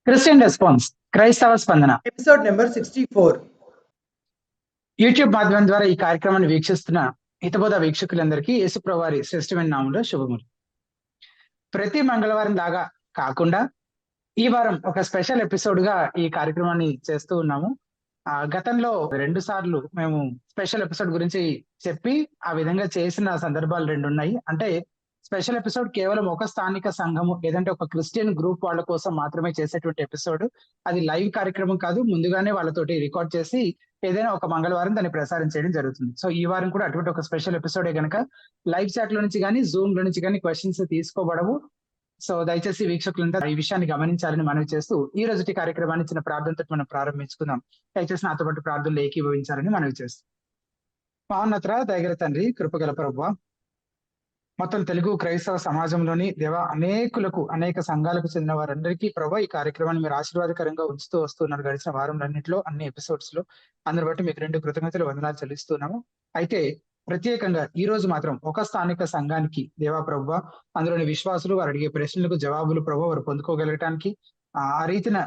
Christian response క్రైస్తవ స్పందన episode number 64. YouTube మాధ్యమం ద్వారా ఈ కార్యక్రమాన్ని వీక్షిస్తున్న హితబోధ వీక్షకులందరికీ యేసుప్రభువు వారి శ్రేష్టమైన నామంలో శుభములు. ప్రతి మంగళవారం లాగా కాకుండా ఈ వారం ఒక స్పెషల్ ఎపిసోడ్ గా ఈ కార్యక్రమాన్ని చేస్తూ ఉన్నాము. గతంలో 2 సార్లు మేము స్పెషల్ ఎపిసోడ్ గురించి చెప్పి ఆ విధంగా చేసిన సందర్భాలు 2 ఉన్నాయి. అంటే స్పెషల్ ఎపిసోడ్ కేవలం ఒక స్థానిక సంఘము లేదంటే ఒక క్రిస్టియన్ గ్రూప్ వాళ్ళ కోసం మాత్రమే చేసేటువంటి ఎపిసోడ్. అది లైవ్ కార్యక్రమం కాదు, ముందుగానే వాళ్ళతోటి రికార్డ్ చేసి ఏదైనా ఒక మంగళవారం దాన్ని ప్రసారం చేయడం జరుగుతుంది. సో ఈ వారం కూడా అటువంటి ఒక స్పెషల్ ఎపిసోడే కనుక లైవ్ చాట్ లో నుంచి కానీ జూమ్ లో నుంచి కానీ క్వశ్చన్స్ తీసుకోబడవు. సో దయచేసి వీక్షకులంతా ఈ విషయాన్ని గమనించాలని మనవి చేస్తూ ఈ రోజుటి కార్యక్రమాన్ని చిన్న ప్రార్థనతో మనం ప్రారంభించుకుందాం. దయచేసి నాతో పాటు ప్రార్థనలు ఏకీభవించాలని మనవి చేస్తాం. మహోన్నత దయగల తండ్రి, కృపగల ప్రభువా, మొత్తం తెలుగు క్రైస్తవ సమాజంలోని అనేకులకు అనేక సంఘాలకు చెందిన వారందరికీ ప్రభు ఈ కార్యక్రమాన్ని మీరు ఆశీర్వాదకరంగా ఉంచుతూ వస్తున్నారు. గడిచిన వారంలన్నింటిలో అన్ని ఎపిసోడ్స్ లో అందరి బట్టి మీకు 2 కృతజ్ఞతలు వందనాలు చెల్లిస్తున్నాము. అయితే ప్రత్యేకంగా ఈ రోజు మాత్రం ఒక స్థానిక సంఘానికి దేవా ప్రభువ, అందులోని విశ్వాసులు వారు అడిగే ప్రశ్నలకు జవాబులు ప్రభు వారు పొందుకోగలగటానికి ఆ రీతిన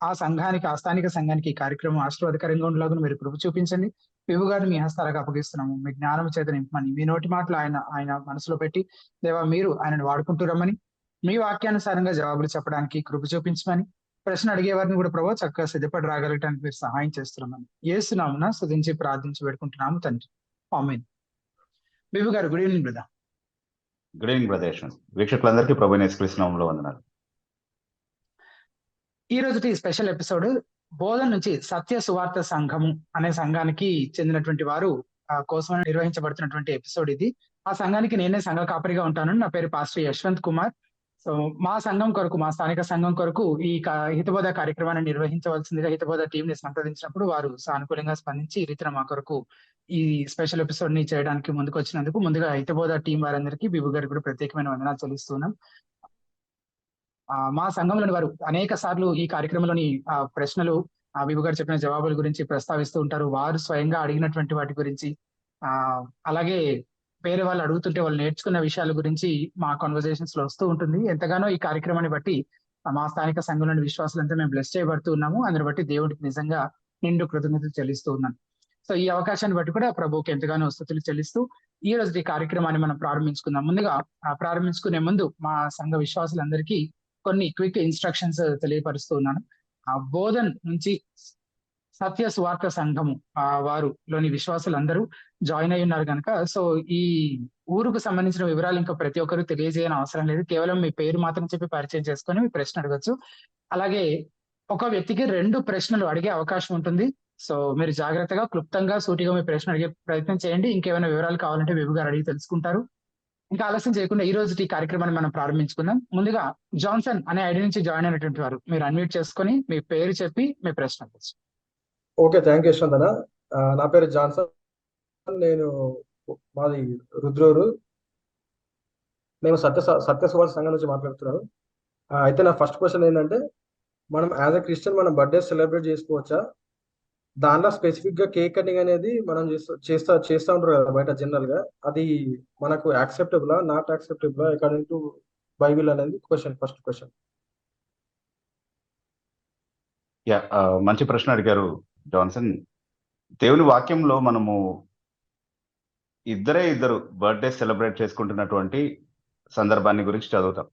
ఆ సంఘానికి ఆ స్థానిక సంఘానికి ఈ కార్యక్రమం ఆశీర్వాదకరంగా ఉండేలాగా మీరు కృప చూపించండి. పివు గారిని మీ హస్తాలకు అప్పగిస్తున్నాము. మీ జ్ఞానం చేత నింపమని, మీ నోటి మాటలు ఆయన మనసులో పెట్టి దేవా మీరు ఆయనను వాడుకుంటురమ్మని, మీ వాక్యానుసారంగా జవాబులు చెప్పడానికి కృప చూపించమని, ప్రశ్న అడిగే వారిని కూడా ప్రభావ చక్కగా సిద్ధపడి రాగలగటానికి మీరు సహాయం చేస్తున్నామని యేసునామమున స్తుతించి ప్రార్థించి పెట్టుకుంటున్నాము తండ్రి. ఆమేన్. పివు గారు, good evening brother. Good evening brother. వీక్షకులందరికీ ప్రభువైన యేసుక్రీస్తు నామములో వందనాలు. ఈ రోజుటి స్పెషల్ ఎపిసోడ్ బోధన నుంచి సత్య సువార్త సంఘము అనే సంఘానికి చెందినటువంటి వారు కోసం నిర్వహించబడుతున్నటువంటి ఎపిసోడ్ ఇది. ఆ సంఘానికి నేనే సంఘ కాపరిగా ఉంటాను. నా పేరు పాస్టర్ యశ్వంత్ కుమార్. సో మా సంఘం కొరకు, మా స్థానిక సంఘం కొరకు ఈ హితబోధ కార్యక్రమాన్ని నిర్వహించవలసిందిగా హితబోధ టీం ని సంప్రదించినప్పుడు వారు సానుకూలంగా స్పందించి ఈ రీతిన మా కొరకు ఈ స్పెషల్ ఎపిసోడ్ ని చేయడానికి ముందుకు వచ్చినందుకు ముందుగా హితబోధ టీం వారందరికీ బిబు గారికి కూడా ప్రత్యేకమైన వందనాలు చెల్లిస్తున్నాం. మా సంఘంలోని వారు అనేక సార్లు ఈ కార్యక్రమంలోని ప్రశ్నలు బిబు గారు చెప్పిన జవాబుల గురించి ప్రస్తావిస్తూ ఉంటారు. వారు స్వయంగా అడిగినటువంటి వాటి గురించి, అలాగే వేరే వాళ్ళు అడుగుతుంటే వాళ్ళు నేర్చుకున్న విషయాల గురించి మా కాన్వర్జేషన్స్ లో వస్తూ ఉంటుంది. ఎంతగానో ఈ కార్యక్రమాన్ని బట్టి మా స్థానిక సంఘంలోని విశ్వాసులంతా మేము బ్లెస్ చేయబడుతూ ఉన్నాము. అందుని బట్టి దేవుడికి నిజంగా నిండు కృతజ్ఞతలు చెల్లిస్తూ ఉన్నాను. సో ఈ అవకాశాన్ని బట్టి కూడా ప్రభువుకి ఎంతగానో స్తుతులు చెల్లిస్తూ ఈ రోజు ఈ కార్యక్రమాన్ని మనం ప్రారంభించుకుందాం. ముందుగా ప్రారంభించుకునే ముందు మా సంఘ విశ్వాసులందరికీ కొన్ని క్విక్ ఇన్స్ట్రక్షన్స్ తెలియపరుస్తూ ఉన్నాను. బోధన్ నుంచి సత్య సువార్త సంఘము వారులోని విశ్వాసులందరూ జాయిన్ అయి ఉన్నారు కనుక, సో ఈ ఊరుకు సంబంధించిన వివరాలు ఇంకా ప్రతి ఒక్కరు తెలియజేయని అవసరం లేదు. కేవలం మీ పేరు మాత్రం చెప్పి పరిచయం చేసుకొని మీ ప్రశ్న అడగచ్చు. అలాగే ఒక వ్యక్తికి 2 ప్రశ్నలు అడిగే అవకాశం ఉంటుంది. సో మీరు జాగ్రత్తగా క్లుప్తంగా సూటిగా మీ ప్రశ్న అడిగే ప్రయత్నం చేయండి. ఇంకేమైనా వివరాలు కావాలంటే విభు గారు అడిగి తెలుసుకుంటారు. ఇంకా ఆలస్యం చేయకుండా ఈ రోజు ఈ కార్యక్రమాన్ని మనం ప్రారంభించుకుందాం. ముందుగా జాన్సన్ అనే ఐడి నుంచి జాయిన్ అయినటువంటి వారు మీరు అన్మ్యూట్ చేసుకొని మీ పేరు చెప్పి మీ ప్రశ్న. ఓకే, థ్యాంక్ యూ యశ్వంత్ అన్న. నా పేరు జాన్సన్. నేను మాది రుద్రూరు. నేను సత్య సువార్త సంఘం నుంచి మాట్లాడుతున్నాను. అయితే నా ఫస్ట్ క్వశ్చన్ ఏంటంటే, మనం యాజ్ ఎ క్రిస్టియన్ మనం బర్త్డే సెలబ్రేట్ చేసుకోవచ్చా? దాంట్లో స్పెసిఫిక్ గా కేక్ కటింగ్ అనేది మనం చేస్తా ఉంటారు కదా బయట జనరల్ గా, అది మనకు యాక్సెప్టబులా నాట్ యాక్సెప్టబులా అకార్డింగ్ టు బైబిల్ అనేది ఫస్ట్ క్వశ్చన్. మంచి ప్రశ్న అడిగారు జాన్సన్. దేవుని వాక్యంలో మనము ఇద్దరు బర్త్డే సెలబ్రేట్ చేసుకుంటున్నటువంటి సందర్భాన్ని గురించి చదువుతాం.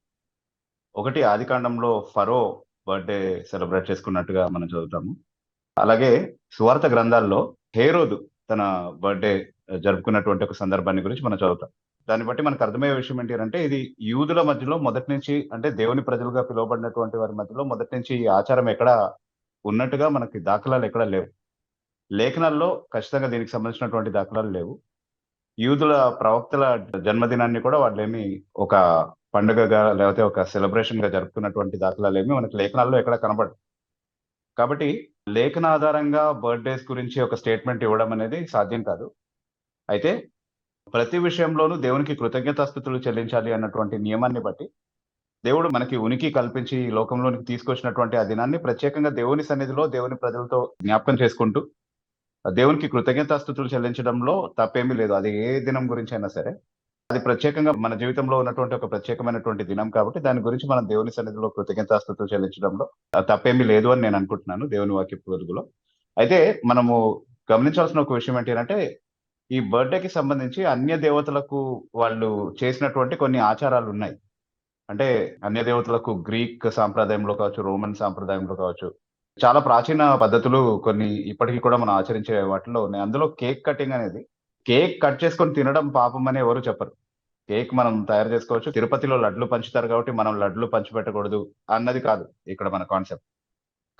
ఒకటి ఆదికాండంలో ఫరో బర్త్డే సెలబ్రేట్ చేసుకున్నట్టుగా మనం చదువుతాము. అలాగే సువార్త గ్రంథాల్లో హేరోదు తన బర్త్డే జరుపుకున్నటువంటి ఒక సందర్భాన్ని గురించి మనం చదువుతాం. దాన్ని బట్టి మనకు అర్థమయ్యే విషయం ఏంటి అంటే, ఇది యూదుల మధ్యలో మొదటి నుంచి, అంటే దేవుని ప్రజలుగా పిలువబడినటువంటి వారి మధ్యలో మొదటి నుంచి ఈ ఆచారం ఎక్కడ ఉన్నట్టుగా మనకి దాఖలాలు ఎక్కడ లేవు. లేఖనాల్లో ఖచ్చితంగా దీనికి సంబంధించినటువంటి దాఖలాలు లేవు. యూదుల ప్రవక్తల జన్మదినాన్ని కూడా వాళ్ళేమి ఒక పండుగగా లేకపోతే ఒక సెలబ్రేషన్ గా జరుపుకున్నటువంటి దాఖలాలు ఏమి మనకి లేఖనాల్లో ఎక్కడ కనబడదు. కాబట్టి లేఖన ఆధారంగా బర్త్డేస్ గురించి ఒక స్టేట్మెంట్ ఇవ్వడం అనేది సాధ్యం కాదు. అయితే ప్రతి విషయంలోనూ దేవునికి కృతజ్ఞతాస్తుతులు చెల్లించాలి అన్నటువంటి నియమాన్ని బట్టి దేవుడు మనకి ఉనికి కల్పించి ఈ లోకంలోనికి తీసుకొచ్చినటువంటి ఆ దినాన్ని ప్రత్యేకంగా దేవుని సన్నిధిలో దేవుని ప్రజలతో జ్ఞాపకం చేసుకుంటూ దేవునికి కృతజ్ఞతాస్తుతులు చెల్లించడంలో తప్పేమీ లేదు. అది ఏ దినం గురించి అయినా సరే. అది ప్రత్యేకంగా మన జీవితంలో ఉన్నటువంటి ఒక ప్రత్యేకమైనటువంటి దినం కాబట్టి దాని గురించి మనం దేవుని సన్నిధిలో కృతజ్ఞతాస్తుతులు చెల్లించడంలో తప్పేమీ లేదు అని నేను అనుకుంటున్నాను దేవుని వాక్యపు వెలుగులో. అయితే మనము గమనించాల్సిన ఒక విషయం ఏంటంటే ఈ బర్త్డేకి సంబంధించి అన్య దేవతలకు వాళ్ళు చేసినటువంటి కొన్ని ఆచారాలు ఉన్నాయి. అంటే అన్య దేవతలకు గ్రీక్ సాంప్రదాయంలో కావచ్చు, రోమన్ సాంప్రదాయంలో కావచ్చు, చాలా ప్రాచీన పద్ధతులు కొన్ని ఇప్పటికీ కూడా మనం ఆచరించే వాటిలో ఉన్నాయి. అందులో కేక్ కటింగ్ అనేది, కేక్ కట్ చేసుకొని తినడం పాపం అని ఎవరు చెప్పరు. కేక్ మనం తయారు చేసుకోవచ్చు. తిరుపతిలో లడ్లు పంచుతారు కాబట్టి మనం లడ్లు పంచిపెట్టకూడదు అన్నది కాదు ఇక్కడ మన కాన్సెప్ట్.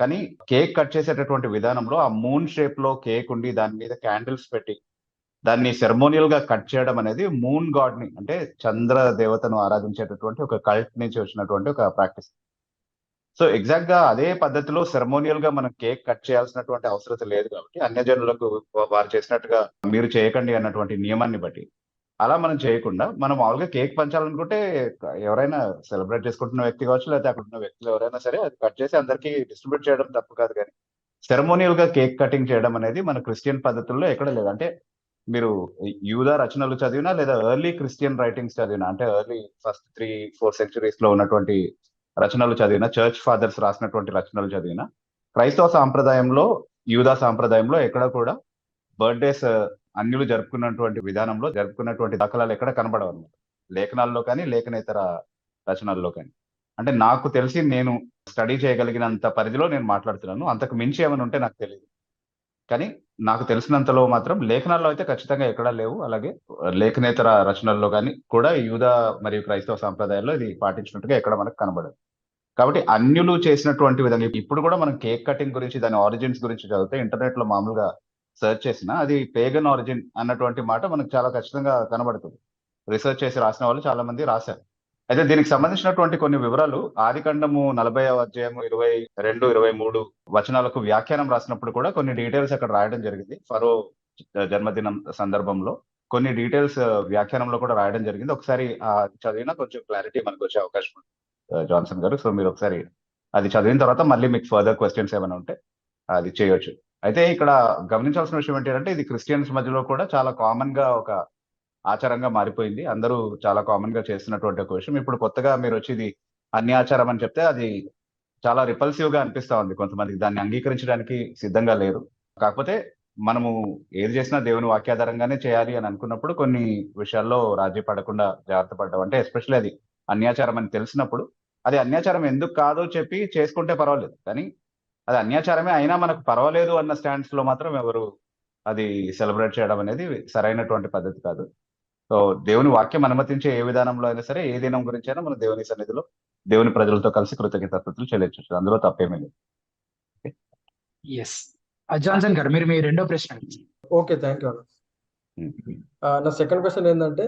కానీ కేక్ కట్ చేసేటటువంటి విధానంలో ఆ మూన్ షేప్ లో కేక్ ఉండి దాని మీద క్యాండిల్స్ పెట్టి దాన్ని సెరమోనియల్ గా కట్ చేయడం అనేది మూన్ గాడ్ ని, అంటే చంద్ర దేవతను ఆరాధించేటటువంటి ఒక కల్ట్ నుంచి వచ్చినటువంటి ఒక ప్రాక్టీస్. సో ఎగ్జాక్ట్ గా అదే పద్ధతిలో సెరమోనియల్ గా మనం కేక్ కట్ చేయాల్సినటువంటి అవసరం లేదు కాబట్టి అన్యజనులకు వారు చేసినట్టుగా మీరు చేయకండి అన్నటువంటి నియమాన్ని బట్టి అలా మనం చేయకుండా మనం మామూలుగా కేక్ పంచాలనుకుంటే ఎవరైనా సెలబ్రేట్ చేసుకుంటున్న వ్యక్తి కావచ్చు, లేకపోతే అక్కడ ఉన్న వ్యక్తులు ఎవరైనా సరే అది కట్ చేసి అందరికీ డిస్ట్రిబ్యూట్ చేయడం తప్పు కాదు. కానీ సెరమోనియల్ గా కేక్ కటింగ్ చేయడం అనేది మన క్రిస్టియన్ పద్ధతుల్లో ఎక్కడ లేదు. అంటే మీరు యూదా రచనలు చదివినా లేదా ఎర్లీ క్రిస్టియన్ రైటింగ్స్ చదివినా, అంటే ఎర్లీ ఫస్ట్ 3-4 సెంచురీస్ లో ఉన్నటువంటి రచనలు చదివిన, చర్చ్ ఫాదర్స్ రాసినటువంటి రచనలు చదివిన, క్రైస్తవ సాంప్రదాయంలో, యూదా సాంప్రదాయంలో ఎక్కడ కూడా బర్త్డేస్ అన్యులు జరుపుకున్నటువంటి విధానంలో జరుపుకున్నటువంటి దాఖలాలు ఎక్కడ కనబడవు అన్నమాట. లేఖనాల్లో కానీ లేఖనేతర రచనల్లో కానీ. అంటే నాకు తెలిసి నేను స్టడీ చేయగలిగినంత పరిధిలో నేను మాట్లాడుతున్నాను. అంతకు మించి ఏమైనా ఉంటే నాకు తెలియదు. కానీ నాకు తెలిసినంతలో మాత్రం లేఖనాల్లో అయితే ఖచ్చితంగా ఎక్కడా లేవు. అలాగే లేఖనేతర రచనల్లో కానీ కూడా యూదా మరియు క్రైస్తవ సాంప్రదాయాల్లో ఇది పాటించినట్టుగా ఎక్కడ మనకు కనబడదు. కాబట్టి అన్యులు చేసినటువంటి విధంగా ఇప్పుడు కూడా మనం కేక్ కటింగ్ గురించి, దాని ఆరిజిన్స్ గురించి చదివితే ఇంటర్నెట్ లో మామూలుగా సెర్చ్ చేసినా అది పేగన్ ఆరిజిన్ అన్నటువంటి మాట మనకు చాలా ఖచ్చితంగా కనబడుతుంది. రీసెర్చ్ చేసి రాసిన వాళ్ళు చాలా మంది రాశారు. అయితే దీనికి సంబంధించినటువంటి కొన్ని వివరాలు ఆదికాండము 40వ అధ్యాయము 22-23 వచనాలకు వ్యాఖ్యానం రాసినప్పుడు కూడా కొన్ని డీటెయిల్స్ అక్కడ రాయడం జరిగింది. ఫరో జన్మదినం సందర్భంలో కొన్ని డీటెయిల్స్ వ్యాఖ్యానంలో కూడా రాయడం జరిగింది. ఒకసారి చదివినా కొంచెం క్లారిటీ మనకు వచ్చే అవకాశం ఉంది జాన్సన్ గారు. సో మీరు ఒకసారి అది చదివిన తర్వాత మళ్ళీ మీకు ఫర్దర్ క్వశ్చన్స్ ఏమైనా ఉంటే అది చేయొచ్చు. అయితే ఇక్కడ గమనించాల్సిన విషయం ఏంటంటే ఇది క్రిస్టియన్స్ మధ్యలో కూడా చాలా కామన్ గా ఒక ఆచారంగా మారిపోయింది. అందరూ చాలా కామన్ గా చేస్తున్నటువంటి ఒక విషయం. ఇప్పుడు కొత్తగా మీరు వచ్చి ఇది అన్యాచారం అని చెప్తే అది చాలా రిపల్సివ్ గా అనిపిస్తా ఉంది కొంతమందికి. దాన్ని అంగీకరించడానికి సిద్ధంగా లేరు. కాకపోతే మనము ఏది చేసినా దేవుని వాక్యాధారంగానే చేయాలి అని అనుకున్నప్పుడు కొన్ని విషయాల్లో రాజీ పడకుండా జాగ్రత్త పడ్డాం. అంటే ఎస్పెషల్లీ అది అన్యాచారం అని తెలిసినప్పుడు అది అన్యాచారం ఎందుకు కాదో చెప్పి చేసుకుంటే పర్వాలేదు. కానీ అది అన్యాచారమే అయినా మనకు పర్వాలేదు అన్న స్టాండ్స్ లో మాత్రం ఎవరు అది సెలబ్రేట్ చేయడం అనేది సరైనటువంటి పద్ధతి కాదు. సో దేవుని వాక్యం అనుమతించే ఏ విధానంలో అయినా సరే, ఏ దినం గురించి అయినా మన దేవుని సన్నిధిలో దేవుని ప్రజలతో కలిసి కృతజ్ఞతాస్తుతులు చెల్లించవచ్చు. అందులో తప్పేమీ లేదు. ఎస్ జాన్సన్ గారు, మీరు మీ రెండో ప్రశ్న. ఓకే, థ్యాంక్ యూ అన్న. నా సెకండ్ క్వశ్చన్ ఏంటంటే,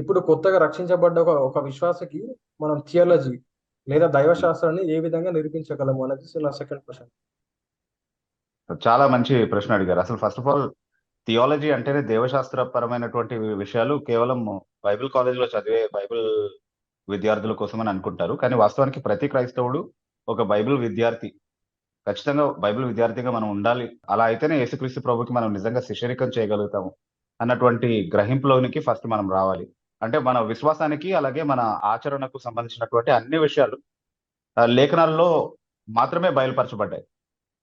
ఇప్పుడు కొత్తగా రక్షించబడ్డ ఒక విశ్వాసకి మనం థియాలజీ లేదా దైవశాస్త్రాన్ని ఏ విధంగా నిరూపించగలము అనేది నా సెకండ్ క్వశ్చన్. చాలా మంచి ప్రశ్న అడిగారు. అసలు ఫస్ట్ ఆఫ్ ఆల్ థియాలజీ అంటేనే దేవశాస్త్ర పరమైనటువంటి విషయాలు కేవలం బైబిల్ కాలేజ్ లో చదివే బైబిల్ విద్యార్థుల కోసం అని అనుకుంటారు. కానీ వాస్తవానికి ప్రతి క్రైస్తవుడు ఒక బైబిల్ విద్యార్థి. ఖచ్చితంగా బైబిల్ విద్యార్థిగా మనం ఉండాలి. అలా అయితేనే యేసుక్రీస్తు ప్రభుకి మనం నిజంగా శిష్యరికం చేయగలుగుతాము అన్నటువంటి గ్రహింపులోనికి ఫస్ట్ మనం రావాలి. అంటే మన విశ్వాసానికి అలాగే మన ఆచరణకు సంబంధించినటువంటి అన్ని విషయాలు లేఖనాల్లో మాత్రమే బయలుపరచబడ్డాయి.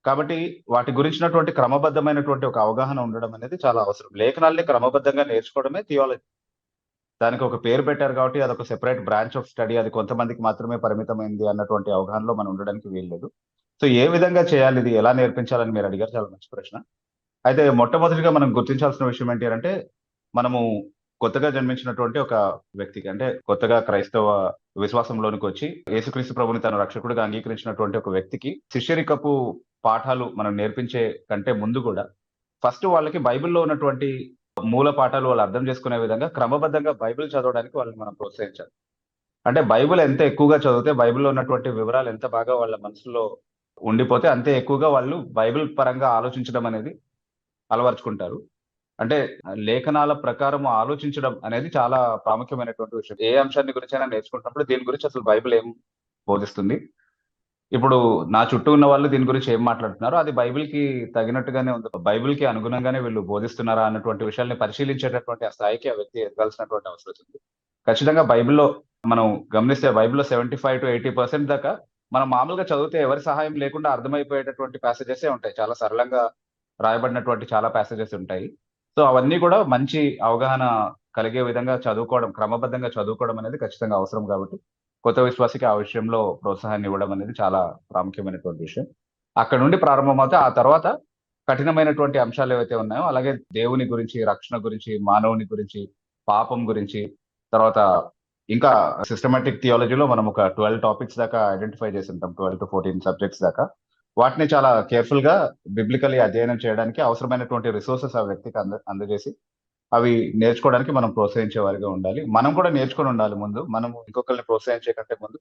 కాబట్టి వాటి గురించినటువంటి క్రమబద్ధమైనటువంటి ఒక అవగాహన ఉండడం అనేది చాలా అవసరం. లేఖనాల్ని క్రమబద్ధంగా నేర్చుకోవడమే థియాలజీ. దానికి ఒక పేరు పెట్టారు కాబట్టి అదొక సెపరేట్ బ్రాంచ్ ఆఫ్ స్టడీ, అది కొంతమందికి మాత్రమే పరిమితమైంది అన్నటువంటి అవగాహనలో మనం ఉండడానికి వీల్లేదు. సో ఏ విధంగా చేయాలి, ఇది ఎలా నేర్పించాలని మీరు అడిగారు, చాలా మంచి ప్రశ్న. అయితే మొట్టమొదటిగా మనం గుర్తించాల్సిన విషయం ఏంటి అంటే, మనము కొత్తగా జన్మించినటువంటి ఒక వ్యక్తికి, అంటే కొత్తగా క్రైస్తవ విశ్వాసంలోనికి వచ్చి యేసుక్రీస్తు ప్రభుని తన రక్షకుడిగా అంగీకరించినటువంటి ఒక వ్యక్తికి శిష్యరికపు పాఠాలు మనం నేర్పించే కంటే ముందు కూడా ఫస్ట్ వాళ్ళకి బైబిల్లో ఉన్నటువంటి మూల పాఠాలు వాళ్ళు అర్థం చేసుకునే విధంగా క్రమబద్ధంగా బైబిల్ చదవడానికి వాళ్ళని మనం ప్రోత్సహించాలి. అంటే బైబిల్ ఎంత ఎక్కువగా చదివితే, బైబిల్లో ఉన్నటువంటి వివరాలు ఎంత బాగా వాళ్ళ మనసులో ఉండిపోతే అంతే ఎక్కువగా వాళ్ళు బైబిల్ పరంగా ఆలోచించడం అనేది అలవర్చుకుంటారు. అంటే లేఖనాల ప్రకారం ఆలోచించడం అనేది చాలా ప్రాముఖ్యమైనటువంటి విషయం. ఏ అంశాన్ని గురించైనా నేర్చుకుంటున్నప్పుడు దీని గురించి అసలు బైబిల్ ఏం బోధిస్తుంది, ఇప్పుడు నా చుట్టూ ఉన్న వాళ్ళు దీని గురించి ఏం మాట్లాడుతున్నారో అది బైబిల్కి తగినట్టుగానే ఉంది, బైబిల్కి అనుగుణంగానే వీళ్ళు బోధిస్తున్నారా అన్నటువంటి విషయాల్ని పరిశీలించేటటువంటి ఆ స్థాయికి ఆ వ్యక్తి ఎదగాల్సినటువంటి అవసరం ఉంది. ఖచ్చితంగా బైబిల్లో మనం గమనిస్తే బైబిల్లో 75-80% దాకా మనం మామూలుగా చదివితే ఎవరి సహాయం లేకుండా అర్థమైపోయేటటువంటి ప్యాసేజెసే ఉంటాయి. చాలా సరళంగా రాయబడినటువంటి చాలా ప్యాసేజెస్ ఉంటాయి. సో అవన్నీ కూడా మంచి అవగాహన కలిగే విధంగా చదువుకోవడం, క్రమబద్ధంగా చదువుకోవడం అనేది ఖచ్చితంగా అవసరం కాబట్టి కొత్త విశ్వాసికి ఆ విషయంలో ప్రోత్సాహాన్ని ఇవ్వడం అనేది చాలా ప్రాముఖ్యమైనటువంటి విషయం. అక్కడ నుండి ప్రారంభమవుతే ఆ తర్వాత కఠినమైనటువంటి అంశాలు ఏవైతే ఉన్నాయో, అలాగే దేవుని గురించి, రక్షణ గురించి, మానవుని గురించి, పాపం గురించి, తర్వాత ఇంకా సిస్టమాటిక్ థియాలజీలో మనం ఒక 12 టాపిక్స్ దాకా ఐడెంటిఫై చేసి ఉంటాం. 12-14 సబ్జెక్ట్స్ దాకా. వాటిని చాలా కేర్‌ఫుల్‌గా బిబ్లికల్లీ అధ్యయనం చేయడానికి అవసరమైనటువంటి రిసోర్సెస్ ఆ వ్యక్తికి అందజేసి అవి నేర్చుకోవడానికి మనం ప్రోత్సహించే వారిగా ఉండాలి. మనం కూడా నేర్చుకొని ఉండాలి ముందు. మనము ఇంకొకళ్ళని ప్రోత్సహించే కంటే ముందు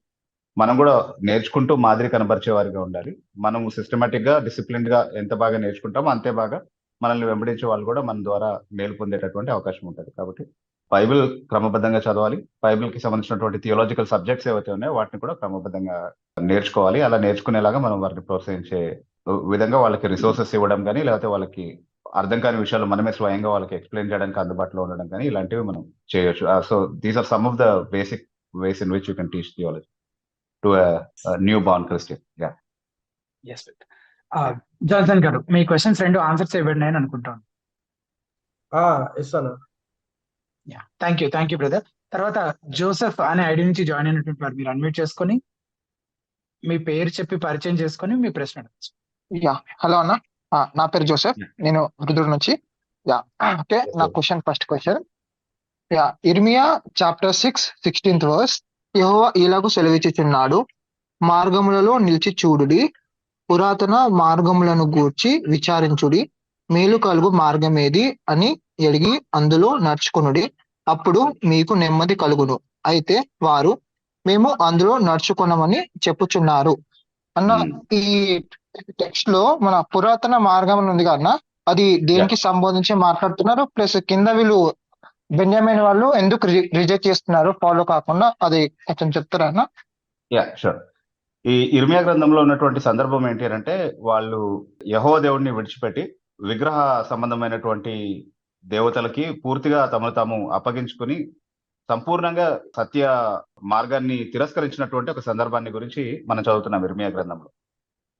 మనం కూడా నేర్చుకుంటూ మాదిరి కనబరిచే వారిగా ఉండాలి. మనము సిస్టమాటిక్‌గా, డిసిప్లిన్డ్‌గా ఎంత బాగా నేర్చుకుంటామో అంతే బాగా మనల్ని వెంబడించే వాళ్ళు కూడా మన ద్వారా మేలు పొందేటటువంటి అవకాశం ఉంటది. కాబట్టి బైబిల్ క్రమబద్ధంగా చదవాలి. బైబిల్‌కి సంబంధించినటువంటి థియాలజికల్ సబ్జెక్ట్స్ ఏవైతే ఉన్నాయో వాటిని కూడా క్రమబద్ధంగా నేర్చుకోవాలి. అలా నేర్చుకునేలాగా మనం వారిని ప్రోత్సహించే విధంగా వాళ్ళకి రిసోర్సెస్ ఇవ్వడం గాని, లేకపోతే వాళ్ళకి అర్థం కాని విషయాలు మనమే స్వయంగా వాళ్ళకి ఎక్స్‌ప్లెయిన్ చేయడానికి అందుబాటులో ఉండడం గాని, ఇలాంటివి మనం చేయొచ్చు. So these are some of the basic ways in which you can teach theology to newborn Christian. Yeah! Yes. Johnson గారు, మీ క్వశ్చన్స్ 2 ఆన్సర్ చేయబడినాయని అనుకుంటాను. ఎస్ అన్న. Thank you brother. తర్వాత జోసెఫ్ అనే ఐడి నుంచి జాయిన్ అయినటువంటి వారు మీరు అన్మ్యూట్ చేసుకొని మీ పేరు చెప్పి పరిచయం చేసుకొని మీ ప్రశ్న అడగచ్చు. హలో అన్న. నా పేరు జోసెఫ్. నేను రుద్రుడి నుంచి. ఓకే. నా ఫస్ట్ క్వశ్చన్ ఇర్మియా చాప్టర్ 6:16 వర్స్, యెహోవా ఇలాగు సెలవిచ్చుచున్నాడు, మార్గములలో నిలిచి చూడుడి, పురాతన మార్గములను గూర్చి విచారించుడి, మేలు కలుగు మార్గమేది అని ఎడిగి అందులో నడుచుకొనుడి, అప్పుడు మీకు నెమ్మది కలుగును. అయితే వారు మేము అందులో నడుచుకొనమని చెప్పుచున్నారు. అన్న, ఈ టెక్స్ట్ లో మన పురాతన మార్గం ఉంది కదా, అది దేనికి సంబంధించి మాట్లాడుతున్నారు? ప్లస్ కింద వీళ్ళు బెంజమిన్ వాళ్ళు ఎందుకు రిజెక్ట్ చేస్తున్నారు ఫాలో కాకుండా, అది కొంచెం చెప్తారా అన్న? షూర్. ఈ ఇర్మియా గ్రంథంలో ఉన్నటువంటి సందర్భం ఏంటి అంటే, వాళ్ళు యెహోవా దేవుడిని విడిచిపెట్టి విగ్రహ సంబంధమైనటువంటి దేవతలకి పూర్తిగా తమను తాము అప్పగించుకుని సంపూర్ణంగా సత్య మార్గాన్ని తిరస్కరించినటువంటి ఒక సందర్భాన్ని గురించి మనం చదువుతున్నాం ఇర్మియా గ్రంథంలో.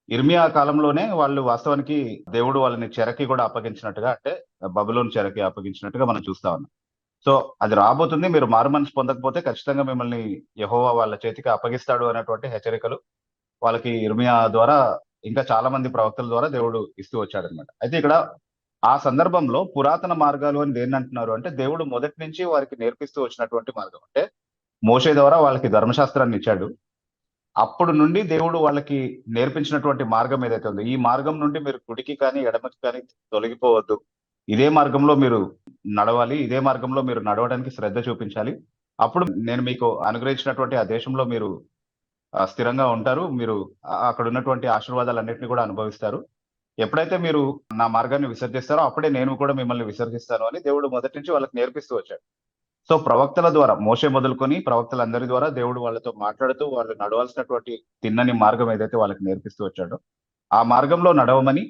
ఇర్మియా కాలంలోనే వాళ్ళు వాస్తవానికి దేవుడు వాళ్ళని చెరకి కూడా అప్పగించినట్టుగా, అంటే బబులోను చెరకి అప్పగించినట్టుగా మనం చూస్తా ఉన్నాం. సో అది రాబోతుంది, మీరు మారుమనసు పొందకపోతే ఖచ్చితంగా మిమ్మల్ని యెహోవా వాళ్ళ చేతికి అప్పగిస్తాడు అనేటువంటి హెచ్చరికలు వాళ్ళకి ఇర్మియా ద్వారా, ఇంకా చాలా మంది ప్రవక్తల ద్వారా దేవుడు ఇస్తూ వచ్చాడనమాట. అయితే ఇక్కడ ఆ సందర్భంలో పురాతన మార్గాలు అని దేన్ని అంటున్నారు అంటే, దేవుడు మొదటి నుంచి వారికి నేర్పిస్తూ వచ్చినటువంటి మార్గం. అంటే మోషే ద్వారా వాళ్ళకి ధర్మశాస్త్రాన్ని ఇచ్చాడు. అప్పుడు నుండి దేవుడు వాళ్ళకి నేర్పించినటువంటి మార్గం ఏదైతే ఉందో, ఈ మార్గం నుండి మీరు కుడికి కానీ ఎడమకి కానీ తొలగిపోవద్దు. ఇదే మార్గంలో మీరు నడవాలి. ఇదే మార్గంలో మీరు నడవడానికి శ్రద్ధ చూపించాలి. అప్పుడు నేను మీకు అనుగ్రహించినటువంటి ఆ దేశంలో మీరు స్థిరంగా ఉంటారు. మీరు అక్కడ ఉన్నటువంటి ఆశీర్వాదాలన్నిటిని కూడా అనుభవిస్తారు. ఎప్పుడైతే మీరు నా మార్గాన్ని విసర్జిస్తారో అప్పుడే నేను కూడా మిమ్మల్ని విసర్జిస్తాను అని దేవుడు మొదటి నుంచి వాళ్ళకి నేర్పిస్తూ వచ్చాడు. సో ప్రవక్తల ద్వారా, మోషే మొదలుకొని ప్రవక్తలందరి ద్వారా దేవుడు వాళ్ళతో మాట్లాడుతూ వాళ్ళు నడవాల్సినటువంటి తిన్నని మార్గం ఏదైతే వాళ్ళకి నేర్పిస్తూ వచ్చాడో ఆ మార్గంలో నడవమని,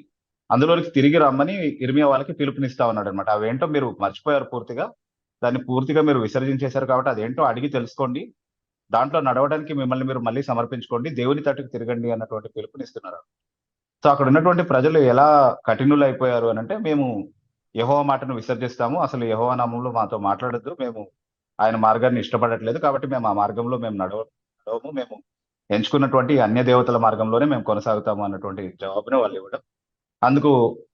అందులోనికి తిరిగి రమ్మని ఇర్మియా వాళ్ళకి పిలుపునిస్తా ఉన్నాడు అనమాట. అవేంటో మీరు మర్చిపోయారు పూర్తిగా, దాన్ని పూర్తిగా మీరు విసర్జించేశారు కాబట్టి అదేంటో అడిగి తెలుసుకోండి, దాంట్లో నడవడానికి మిమ్మల్ని మీరు మళ్ళీ సమర్పించుకోండి, దేవుని తట్టుకు తిరగండి అన్నటువంటి పిలుపునిస్తున్నారు. సో అక్కడ ఉన్నటువంటి ప్రజలు ఎలా కఠినులు అయిపోయారు అని అంటే, మేము యెహోవా మాటను విసర్జిస్తాము, అసలు యెహోవా నామంలో మాతో మాట్లాడొద్దు, మేము ఆయన మార్గాన్ని ఇష్టపడట్లేదు కాబట్టి మేము ఆ మార్గంలో మేము నడవము, మేము ఎంచుకున్నటువంటి అన్య దేవతల మార్గంలోనే మేము కొనసాగుతాము అన్నటువంటి జవాబుని వాళ్ళు ఇవ్వడం. అందుకు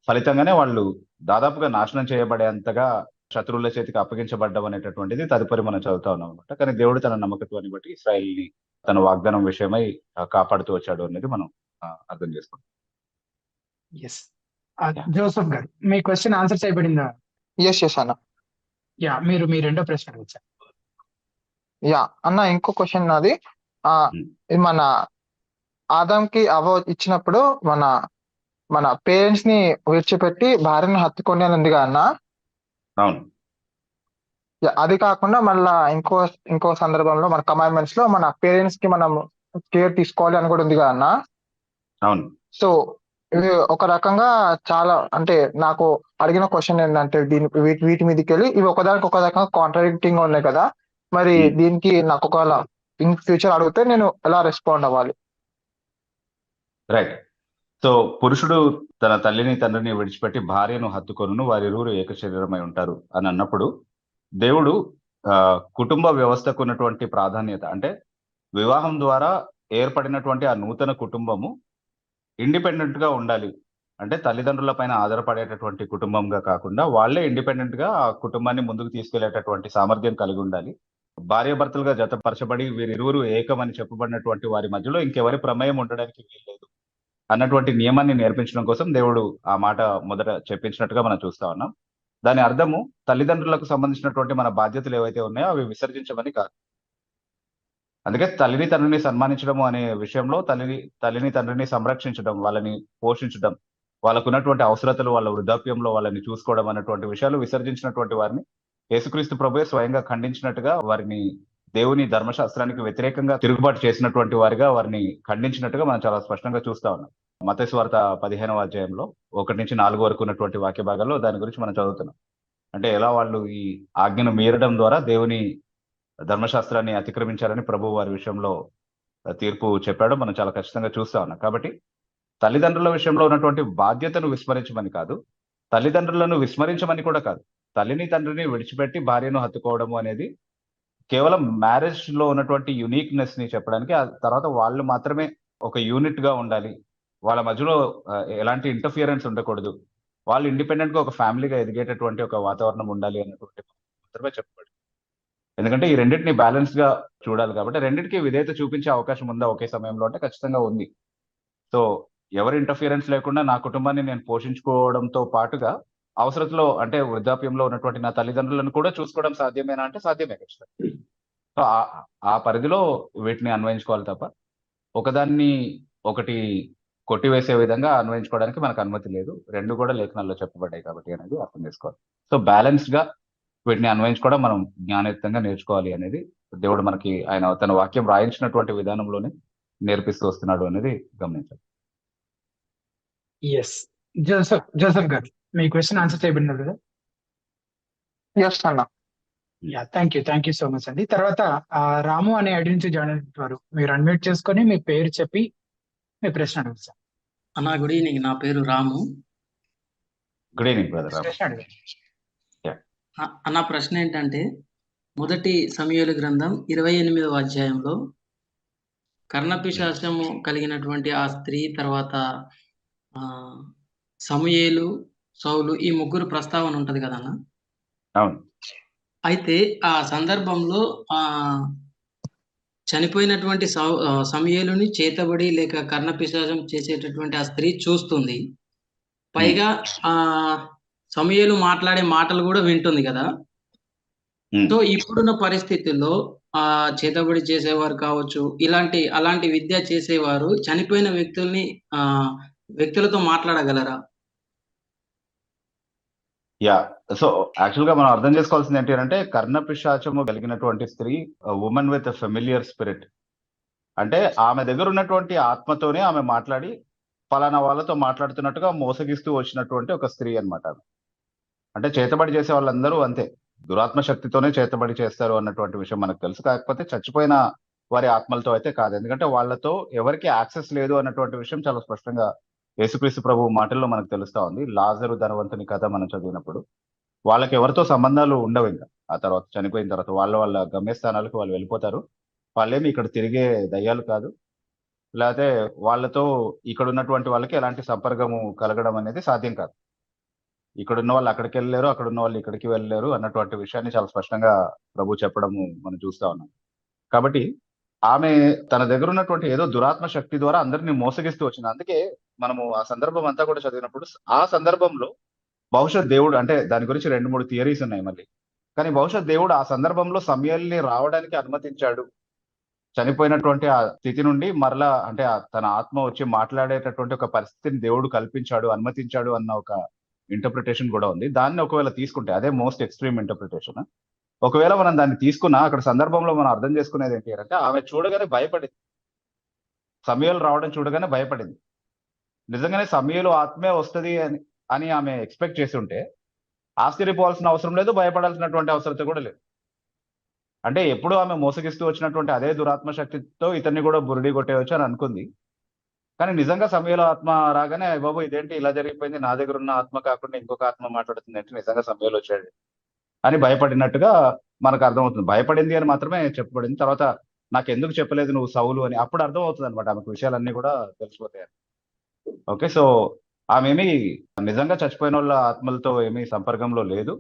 ఫలితంగానే వాళ్ళు దాదాపుగా నాశనం చేయబడేంతగా శత్రువుల చేతికి అప్పగించబడ్డం అనేటటువంటిది తదుపరి మనం చదువుతా ఉన్నాం అనమాట. కానీ దేవుడు తన నమ్మకత్వాన్ని బట్టి ఇశ్రాయేలుని తన వాగ్దానం విషయమై కాపాడుతూ వచ్చాడు అనేది మనం అర్థం చేసుకుంటాం. జోసెఫ్ గారు, మీ క్వశ్చన్ ఆన్సర్ చేయబడిందా? ఎస్ అన్న. మీరు మీ రెండో ప్రశ్న అడగచ్చు. అన్న, ఇంకో క్వశ్చన్ నాది. మన ఆదాంకి అవ్వ ఇచ్చినప్పుడు మన పేరెంట్స్ ని విడిచిపెట్టి భార్యను హత్తుకొని అని ఉంది అన్న. అవును. అది కాకుండా మళ్ళా ఇంకో సందర్భంలో మన కమాండ్మెంట్స్ లో మన పేరెంట్స్ కి మనం కేర్ తీసుకోవాలి అని కూడా ఉంది అన్న. అవును. సో ఇది ఒక రకంగా చాలా అంటే నాకు అడిగిన క్వశ్చన్ ఏంటంటే వీటి మీదకి వెళ్ళి ఇవి ఒకదానికి ఒక రకంగా కాంట్రాడిక్టింగ్ ఉన్నాయి కదా, మరి ఉమ్. దీనికి నాకు ఒకవేళ ఇన్ ఫ్యూచర్ అడిగితే నేను ఎలా రెస్పాండ్ అవ్వాలి? రైట్. సో పురుషుడు తన తల్లిని తండ్రిని విడిచిపెట్టి భార్యను హత్తుకొనును, వారిరువురు ఏక శరీరమై ఉంటారు అని అన్నప్పుడు దేవుడు ఆ, కుటుంబ వ్యవస్థకు ఉన్నటువంటి ప్రాధాన్యత అంటే వివాహం ద్వారా ఏర్పడినటువంటి ఆ నూతన కుటుంబము ఇండిపెండెంట్ గా ఉండాలి. అంటే తల్లిదండ్రుల పైన ఆధారపడేటటువంటి కుటుంబంగా కాకుండా వాళ్ళే ఇండిపెండెంట్ గా ఆ కుటుంబాన్ని ముందుకు తీసుకెళ్లేటటువంటి సామర్థ్యం కలిగి ఉండాలి. భార్యాభర్తలుగా జతపరచబడి వీరిరువురు ఏకమని చెప్పబడినటువంటి వారి మధ్యలో ఇంకెవరి ప్రమేయం ఉండడానికి వీల్లేదు అన్నటువంటి నియమాన్ని నేర్పించడం కోసం దేవుడు ఆ మాట మొదట చెప్పించినట్టుగా మనం చూస్తా ఉన్నాం. దాని అర్థము తల్లిదండ్రులకు సంబంధించినటువంటి మన బాధ్యతలు ఏవైతే ఉన్నాయో అవి విసర్జించమని కాదు. అందుకే తల్లిని తండ్రిని సన్మానించడము అనే విషయంలో తల్లిని తండ్రిని సంరక్షించడం, వాళ్ళని పోషించడం, వాళ్ళకున్నటువంటి అవసరతలు వాళ్ళ వృద్ధాప్యంలో వాళ్ళని చూసుకోవడం అన్నటువంటి విషయాలు విసర్జించినటువంటి వారిని యేసుక్రీస్తు ప్రభువే స్వయంగా ఖండించినట్టుగా, వారిని దేవుని ధర్మశాస్త్రానికి వ్యతిరేకంగా తిరుగుబాటు చేసినటువంటి వారిగా వారిని ఖండించినట్టుగా మనం చాలా స్పష్టంగా చూస్తా ఉన్నాం. మత్తయి సువార్త 15వ అధ్యాయంలో 1-4 వరకు ఉన్నటువంటి వాక్య భాగాల్లో దాని గురించి మనం చదువుతున్నాం. అంటే ఎలా వాళ్ళు ఈ ఆజ్ఞను మీరడం ద్వారా దేవుని ధర్మశాస్త్రాన్ని అతిక్రమించారని ప్రభువు వారి విషయంలో తీర్పు చెప్పాడు. మనం చాలా ఖచ్చితంగా చూస్తా ఉన్నాం. కాబట్టి తల్లిదండ్రుల విషయంలో ఉన్నటువంటి బాధ్యతను విస్మరించమని కాదు, తల్లిదండ్రులను విస్మరించమని కూడా కాదు. తల్లిని తండ్రిని విడిచిపెట్టి భార్యను హత్తుకోవడము అనేది కేవలం మ్యారేజ్ లో ఉన్నటువంటి యునిక్నెస్ ని చెప్పడానికి, ఆ తర్వాత వాళ్ళు మాత్రమే ఒక యూనిట్ గా ఉండాలి, వాళ్ళ మధ్యలో ఎలాంటి ఇంటర్ఫియరెన్స్ ఉండకూడదు, వాళ్ళు ఇండిపెండెంట్ గా ఒక ఫ్యామిలీగా ఎదిగేటటువంటి ఒక వాతావరణం ఉండాలి అన్నటువంటి మాత్రమే చెప్పబడింది. ఎందుకంటే ఈ రెండింటిని బ్యాలెన్స్ గా చూడాలి కాబట్టి రెండింటికి విధేయత చూపించే అవకాశం ఉందా ఒకే సమయంలో అంటే ఖచ్చితంగా ఉంది. సో ఎవరి ఇంటర్ఫియరెన్స్ లేకుండా నా కుటుంబాన్ని నేను పోషించుకోవడంతో పాటుగా అవసరతలో అంటే వృద్ధాప్యంలో ఉన్నటువంటి నా తల్లిదండ్రులను కూడా చూసుకోవడం సాధ్యమేనా అంటే సాధ్యమే ఖచ్చితంగా. సో ఆ పరిధిలో వీటిని అన్వయించుకోవాలి తప్ప ఒకదాన్ని ఒకటి కొట్టివేసే విధంగా అన్వయించుకోవడానికి మనకు అనుమతి లేదు. రెండు కూడా లేఖనాల్లో చెప్పబడ్డాయి కాబట్టి అనేది అర్థం చేసుకోవాలి. సో బ్యాలెన్స్డ్ గా వీటిని అన్వయించుకోవడం మనం జ్ఞానయుక్తంగా నేర్చుకోవాలి అనేది దేవుడు మనకి ఆయన తన వాక్యం రాయించినటువంటి విధానంలోనే నేర్పిస్తూ వస్తున్నాడు అనేది గమనించాలి. ఎస్. జోసఫ్ గారు, మీ క్వశ్చన్ ఆన్సర్ చేయబడినది కదా? ఎస్ అన్న. Yeah, thank you so much అండి. తర్వాత రాము అనే ఐడి నుంచి జాయిన్ అయినవారు మీరు అన్మ్యూట్ చేసుకొని మీ పేరు చెప్పి మీ ప్రశ్న అడగచ్చు. అన్నా గుడ్ ఈవినింగ్, నా పేరు రాము. Good evening brother. ప్రశ్న అడగండి. అన్న ప్రశ్న ఏంటంటే, మొదటి సమూయేలు గ్రంథం 28వ అధ్యాయంలో కర్ణపిశాచము కలిగినటువంటి ఆ స్త్రీ తర్వాత సమూయేలు, సౌలు ఈ ముగ్గురు ప్రస్తావన ఉంటది కదన్న. అవును. అయితే ఆ సందర్భంలో చనిపోయినటువంటి సమూయేలుని చేతబడి లేక కర్ణపిశాచం చేసేటటువంటి ఆ స్త్రీ చూస్తుంది. పైగా ఆ సమూయేలు మాట్లాడే మాటలు కూడా వింటుంది కదా. సో ఇప్పుడున్న పరిస్థితుల్లో చేతబడి చేసేవారు కావచ్చు, అలాంటి విద్య చేసేవారు చనిపోయిన వ్యక్తులతో మాట్లాడగలరా? యా. సో యాక్చువల్ గా మనం అర్థం చేసుకోవాల్సింది ఏంటి అంటే, కర్ణపిశాచము కలిగినటువంటి స్త్రీ ఉమెన్ విత్ ఫెమిలియర్ స్పిరిట్. అంటే ఆమె దగ్గర ఉన్నటువంటి ఆత్మతోనే ఆమె మాట్లాడి ఫలానా వాళ్ళతో మాట్లాడుతున్నట్టుగా మోసగిస్తూ వచ్చినటువంటి ఒక స్త్రీ అన్నమాట. అంటే చేతబడి చేసే వాళ్ళందరూ అంతే, దురాత్మ శక్తితోనే చేతబడి చేస్తారు అన్నటువంటి విషయం మనకు తెలుసు. కాకపోతే చచ్చిపోయిన వారి ఆత్మలతో అయితే కాదు. ఎందుకంటే వాళ్ళతో ఎవరికి యాక్సెస్ లేదు అన్నటువంటి విషయం చాలా స్పష్టంగా యేసుక్రీస్తు ప్రభు మాటల్లో మనకు తెలుస్తా ఉంది. లాజరు ధనవంతుని కథ మనం చదివినప్పుడు వాళ్ళకి ఎవరితో సంబంధాలు ఉండవు. ఇంకా ఆ తర్వాత చనిపోయిన తర్వాత వాళ్ళ గమ్యస్థానాలకు వాళ్ళు వెళ్ళిపోతారు. వాళ్ళేమి ఇక్కడ తిరిగే దయ్యాలు కాదు, లేకపోతే వాళ్ళతో ఇక్కడ ఉన్నటువంటి వాళ్ళకి ఎలాంటి సంపర్కము కలగడం అనేది సాధ్యం కాదు. ఇక్కడ ఉన్న వాళ్ళు అక్కడికి వెళ్ళలేరు, అక్కడ ఉన్న వాళ్ళు ఇక్కడికి వెళ్ళలేరు అన్నటువంటి విషయాన్ని చాలా స్పష్టంగా ప్రభు చెప్పడము మనం చూస్తా ఉన్నాం. కాబట్టి ఆమె తన దగ్గర ఉన్నటువంటి ఏదో దురాత్మ శక్తి ద్వారా అందరినీ మోసగిస్తూ వచ్చింది. అందుకే మనము ఆ సందర్భం అంతా కూడా చదివినప్పుడు ఆ సందర్భంలో బహుశా దేవుడు, అంటే దాని గురించి 2-3 థియరీస్ ఉన్నాయి మళ్ళీ, కానీ బహుశా దేవుడు ఆ సందర్భంలో సమూయేలుని రావడానికి అనుమతించాడు. చనిపోయినటువంటి ఆ స్థితి నుండి మరలా అంటే తన ఆత్మ వచ్చి మాట్లాడేటటువంటి ఒక పరిస్థితిని దేవుడు కల్పించాడు, అనుమతించాడు అన్న ఒక ఇంటర్ప్రిటేషన్ కూడా ఉంది. దాన్ని ఒకవేళ తీసుకుంటే అదే మోస్ట్ ఎక్స్ట్రీమ్ ఇంటర్ప్రిటేషన్. ఒకవేళ మనం దాన్ని తీసుకున్నా అక్కడ సందర్భంలో మనం అర్థం చేసుకునేది ఏంటి అంటే, ఆమె చూడగానే భయపడింది. సమూయేలు రావడం చూడగానే భయపడింది. నిజంగానే సమయంలో ఆత్మే వస్తది అని ఆమె ఎక్స్పెక్ట్ చేసి ఉంటే ఆశ్చర్యపోవాల్సిన అవసరం లేదు, భయపడాల్సినటువంటి అవసరం కూడా లేదు. అంటే ఎప్పుడు ఆమె మోసగిస్తూ వచ్చినటువంటి అదే దురాత్మ శక్తితో ఇతన్ని కూడా బురిడి కొట్టేయచ్చు అని అనుకుంది. కానీ నిజంగా సమయంలో ఆత్మ రాగానే "అయ్య బాబోయ్! ఇదేంటి ఇలా జరిగిపోయింది, నా దగ్గర ఉన్న ఆత్మ కాకుండా ఇంకొక ఆత్మ మాట్లాడుతుంది అంటే నిజంగా సమయంలో వచ్చాడు" అని భయపడినట్టుగా మనకు అర్థమవుతుంది. భయపడింది అని మాత్రమే చెప్పబడింది. తర్వాత నాకెందుకు చెప్పలేదు నువ్వు సౌలు అని అప్పుడు అర్థమవుతుందన్నమాట. ఆమెకు విషయాలన్నీ కూడా తెలిసిపోతాయి. ఓకే. సో, ఆమేమి నిజంగా చచ్చిపోయినోళ్ళ ఆత్మలతో ఏమీ సంపర్కంలో లేదు.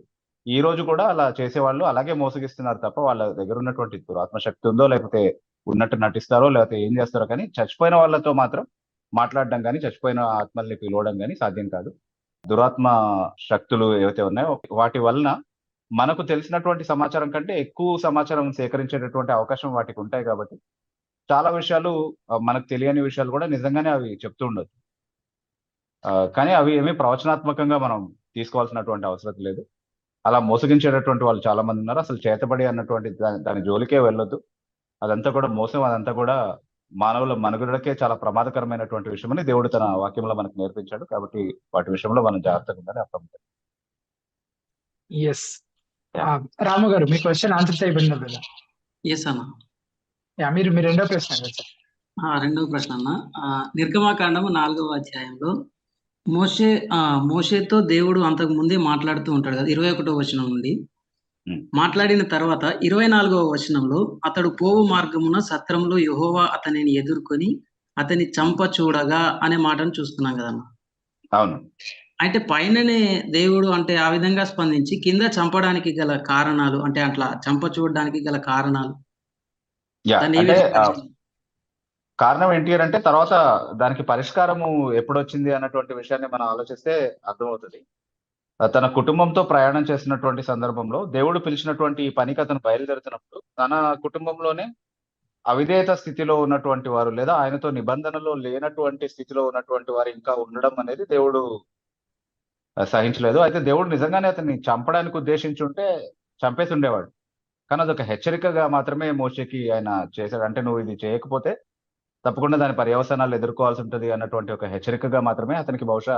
ఈ రోజు కూడా అలా చేసేవాళ్ళు అలాగే మోసగిస్తున్నారు తప్ప వాళ్ళ దగ్గర ఉన్నటువంటి దురాత్మ శక్తి ఉందో, లేకపోతే ఉన్నట్టు నటిస్తారో, లేకపోతే ఏం చేస్తారో కానీ చచ్చిపోయిన వాళ్ళతో మాత్రం మాట్లాడడం గాని, చచ్చిపోయిన ఆత్మల్ని పిలవడం గాని సాధ్యం కాదు. దురాత్మ శక్తులు ఏవైతే ఉన్నాయో వాటి వలన మనకు తెలిసినటువంటి సమాచారం కంటే ఎక్కువ సమాచారం సేకరించేటటువంటి అవకాశం వాటికి ఉంటాయి కాబట్టి చాలా విషయాలు మనకు తెలియని విషయాలు కూడా నిజంగానే అవి చెప్తూ ఉండొచ్చు. కానీ అవి ఏమీ ప్రవచనాత్మకంగా మనం తీసుకోవాల్సినటువంటి అవసరం లేదు. అలా మోసగించేటటువంటి వాళ్ళు చాలా మంది ఉన్నారు. అసలు చేతబడి అన్నటువంటి దాని జోలికే వెళ్ళొద్దు. అదంతా కూడా మోసం, అదంతా కూడా మానవుల మనుగడకే చాలా ప్రమాదకరమైనటువంటి విషయమని దేవుడు తన వాక్యంలో మనకు నేర్పించాడు. కాబట్టి వాటి విషయంలో మనం జాగ్రత్తగా ఉండాలి, అప్రమత్తంగా. ఎస్. రాము గారు మీ క్వశ్చన్ ఆన్సర్ చేయబడింది కదా? ఎస్ అన్న. మీరు రెండో ప్రశ్న కదా సార్? రెండవ ప్రశ్న అన్న. నిర్గమాకాండము 4వ అధ్యాయంలో మోషేతో దేవుడు అంతకు ముందే మాట్లాడుతూ ఉంటాడు కదా, 21వ వచనం నుండి. మాట్లాడిన తర్వాత 24వ వచనంలో అతడు పోవు మార్గమున సత్రంలో యెహోవా అతనిని ఎదుర్కొని అతని చంప చూడగా అనే మాటను చూస్తున్నాం కదన్న. అవును. అయితే పైననే దేవుడు అంటే ఆ విధంగా స్పందించి కింద చంపడానికి గల కారణాలు, అంటే అట్లా చంప చూడడానికి గల కారణాలు దాన్ని ఏ అంటే విధంగా కారణం ఏంటి అంటే తర్వాత దానికి పరిష్కారము ఎప్పుడొచ్చింది అన్నటువంటి విషయాన్ని మనం ఆలోచిస్తే అర్థమవుతుంది. తన కుటుంబంతో ప్రయాణం చేసినటువంటి సందర్భంలో దేవుడు పిలిచినటువంటి ఈ పనికి అతను బయలుదేరుతున్నప్పుడు తన కుటుంబంలోనే అవిధేయత స్థితిలో ఉన్నటువంటి వారు, లేదా ఆయనతో నిబంధనలో లేనటువంటి స్థితిలో ఉన్నటువంటి వారు ఇంకా ఉండడం అనేది దేవుడు సహించలేదు. అయితే దేవుడు నిజంగానే అతన్ని చంపడానికి ఉద్దేశించి ఉంటే చంపేసి ఉండేవాడు. కానీ అదొక హెచ్చరికగా మాత్రమే మోషేకి ఆయన చేశాడు. అంటే నువ్వు ఇది చేయకపోతే తప్పకుండా దాని పర్యవసానాలు ఎదుర్కోవాల్సి ఉంటది అన్నటువంటి ఒక హెచ్చరికగా మాత్రమే అతనికి బహుశా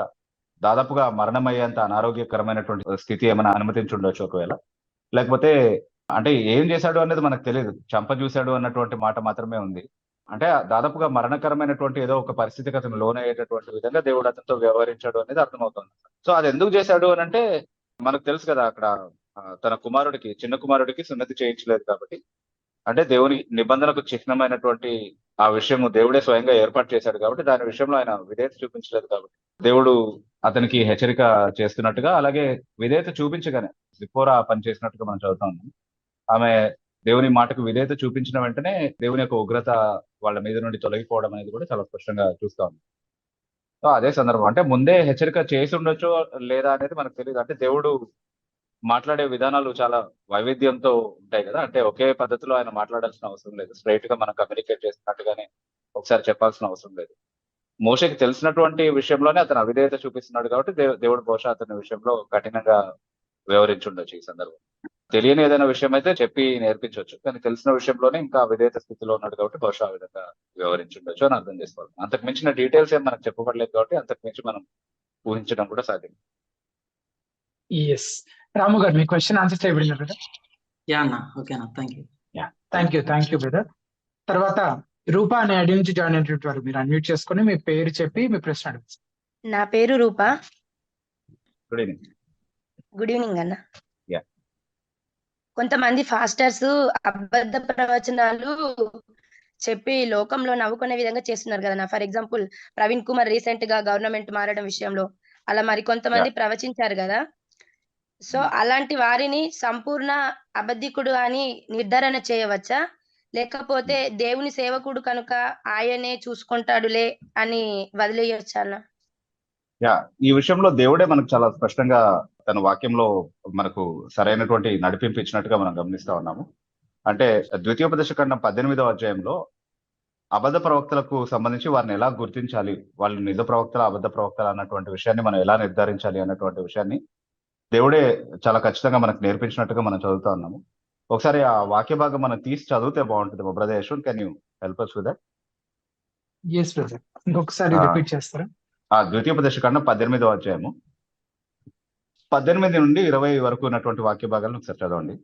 దాదాపుగా మరణమయ్యేంత అనారోగ్యకరమైనటువంటి స్థితి ఏమైనా అనుమతించి ఉండొచ్చు ఒకవేళ. లేకపోతే అంటే ఏం చేశాడు అనేది మనకు తెలియదు. చంప చూశాడు అన్నటువంటి మాట మాత్రమే ఉంది. అంటే దాదాపుగా మరణకరమైనటువంటి ఏదో ఒక పరిస్థితికి అతను లోనయ్యేటటువంటి విధంగా దేవుడు అతనితో వ్యవహరించాడు అనేది అర్థమవుతుంది. సో అది ఎందుకు చేశాడు అనంటే మనకు తెలుసు కదా, అక్కడ తన కుమారుడికి, చిన్న కుమారుడికి సున్నతి చేయించలేదు కాబట్టి, అంటే దేవుని నిబంధనకు చిహ్నమైనటువంటి ఆ విషయము దేవుడే స్వయంగా ఏర్పాటు చేశాడు కాబట్టి దాని విషయంలో ఆయన విధేయత చూపించలేదు కాబట్టి దేవుడు అతనికి హెచ్చరిక చేస్తున్నట్టుగా, అలాగే విధేయత చూపించగానే జిప్పోరా పని చేసినట్టుగా మనం చదువుతా ఉన్నాం. ఆమె దేవుని మాటకు విధేయత చూపించిన వెంటనే దేవుని యొక్క ఉగ్రత వాళ్ళ మీద నుండి తొలగిపోవడం అనేది కూడా చాలా స్పష్టంగా చూస్తా ఉంది. సో అదే సందర్భం, అంటే ముందే హెచ్చరిక చేసి ఉండొచ్చు లేదా అనేది మనకు తెలియదు. అంటే దేవుడు మాట్లాడే విధానాలు చాలా వైవిధ్యంతో ఉంటాయి కదా. అంటే ఒకే పద్ధతిలో ఆయన మాట్లాడాల్సిన అవసరం లేదు. స్ట్రైట్ గా మనం కమ్యూనికేట్ చేస్తున్నట్టుగానే ఒకసారి చెప్పాల్సిన అవసరం లేదు. మోషేకి తెలిసినటువంటి విషయంలోనే అతను అవిధేయత చూపిస్తున్నాడు కాబట్టి దేవుడు బహుశా అతని విషయంలో కఠినంగా వివరించుండొచ్చు ఈ సందర్భం. తెలియని ఏదైనా విషయం అయితే చెప్పి నేర్పించవచ్చు, కానీ తెలిసిన విషయంలోనే ఇంకా అవిధేయత స్థితిలో ఉన్నాడు కాబట్టి బహుశా ఆ విధంగా వివరించుండొచ్చు అని అర్థం చేసుకోవాలి. అంతకు మించిన డీటెయిల్స్ ఏం మనకు చెప్పబడలేదు కాబట్టి అంతకు మించి మనం ఊహించడం కూడా సాధ్యం. ఎస్. రాము గారు మీ క్వశ్చన్ ఆన్సర్ చేయబడింది కదా? యా అన్న. ఓకే అన్న. Thank you brother. తర్వాత రూపా అనే ఐడి నుంచి జాయిన్ అయినటువంటి వారు మీరు అన్మ్యూట్ చేసుకొని మీ పేరు చెప్పి మీ ప్రశ్న అడగచ్చు. నా పేరు Roopa. Good evening. Good evening అన్న. యా. కొంతమంది ఫాస్టర్స్ అబద్ధ ప్రవచనాలు చెప్పి లోకంలో నవ్వుకునే విధంగా చేస్తున్నారు కదా. For example Praveen Kumar recent గా గవర్నమెంట్ మారడం విషయంలో అలా మరి కొంతమంది ప్రవచించారు కదా. సో అలాంటి వారిని సంపూర్ణ అబద్ధికుడు అని నిర్ధారణ చేయవచ్చా, లేకపోతే దేవుని సేవకుడు కనుక ఆయనే చూసుకుంటాడులే అని వదిలేయొచ్చా అన్న? యా, ఈ విషయంలో దేవుడే మనకు చాలా స్పష్టంగా తన వాక్యంలో మనకు సరైనటువంటి నడిపింపు ఇచ్చినట్టుగా మనం గమనిస్తా ఉన్నాము. అంటే ద్వితీయోపదేశకాండం 18వ అధ్యాయంలో అబద్ధ ప్రవక్తలకు సంబంధించి వారిని ఎలా గుర్తించాలి, వాళ్ళు నిజ ప్రవక్తల అబద్ధ ప్రవక్తల అన్నటువంటి విషయాన్ని మనం ఎలా నిర్ధారించాలి అన్నటువంటి విషయాన్ని దేవుడే చాలా ఖచ్చితంగా మనకు నేర్పించినట్టుగా మనం చదువుతా ఉన్నాము. ఒకసారి ఆ వాక్య భాగం మనం తీసి చదివితే బాగుంటుంది. మా brother Yashwanth, can you help us with that? Yes brother, ఇంకొకసారి రిపీట్ చేస్తారా? ఆ ద్వితీయోపదేశకాండం 18వ అధ్యాయము 18 నుండి 20 వరకు ఉన్నటువంటి వాక్య భాగాలను ఒకసారి చదవండి.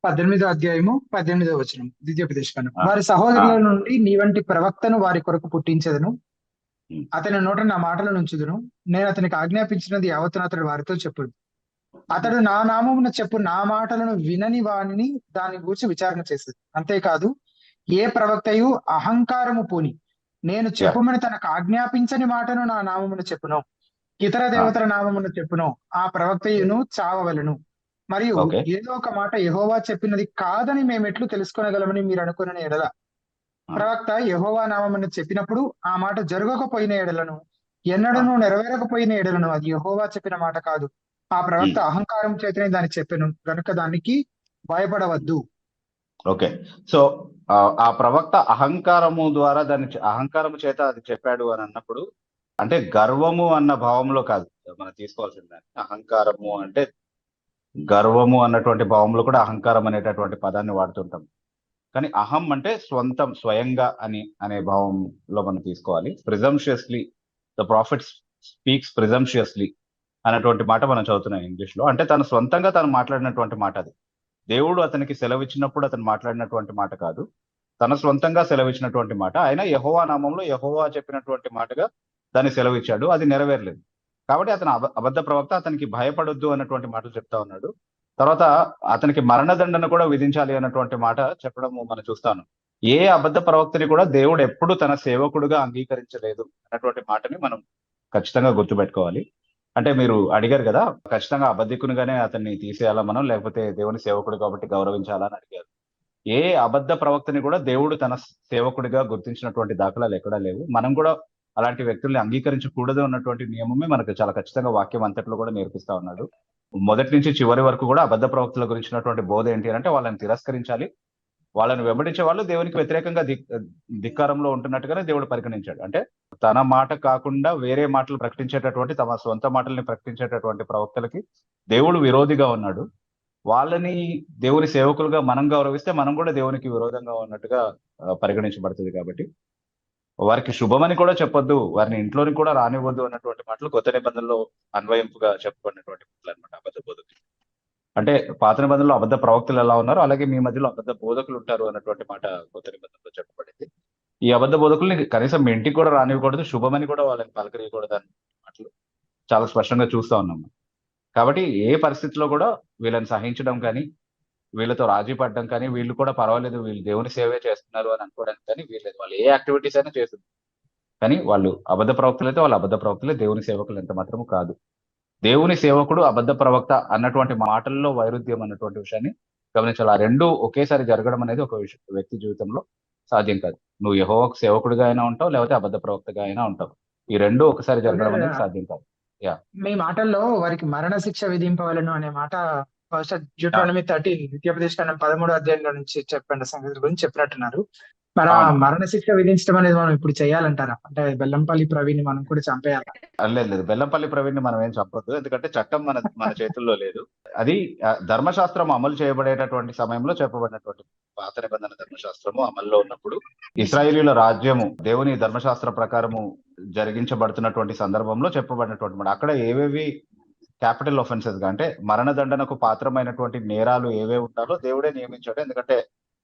18వ అధ్యాయము 18వ వచనం ద్వితీయోపదేశకాండం. ఆ, వారి ఆ, సహోదరుల నుండి నీ వంటి ప్రవక్తను వారి కొరకు పుట్టించదను, ఉమ్, అతని నోట నా మాటలను ఉంచుదును, నేను అతనికి ఆజ్ఞాపించినది యావత్తును అతడు వారితో చెప్పుడు. అతడు నా నామమున చెప్పు నా మాటలను వినని వానిని దాని గురించి విచారణ చేసేది. అంతేకాదు ఏ ప్రవక్తయు అహంకారము పూని నేను యా, చెప్పుమని తనకు ఆజ్ఞాపించని మాటను నా నామమున చెప్పును, ఇతర ఆ, దేవతల నామమున చెప్పును, ఆ ప్రవక్తయును చావవలెను. మరియు ఓకే, ఏదో ఒక మాట యెహోవా చెప్పినది కాదని మేము ఎట్లు తెలుసుకొనగలమని మీరు అనుకున్న ఎడల, ఆ, ప్రవక్త యెహోవా నామమున చెప్పినప్పుడు ఆ మాట జరగకపోయిన ఎడలను, ఆ, ఎన్నడను నెరవేరకపోయిన ఎడలను అది యెహోవా చెప్పిన మాట కాదు. ఆ ప్రవక్త ఉమ్, అహంకారం చేతనే దాన్ని చెప్పెను గనుక దానికి భయపడవద్దు. ఓకే. సో ఆ ప్రవక్త అహంకారము ద్వారా అహంకారము చేత అది చెప్పాడు అని అన్నప్పుడు, అంటే గర్వము అన్న భావంలో కాదు మనం తీసుకోవాల్సిన దాన్ని. అహంకారము అంటే గర్వము అన్నటువంటి భావంలో కూడా అహంకారం అనేటటువంటి పదాన్ని వాడుతుంటాం. కానీ అహం అంటే స్వంతం, స్వయంగా అనే భావంలో మనం తీసుకోవాలి. ప్రిజంషియస్లీ ద ప్రాఫిట్ స్పీక్స్ ప్రిజంషియస్లీ అనేటువంటి మాట మనం చదువుతున్నాం ఇంగ్లీష్ లో. అంటే తను సొంతంగా తను మాట్లాడినటువంటి మాట అది. దేవుడు అతనికి సెలవిచ్చినప్పుడు అతను మాట్లాడినటువంటి మాట కాదు, తన స్వంతంగా సెలవిచ్చినటువంటి మాట. ఆయన యెహోవా నామంలో యెహోవా చెప్పినటువంటి మాటగా దాన్ని సెలవిచ్చాడు, అది నెరవేరలేదు. కాబట్టి అతను అబద్ధ ప్రవక్త, అతనికి భయపడొద్దు అన్నటువంటి మాటలు చెప్తా ఉన్నాడు. తర్వాత అతనికి మరణదండన కూడా విధించాలి అన్నటువంటి మాట చెప్పడం మనం చూస్తాను. ఏ అబద్ధ ప్రవక్తని కూడా దేవుడు ఎప్పుడు తన సేవకుడుగా అంగీకరించలేదు అన్నటువంటి మాటని మనం ఖచ్చితంగా గుర్తుపెట్టుకోవాలి. అంటే మీరు అడిగారు కదా, ఖచ్చితంగా అబద్ధికునిగానే అతన్ని తీసేయాలా మనం, లేకపోతే దేవుని సేవకుడు కాబట్టి గౌరవించాలా అని అడిగారు. ఏ అబద్ధ ప్రవక్తని కూడా దేవుడు తన సేవకుడిగా గుర్తించినటువంటి దాఖలాలు ఎక్కడా లేవు. మనం కూడా అలాంటి వ్యక్తుల్ని అంగీకరించకూడదు అన్నటువంటి నియమమే మనకు చాలా ఖచ్చితంగా వాక్యం అంతట్లో కూడా నేర్పిస్తా ఉన్నాడు. మొదటి నుంచి చివరి వరకు కూడా అబద్ధ ప్రవక్తల గురించినటువంటి బోధ ఏంటి అంటే వాళ్ళని తిరస్కరించాలి, వాళ్ళని వెంబడించే వాళ్ళు దేవునికి వ్యతిరేకంగా ధిక్కారంలో ఉంటున్నట్టుగానే దేవుడు పరిగణించాడు. అంటే తన మాట కాకుండా వేరే మాటలు ప్రకటించేటటువంటి, తమ సొంత మాటల్ని ప్రకటించేటటువంటి ప్రవక్తలకి దేవుడు విరోధిగా ఉన్నాడు. వాళ్ళని దేవుని సేవకులుగా మనం గౌరవిస్తే మనం కూడా దేవునికి విరోధంగా ఉన్నట్టుగా పరిగణించబడుతుంది. కాబట్టి వారికి శుభమని కూడా చెప్పొద్దు, వారిని ఇంట్లోని కూడా రానివ్వద్దు అన్నటువంటి మాటలు కొత్త నిబంధనలో అన్వయింపుగా చెప్పబడినటువంటి మాటలు అనమాట అబద్ధ బోధకులు. అంటే పాత నిబంధనలో అబద్ధ ప్రవక్తలు ఎలా ఉన్నారో అలాగే మీ మధ్యలో అబద్ధ బోధకులు ఉంటారు అన్నటువంటి మాట కొత్త నిబంధనలో చెప్పబడింది. ఈ అబద్ధ బోధకుల్ని కనీసం మీ ఇంటికి కూడా రానివ్వకూడదు, శుభమని కూడా వాళ్ళని పలకరియకూడదు అన్న మాటలు చాలా స్పష్టంగా చూస్తా ఉన్నాం. కాబట్టి ఏ పరిస్థితిలో కూడా వీళ్ళని సహించడం కానీ, వీళ్ళతో రాజీ పడడం కానీ, వీళ్ళు కూడా పర్వాలేదు వీళ్ళు దేవుని సేవే చేస్తున్నారు అని అనుకోవడానికి కానీ వీళ్ళది. వాళ్ళు ఏ యాక్టివిటీస్ అయినా చేస్తుంది, కానీ వాళ్ళు అబద్ధ ప్రవక్తలు అయితే వాళ్ళు అబద్ధ ప్రవక్తలే, దేవుని సేవకులు ఎంత మాత్రము కాదు. దేవుని సేవకుడు అబద్ధ ప్రవక్త అన్నటువంటి మాటల్లో వైరుధ్యం అన్నటువంటి విషయాన్ని గమనించాలి. ఆ రెండు ఒకేసారి జరగడం అనేది ఒక వ్యక్తి జీవితంలో సాధ్యం కాదు. నువ్వు యెహోవాకు సేవకుడిగా అయినా ఉంటావు, లేకపోతే అబద్ధ ప్రవక్తగా అయినా ఉంటావు. ఈ రెండు ఒకసారి జరగడం అనేది సాధ్యం కాదు. యా, మీ మాటల్లో వారికి మరణ శిక్ష విధింపవలను అనే మాట బహుశా Deuteronomy 13 ద్వితీయోపదేశకాండం 13వ అధ్యాయంలో నుంచి చెప్పండి సంగతి గురించి చెప్పినట్టున్నారు. మరి ఆ అవును. మరణ శిక్ష విధించడం అనేది మనం ఇప్పుడు చేయాలంటారా? అంటే బెల్లంపల్లి ప్రవీణ్ మనం కూడా చంపేయాలి? లేదు, బెల్లంపల్లి ప్రవీణ్ని మనం ఏం చెప్పొద్దు, ఎందుకంటే చట్టం మన చేతుల్లో లేదు. అది ధర్మశాస్త్రం అమలు చేయబడేటటువంటి సమయంలో చెప్పబడినటువంటి పాత నిబంధన ధర్మశాస్త్రము అమల్లో ఉన్నప్పుడు ఇశ్రాయేలీయుల రాజ్యము దేవుని ధర్మశాస్త్ర ప్రకారము జరిగించబడుతున్నటువంటి సందర్భంలో చెప్పబడినటువంటి మాట. అక్కడ ఏవేవి క్యాపిటల్ ఒఫెన్సెస్ గా అంటే మరణదండనకు పాత్రమైనటువంటి నేరాలు ఏవేవి ఉండాలో దేవుడే నియమించాడు. ఎందుకంటే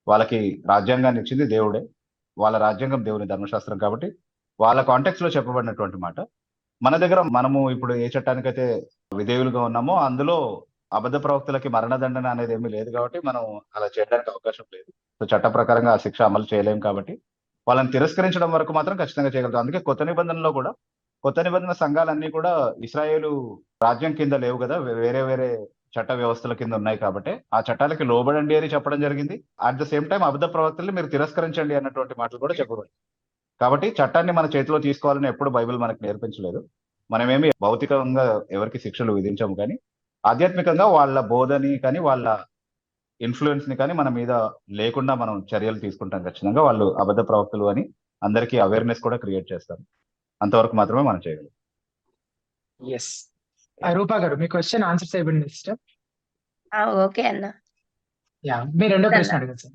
వాళ్ళకి రాజ్యాంగాన్ని ఇచ్చింది దేవుడే, వాళ్ళ రాజ్యాంగం దేవుని ధర్మశాస్త్రం కాబట్టి వాళ్ళ కాంటెక్స్ట్ లో చెప్పబడినటువంటి మాట. మన దగ్గర మనము ఇప్పుడు ఏ చట్టానికైతే విధేయులుగా ఉన్నామో అందులో అబద్ధ ప్రవక్తలకి మరణదండన అనేది ఏమీ లేదు కాబట్టి మనం అలా చేయడానికి అవకాశం లేదు. సో చట్ట ప్రకారంగా ఆ శిక్ష అమలు చేయలేము కాబట్టి వాళ్ళని తిరస్కరించడం వరకు మాత్రం ఖచ్చితంగా చేయగలుగుతాం. అందుకే కొత్త నిబంధనలో కూడా కొత్త నిబంధన సంఘాలన్నీ కూడా ఇశ్రాయేలు రాజ్యం కింద లేవు కదా, వేరే వేరే చట్ట వ్యవస్థల కింద ఉన్నాయి కాబట్టి ఆ చట్టాలకి లోబడండి అని చెప్పడం జరిగింది. అట్ ద సేమ్ టైం అబద్ధ ప్రవక్తల్ని మీరు తిరస్కరించండి అన్నటువంటి మాటలు కూడా చెప్పబడింది. కాబట్టి చట్టాన్ని మన చేతిలో తీసుకోవాలని ఎప్పుడు బైబిల్ మనకు నేర్పించలేదు. మనమేమి భౌతికంగా ఎవరికి శిక్షలు విధించము, కానీ ఆధ్యాత్మికంగా వాళ్ళ బోధని కానీ వాళ్ళ ఇన్ఫ్లుయెన్స్ ని కానీ మన మీద లేకుండా మనం చర్యలు తీసుకుంటాం. ఖచ్చితంగా వాళ్ళు అబద్ధ ప్రవక్తలు అని అందరికీ అవేర్నెస్ కూడా క్రియేట్ చేస్తాం. అంతవరకు మాత్రమే మనం చేయగలం. ఎస్. రూపా గారు మీ క్వశ్చన్ ఆన్సర్ చేయబడింది సిస్టర్. ఓకే అన్న. యా, మీ రెండో అన్న, ప్రశ్న అడగచ్చు.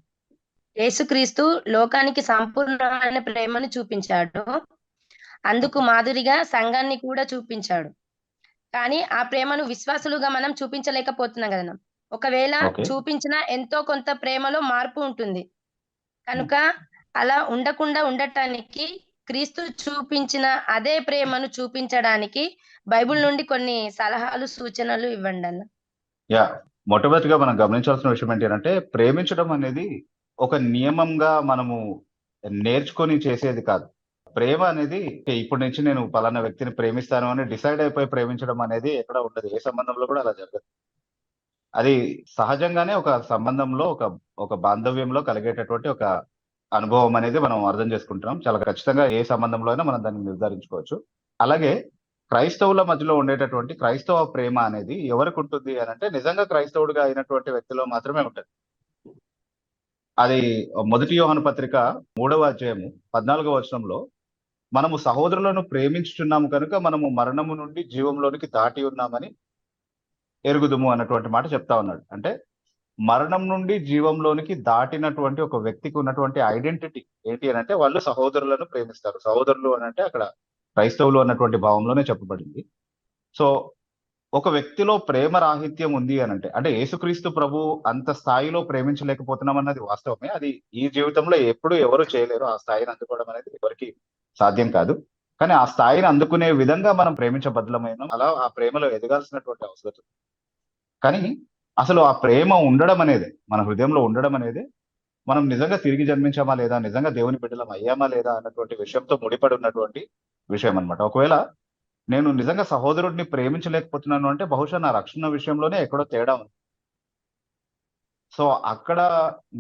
యేసుక్రీస్తు లోకానికి సంపూర్ణమైన ప్రేమను చూపించాడు. అందుకు మాదిరిగా సంఘాన్ని కూడా చూపించాడు. కానీ ఆ ప్రేమను విశ్వాసులుగా మనం చూపించలేకపోతున్నాం కదన్నా. ఒకవేళ ఓకే. చూపించినా ఎంతో కొంత ప్రేమలో మార్పు ఉంటుంది. కనుక అలా ఉండకుండా ఉండటానికి క్రీస్తు చూపించిన అదే ప్రేమను చూపించడానికి బైబిల్ నుండి కొన్ని సలహాలు, సూచనలు ఇవ్వండి అన్న. యా మొట్టమొదటిగా మనం గమనించాల్సిన విషయం ఏంటంటే ప్రేమించడం అనేది ఒక నియమంగా మనము నేర్చుకొని చేసేది కాదు. ప్రేమ అనేది ఇప్పటి నుంచి నేను పలానా వ్యక్తిని ప్రేమిస్తాను అని డిసైడ్ అయిపోయి ప్రేమించడం అనేది ఎక్కడ ఉండదు. ఏ సంబంధంలో కూడా అలా జరగదు. అది సహజంగానే ఒక సంబంధంలో ఒక బాంధవ్యంలో కలిగేటటువంటి ఒక అనుభవం అనేది మనం అర్థం చేసుకుంటున్నాం. చాలా ఖచ్చితంగా ఏ సంబంధంలో అయినా మనం దాన్ని నిర్ధారించుకోవచ్చు. అలాగే క్రైస్తవుల మధ్యలో ఉండేటటువంటి క్రైస్తవ ప్రేమ అనేది ఎవరికి ఉంటుంది అని అంటే నిజంగా క్రైస్తవుడిగా అయినటువంటి వ్యక్తిలో మాత్రమే ఉంటుంది. అది మొదటి యోహాను పత్రిక 3వ అధ్యాయము 14వ వచనంలో మనము సహోదరులను ప్రేమించుచున్నాము కనుక మనము మరణము నుండి జీవంలోనికి దాటి ఉన్నామని ఎరుగుదుము అన్నటువంటి మాట చెప్తా ఉన్నాడు. అంటే మరణం నుండి జీవంలోనికి దాటినటువంటి ఒక వ్యక్తికి ఉన్నటువంటి ఐడెంటిటీ ఏంటి అని అంటే వాళ్ళు సహోదరులను ప్రేమిస్తారు. సహోదరులు అని అంటే అక్కడ క్రైస్తవులు అన్నటువంటి భావంలోనే చెప్పబడింది. సో ఒక వ్యక్తిలో ప్రేమ రాహిత్యం ఉంది అని అంటే యేసుక్రీస్తు ప్రభు అంత స్థాయిలో ప్రేమించలేకపోతున్నాం అన్నది వాస్తవమే. అది ఈ జీవితంలో ఎప్పుడు ఎవరు చేయలేరు. ఆ స్థాయిని అందుకోవడం అనేది ఎవరికి సాధ్యం కాదు. కానీ ఆ స్థాయిని అందుకునే విధంగా మనం ప్రేమించబద్ధమైన అలా ఆ ప్రేమలో ఎదగాల్సినటువంటి అవసరం ఉంది. కానీ అసలు ఆ ప్రేమ ఉండడం అనేది మన హృదయంలో ఉండడం అనేది మనం నిజంగా తిరిగి జన్మించామా లేదా, నిజంగా దేవుని బిడ్డలం అయ్యామా లేదా అన్నటువంటి విషయంతో ముడిపడి ఉన్నటువంటి విషయం అన్నమాట. ఒకవేళ నేను నిజంగా సహోదరుడిని ప్రేమించలేకపోతున్నాను అంటే బహుశా నా రక్షణ విషయంలోనే ఎక్కడో తేడా ఉంది. సో అక్కడ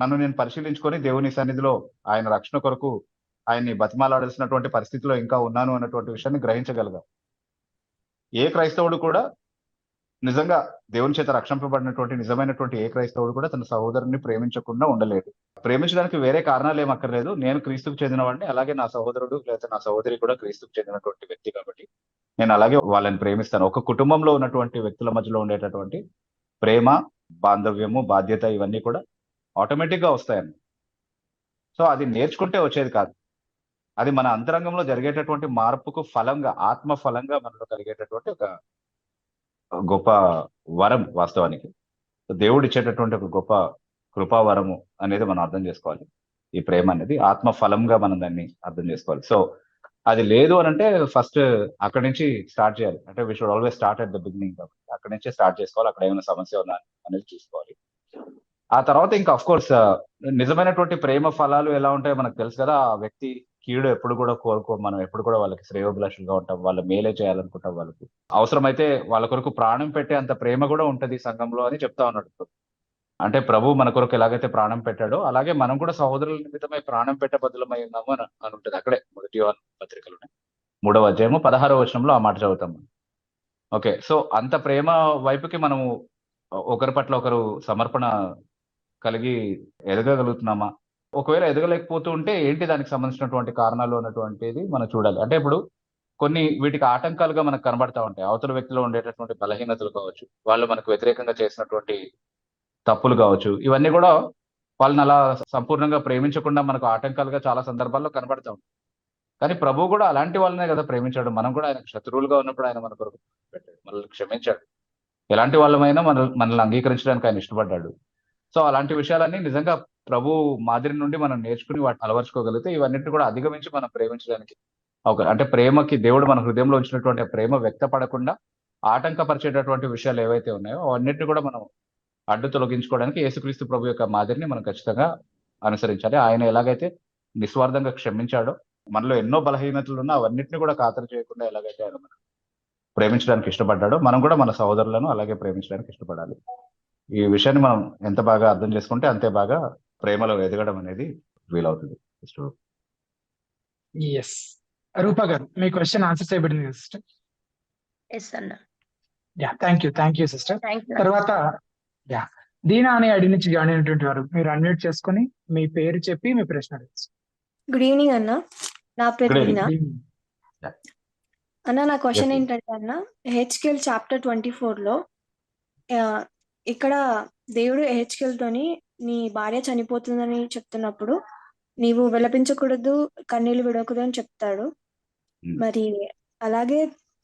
నన్ను నేను పరిశీలించుకొని దేవుని సన్నిధిలో ఆయన రక్షణ కొరకు ఆయన్ని బతిమాలాడాల్సినటువంటి పరిస్థితిలో ఇంకా ఉన్నాను అన్నటువంటి విషయాన్ని గ్రహించగలిగాం. ఏ క్రైస్తవుడు కూడా నిజంగా దేవుని చేత రక్షింపబడినటువంటి నిజమైనటువంటి ఏ క్రైస్తవుడు కూడా తన సహోదరుని ప్రేమించకుండా ఉండలేడు. ప్రేమించడానికి వేరే కారణాలు ఏం అక్కర్లేదు. నేను క్రీస్తుకు చెందినవాడిని, అలాగే నా సహోదరుడు లేదా నా సహోదరి కూడా క్రీస్తుకు చెందినటువంటి వ్యక్తి కాబట్టి నేను అలాగే వాళ్ళని ప్రేమిస్తాను. ఒక కుటుంబంలో ఉన్నటువంటి వ్యక్తుల మధ్యలో ఉండేటటువంటి ప్రేమ, బాంధవ్యము, బాధ్యత ఇవన్నీ కూడా ఆటోమేటిక్ గా వస్తాయని. సో అది నేర్చుకుంటే వచ్చేది కాదు. అది మన అంతరంగంలో జరిగేటటువంటి మార్పుకు ఫలంగా, ఆత్మ ఫలంగా మనలో కలిగేటటువంటి ఒక గొప్ప వరం వాస్తవానికి. దేవుడు ఇచ్చేటటువంటి ఒక గొప్ప కృపావరము అనేది మనం అర్థం చేసుకోవాలి. ఈ ప్రేమ అనేది ఆత్మ ఫలంగా మనం దాన్ని అర్థం చేసుకోవాలి. సో అది లేదు అని అంటే ఫస్ట్ అక్కడి నుంచి స్టార్ట్ చేయాలి. అంటే we should always start at the beginning కాబట్టి అక్కడి నుంచే స్టార్ట్ చేసుకోవాలి. అక్కడ ఏమైనా సమస్య ఉందా అనేది చూసుకోవాలి. ఆ తర్వాత ఇంకా అఫ్ కోర్స్ నిజమైనటువంటి ప్రేమ ఫలాలు ఎలా ఉంటాయో మనకు తెలుసు కదా. ఆ వ్యక్తి కీడు ఎప్పుడు కూడా మనం ఎప్పుడు కూడా వాళ్ళకి శ్రేయోభిలాషులుగా ఉంటాం. వాళ్ళ మేలే చేయాలనుకుంటాం. వాళ్ళకి అవసరమైతే వాళ్ళ కొరకు ప్రాణం పెట్టే అంత ప్రేమ కూడా ఉంటది సంఘంలో అని చెప్తా ఉన్నాడు. అంటే ప్రభు మన కొరకు ఎలాగైతే ప్రాణం పెట్టాడో అలాగే మనం కూడా సహోదరుల నిమిత్తమై ప్రాణం పెట్టే బదులమై ఉన్నాము అని ఉంటుంది. అక్కడే మొదటి యోహాను పత్రికలోనే 3వ అధ్యాయము 16వ వచనంలో ఆ మాట చదువుతాం. ఓకే, సో అంత ప్రేమ వైపుకి మనము ఒకరి పట్ల ఒకరు సమర్పణ కలిగి ఎదగగలుగుతున్నామా? ఒకవేళ ఎదగలేకపోతూ ఉంటే ఏంటి దానికి సంబంధించినటువంటి కారణాలు అన్నటువంటిది మనం చూడాలి. అంటే ఇప్పుడు కొన్ని వీటికి ఆటంకాలుగా మనకు కనబడతా ఉంటాయి. అవతల వ్యక్తిలో ఉండేటటువంటి బలహీనతలు కావచ్చు, వాళ్ళు మనకు వ్యతిరేకంగా చేసినటువంటి తప్పులు కావచ్చు, ఇవన్నీ కూడా వాళ్ళని అలా సంపూర్ణంగా ప్రేమించకుండా మనకు ఆటంకాలుగా చాలా సందర్భాల్లో కనబడతా ఉంటాయి. కానీ ప్రభువు కూడా అలాంటి వాళ్ళనే కదా ప్రేమించాడు. మనం కూడా ఆయనకు శత్రువులుగా ఉన్నప్పుడు ఆయన మన కొరకు పెట్టాడు, మనల్ని క్షమించాడు. ఎలాంటి వాళ్ళమైనా మనల్ని అంగీకరించడానికి ఆయన ఇష్టపడ్డాడు. సో అలాంటి విషయాలన్నీ నిజంగా ప్రభు మాదిరి నుండి మనం నేర్చుకుని వాటిని అలవర్చుకోగలిగితే ఇవన్నిటిని కూడా అధిగమించి మనం ప్రేమించడానికి అంటే ప్రేమకి దేవుడు మన హృదయంలో ఉంచినటువంటి ప్రేమ వ్యక్తపడకుండా ఆటంకపరిచేటటువంటి విషయాలు ఏవైతే ఉన్నాయో అవన్నిటిని కూడా మనం అడ్డు తొలగించుకోవడానికి యేసుక్రీస్తు ప్రభు యొక్క మాదిరిని మనం ఖచ్చితంగా అనుసరించాలి. ఆయన ఎలాగైతే నిస్వార్థంగా క్షమించాడో, మనలో ఎన్నో బలహీనతలు ఉన్నా అవన్నిటిని కూడా ఖాతరు చేయకుండా ఎలాగైతే ఆయన మనం ప్రేమించడానికి ఇష్టపడ్డాడో మనం కూడా మన సహోదరులను అలాగే ప్రేమించడానికి ఇష్టపడాలి. ఈ విషయాన్ని మనం ఎంత బాగా అర్థం చేసుకుంటే అంతే బాగా ప్రేమలో ఎదగడం అనేది వీలవుతుంది. ఎస్ రూపా గారు, మీ క్వశ్చన్ ఆన్సర్ చేయబడింది సిస్టర్. ఎస్ అన్న. Yeah, thank you sister. Thank you. తర్వాత యా దీనా అనే ఐడి నుంచి జాయిన్ అయినటువంటి వారు మీరు అన్మ్యూట్ చేసుకొని మీ పేరు చెప్పి మీ ప్రశ్న అడగచ్చు. గుడ్ ఈవినింగ్ అన్న, నా పేరు Good దీనా. evening. అన్న నా క్వశ్చన్ Yes, yes. ఏంటంటే అన్న, హెచ్కేల్ చాప్టర్ 24లో ఇక్కడ దేవుడు హెచ్కేల్ తోని నీ భార్య చనిపోతుందని చెప్తున్నప్పుడు నీవు విలపించకూడదు, కన్నీళ్లు విడవకూడదు అని చెప్తాడు. మరి అలాగే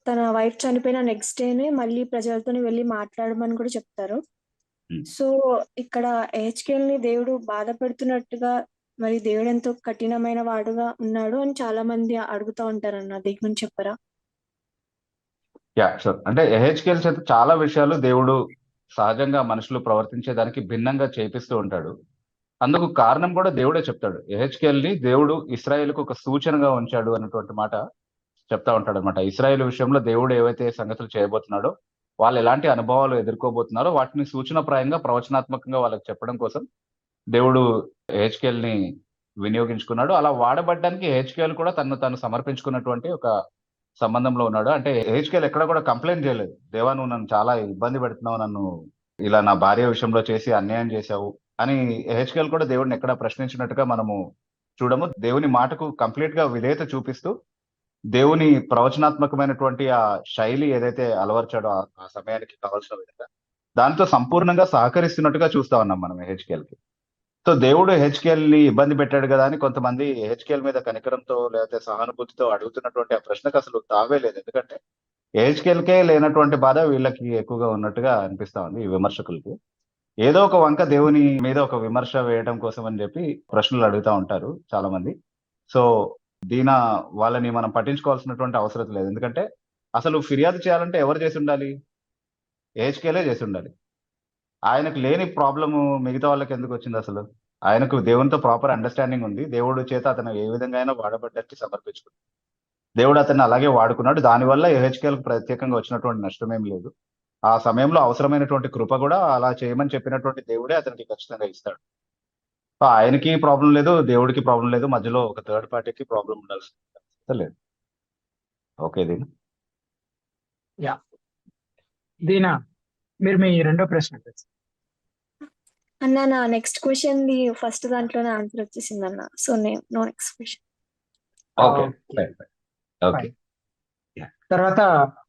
తన వైఫ్ చనిపోయిన నెక్స్ట్ డేనే మళ్ళీ ప్రజలతోని వెళ్ళి మాట్లాడమని కూడా చెప్తారు. సో ఇక్కడ ఎహెచ్కేల్ ని దేవుడు బాధ పెడుతున్నట్టుగా, మరి దేవుడు ఎంతో కఠినమైన వాడుగా ఉన్నాడు అని చాలా మంది అడుగుతా ఉంటారన్న, దీని గురించి చెప్పరా? షూర్. అంటే ఎహెచ్కేల్ చేత చాలా విషయాలు దేవుడు సహజంగా మనుషులు ప్రవర్తించేదానికి భిన్నంగా చేపిస్తూ ఉంటాడు. అందుకు కారణం కూడా దేవుడే చెప్తాడు. ఎహెచ్కేల్ ని దేవుడు ఇస్రాయేల్‌కు ఒక సూచనగా ఉంచాడు అన్నటువంటి మాట చెప్తా ఉంటాడన్నమాట. ఇస్రాయేల్ విషయంలో దేవుడు ఏవైతే సంగతులు చేయబోతున్నాడో, వాళ్ళు ఎలాంటి అనుభవాలు ఎదుర్కోబోతున్నారో వాటిని సూచనప్రాయంగా, ప్రవచనాత్మకంగా వాళ్ళకి చెప్పడం కోసం దేవుడు ఎహెచ్కేల్‌ని వినియోగించుకున్నాడు. అలా వాడబడ్డానికి ఎహెచ్కేల్ కూడా తనను తాను సమర్పించుకున్నటువంటి ఒక సంబంధంలో ఉన్నాడు. అంటే ఎహెచ్కేల్ ఎక్కడ కూడా కంప్లెయింట్ చేయలేదు. దేవా, నువ్వు నన్ను చాలా ఇబ్బంది పెడుతున్నావు. నన్ను ఇలా నా భార్య విషయంలో చేసి అన్యాయం చేశావు అని ఎహెచ్కేల్ కూడా దేవుడిని ఎక్కడ ప్రశ్నించినట్టుగా మనము చూడము. దేవుని మాటకు కంప్లీట్ గా విధేయత చూపిస్తూ దేవుని ప్రవచనాత్మకమైనటువంటి ఆ శైలి ఏదైతే అలవర్చాడో ఆ సమయానికి కావాల్సిన విధంగా దాంతో సంపూర్ణంగా సహకరిస్తున్నట్టుగా చూస్తా ఉన్నాం మనం ఎహెచ్కేల్ కి. సో దేవుడు ఎహెచ్కేల్ ని ఇబ్బంది పెట్టాడు కదా అని కొంతమంది ఎహెచ్కేల్ మీద కనికరంతో లేకపోతే సహానుభూతితో అడుగుతున్నటువంటి ఆ ప్రశ్నకు అసలు తావే లేదు. ఎందుకంటే ఎహెచ్కేల్కే లేనటువంటి బాధ వీళ్ళకి ఎక్కువగా ఉన్నట్టుగా అనిపిస్తా ఉంది ఈ విమర్శకులకి. ఏదో ఒక వంక దేవుని మీద ఒక విమర్శ వేయడం కోసం అని చెప్పి ప్రశ్నలు అడుగుతా ఉంటారు చాలా మంది. సో వాళ్ళని మనం పట్టించుకోవాల్సినటువంటి అవసరం లేదు. ఎందుకంటే అసలు ఫిర్యాదు చేయాలంటే ఎవరు చేసి ఉండాలి? ఎహెచ్కేలే చేసి ఉండాలి. ఆయనకు లేని ప్రాబ్లము మిగతా వాళ్ళకి ఎందుకు వచ్చింది అసలు? ఆయనకు దేవునితో ప్రాపర్ అండర్‌స్టాండింగ్ ఉంది. దేవుడు చేత అతను ఏ విధంగా అయినా వాడబడ్డానికి సమర్పించుకున్నాడు. దేవుడు అతన్ని అలాగే వాడుకున్నాడు. దానివల్ల ఎహెచ్కేల్‌కు ప్రత్యేకంగా వచ్చినటువంటి నష్టమేం లేదు. ఆ సమయంలో అవసరమైనటువంటి కృప కూడా అలా చేయమని చెప్పినటువంటి దేవుడే అతనికి ఖచ్చితంగా ఇస్తాడు. సో ఆయనకి ప్రాబ్లమ్ లేదు, దేవుడికి ప్రాబ్లమ్ లేదు. మధ్యలో ఒక థర్డ్ పార్టీకి ప్రాబ్లమ్ ఉండాల్సిన అవసరం లేదు. ఓకే దీనా? యాహ్! దీనా మీరు మీ రెండో ప్రశ్న అడగండి. అన్న, నా నెక్స్ట్ క్వశ్చన్ ది ఫస్ట్ దాంట్లోనే ఆన్సర్ వచ్చేసిందన్న. So no next question. Okay. Okay. Fine. Okay. Fine. Yeah! తర్వాత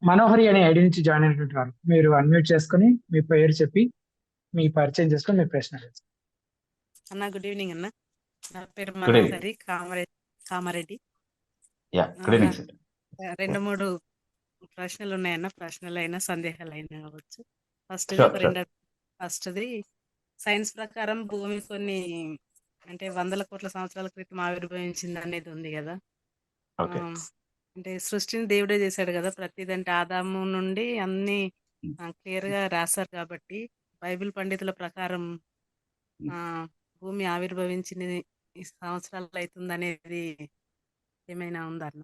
మనోహరి అనే ఐడి నుంచి జాయిన్ అయినటువంటి వారు మీరు అన్మ్యూట్ చేసుకొని మీ పేరు చెప్పి మీ పరిచయం చేసుకొని మీ ప్రశ్న అడగండి. అన్న గుడ్ ఈవినింగ్ అన్న. నా పేరు good evening. Manohari Kamareddy. Yeah! Good evening sir. 2, 3 ప్రశ్నలు ఉన్నాయన్న. ప్రశ్నలైనా సందేహాలైనా కావచ్చు. షూర్. షూర్. ఫస్ట్‌ది సైన్స్ ప్రకారం భూమి కొన్ని అంటే వందల కోట్ల సంవత్సరాల క్రితం ఆవిర్భవించింది అనేది ఉంది కదా. ఓకే. అంటే సృష్టిని దేవుడే చేశాడు కదా. ప్రతిదంటే ఆదాము నుండి అన్ని క్లియర్‌గా రాశారు కాబట్టి బైబిల్ పండితుల ప్రకారం భూమి ఆవిర్భవించింది ఈ సంవత్సరాలు అవుతుందనేది ఏమైనా ఉందా అన్న?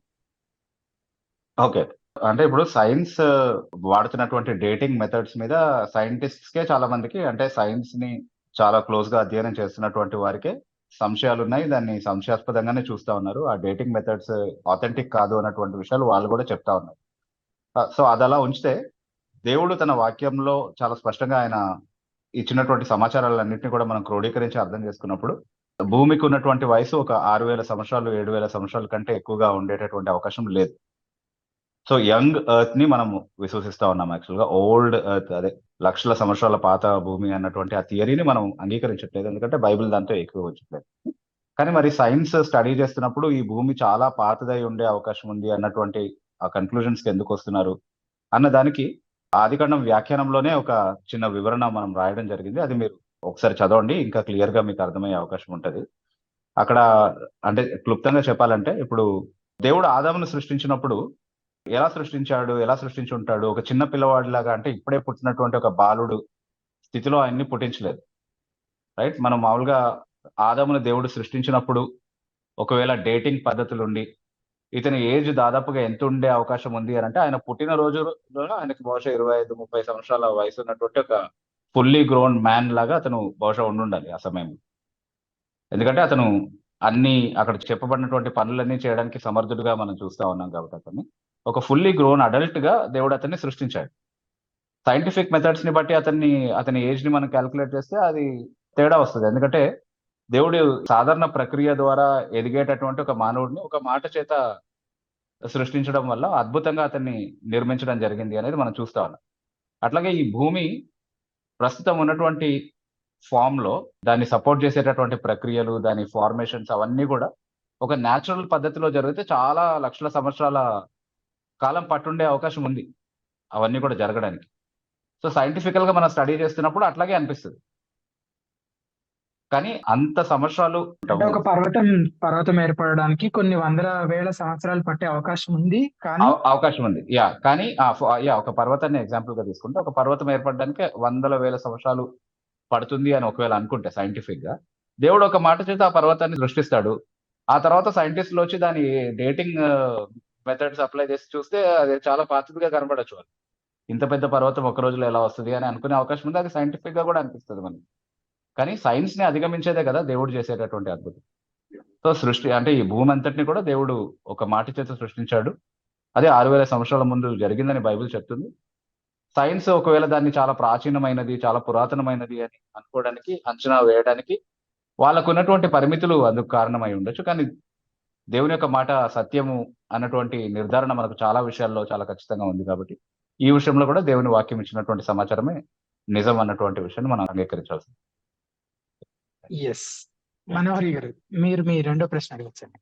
ఓకే. అంటే ఇప్పుడు సైన్స్ వాడుతున్నటువంటి డేటింగ్ మెథడ్స్ మీద సైంటిస్ట్స్‌కే చాలా మందికి అంటే సైన్స్‌ని చాలా క్లోజ్‌గా అధ్యయనం చేస్తున్నటువంటి వారికే సంశయాలున్నాయి. దాన్ని సంశయాస్పదంగానే చూస్తా ఉన్నారు. ఆ డేటింగ్ మెథడ్స్ ఆథెంటిక్ కాదు అన్నటువంటి విషయాలు వాళ్ళు కూడా చెప్తా ఉన్నారు. సో అదలా ఉంచితే దేవుడు తన వాక్యంలో చాలా స్పష్టంగా ఆయన ఇచ్చినటువంటి సమాచారాలన్నింటినీ కూడా మనం క్రోడీకరించి అర్థం చేసుకున్నప్పుడు భూమికి ఉన్నటువంటి వయసు ఒక 6,000 సంవత్సరాలు, 7,000 సంవత్సరాల కంటే ఎక్కువగా ఉండేటటువంటి అవకాశం లేదు. సో యంగ్ ఎర్త్ ని మనము విశ్వసిస్తా ఉన్నాం. యాక్చువల్‌గా ఓల్డ్ ఎర్త్ అదే లక్షల సంవత్సరాల పాత భూమి అన్నటువంటి ఆ థియరీని మనం అంగీకరించట్లేదు. ఎందుకంటే బైబిల్ దాంతో ఏకీభవించట్లేదు. కానీ మరి సైన్స్ స్టడీ చేస్తున్నప్పుడు ఈ భూమి చాలా పాతదై ఉండే అవకాశం ఉంది అన్నటువంటి ఆ కన్క్లూజన్స్‌కి ఎందుకొస్తున్నారు అన్న దానికి ఆదికాండం వ్యాఖ్యానంలోనే ఒక చిన్న వివరణ మనం రాయడం జరిగింది. అది మీరు ఒకసారి చదవండి. ఇంకా క్లియర్‌గా మీకు అర్థమయ్యే అవకాశం ఉంటది. అక్కడ అంటే క్లుప్తంగా చెప్పాలంటే ఇప్పుడు దేవుడు ఆదామును సృష్టించినప్పుడు ఎలా సృష్టించాడు? ఎలా సృష్టించుంటాడు? ఒక చిన్న పిల్లవాడిలాగా అంటే ఇప్పుడే పుట్టినటువంటి ఒక బాలుడు స్థితిలో ఆయన్ని పుట్టించలేదు. రైట్? మనం మామూలుగా ఆదామును దేవుడు సృష్టించినప్పుడు ఒకవేళ డేటింగ్ పద్ధతులుండి ఇతని ఏజ్ దాదాపుగా ఎంత ఉండే అవకాశం ఉంది అనంటే ఆయన పుట్టిన రోజుల్లో ఆయనకి బహుశా 25, 30 సంవత్సరాల వయసు ఉన్నటువంటి ఒక ఫుల్లీ గ్రోన్ మ్యాన్ లాగా అతను బహుశా ఉండుండాలి ఆ సమయంలో. ఎందుకంటే అతను అన్ని అక్కడ చెప్పబడినటువంటి పనులన్నీ చేయడానికి సమర్థుడుగా మనం చూస్తా ఉన్నాం కాబట్టి అతన్ని ఒక ఫుల్లీ గ్రోన్ అడల్ట్ గా దేవుడు అతన్ని సృష్టించాడు. సైంటిఫిక్ మెథడ్స్ ని బట్టి అతని ఏజ్ ని మనం క్యాలిక్యులేట్ చేస్తే అది తేడా వస్తుంది. ఎందుకంటే దేవుడు సాధారణ ప్రక్రియ ద్వారా ఎదిగేటటువంటి ఒక మానవుడిని ఒక మాట చేత సృష్టించడం వల్ల అద్భుతంగా అతన్ని నిర్మించడం జరిగింది అనేది మనం చూస్తా ఉన్నాం. అట్లాగే ఈ భూమి ప్రస్తుతం ఉన్నటువంటి ఫామ్ లో దాన్ని సపోర్ట్ చేసేటటువంటి ప్రక్రియలు, దాని ఫార్మేషన్స్ అవన్నీ కూడా ఒక న్యాచురల్ పద్ధతిలో జరిగితే చాలా లక్షల సంవత్సరాల కాలం పట్టుండే అవకాశం ఉంది అవన్నీ కూడా జరగడానికి. సో సైంటిఫికల్ గా మనం స్టడీ చేస్తున్నప్పుడు అట్లాగే అనిపిస్తుంది. కానీ అంత సంవత్సరాలు అంటే ఒక పర్వతం ఏర్పడడానికి కొన్ని వందల వేల సంవత్సరాలు పట్టే అవకాశం ఉంది. కానీ అవకాశం ఉంది. కానీ ఒక పర్వతాన్ని ఎగ్జాంపుల్ గా తీసుకుంటే ఒక పర్వతం ఏర్పడడానికి వందల వేల సంవత్సరాలు పడుతుంది అని ఒకవేళ అనుకుంటే సైంటిఫిక్ గా, దేవుడు ఒక మాట చేత ఆ పర్వతాన్ని సృష్టిస్తాడు. ఆ తర్వాత సైంటిస్టులు వచ్చి దాని డేటింగ్ మెథడ్స్ అప్లై చేసి చూస్తే అది చాలా పాతదిగా కనబడచ్చు. ఇంత పెద్ద పర్వతం ఒక రోజులో ఎలా వస్తుంది అని అనుకునే అవకాశం ఉంది. అది సైంటిఫిక్ గా కూడా అనిపిస్తుంది మనకి. కానీ సైన్స్ ని అధిగమించేదే కదా దేవుడు చేసేటటువంటి అద్భుతం. సో సృష్టి అంటే ఈ భూమి అంతటిని కూడా దేవుడు ఒక మాట చేత సృష్టించాడు. అదే 6000 సంవత్సరాల ముందు జరిగిందని బైబిల్ చెప్తుంది. సైన్స్ ఒకవేళ దాన్ని చాలా ప్రాచీనమైనది, చాలా పురాతనమైనది అని అనుకోవడానికి, అంచనా వేయడానికి వాళ్ళకు ఉన్నటువంటి పరిమితులు అందుకు కారణమై ఉండొచ్చు. కానీ దేవుని యొక్క మాట సత్యము అన్నటువంటి నిర్ధారణ మనకు చాలా విషయాల్లో చాలా ఖచ్చితంగా ఉంది. కాబట్టి ఈ విషయంలో కూడా దేవుని వాక్యం ఇచ్చినటువంటి సమాచారమే నిజం అన్నటువంటి విషయాన్ని మనం అంగీకరించాల్సింది. ఎస్ మనోహరి గారు, మీరు మీ రెండో ప్రశ్న అడగచ్చండి.